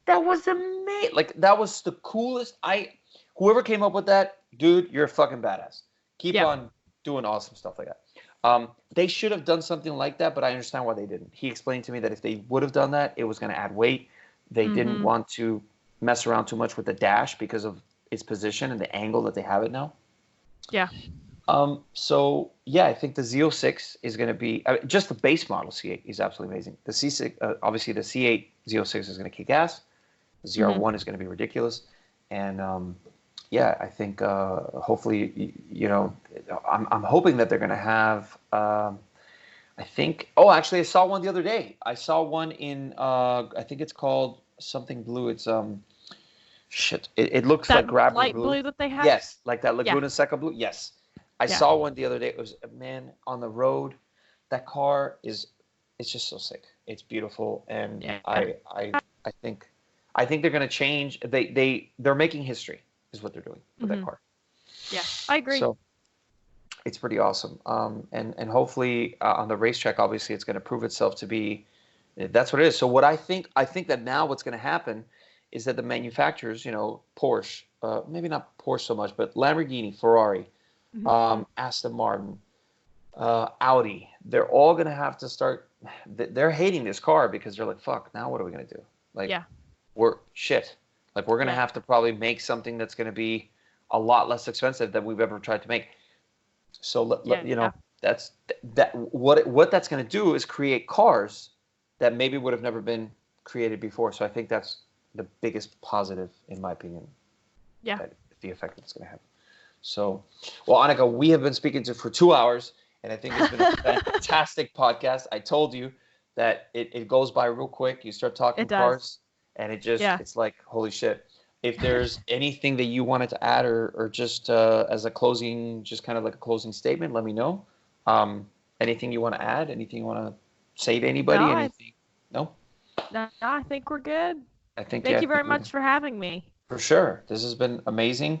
That was amazing. Like, that was the coolest. Whoever came up with that, dude, you're a fucking badass. Keep on doing awesome stuff like that. They should have done something like that, but I understand why they didn't. He explained to me that if they would have done that, it was going to add weight. They didn't want to mess around too much with the dash because of its position and the angle that they have it now. Yeah. So yeah, I think the Z06 is going to be just the base model C8 is absolutely amazing. The C6, obviously the C8 Z06 is going to kick ass. The ZR1 is going to be ridiculous, and yeah, I think hopefully, you know, I'm hoping that they're going to have. I think. Oh, actually, I saw one the other day. I saw one in. I think it's called something blue. It's shit. It looks that like grabber light blue that they have. Yes, like that Laguna Seca blue. Yes. I saw one the other day. It was, man, on the road. That car it's just so sick. It's beautiful, and I think they're going to change. They're making history, is what they're doing with that car. Yeah, I agree. So it's pretty awesome. And hopefully on the racetrack, obviously, it's going to prove itself to be. That's what it is. So what I think that now what's going to happen is that the manufacturers, Porsche, maybe not Porsche so much, but Lamborghini, Ferrari, Aston Martin, Audi, they're all going to have to start, they're hating this car because they're like, fuck, now what are we going to do? Like, we're shit. Like, we're going to have to probably make something that's going to be a lot less expensive than we've ever tried to make. So, that's what that's going to do is create cars that maybe would have never been created before. So I think that's the biggest positive, in my opinion. Yeah. The effect it's going to have. So, well, Annika, we have been speaking for 2 hours, and I think it's been a fantastic podcast. I told you that it goes by real quick. You start talking cars, and it's like, holy shit. If there's anything that you wanted to add or just as a closing, just kind of like a closing statement, let me know. Anything you want to add? Anything you want to say to anybody? No, I think we're good. Thank you very much for having me. For sure. This has been amazing.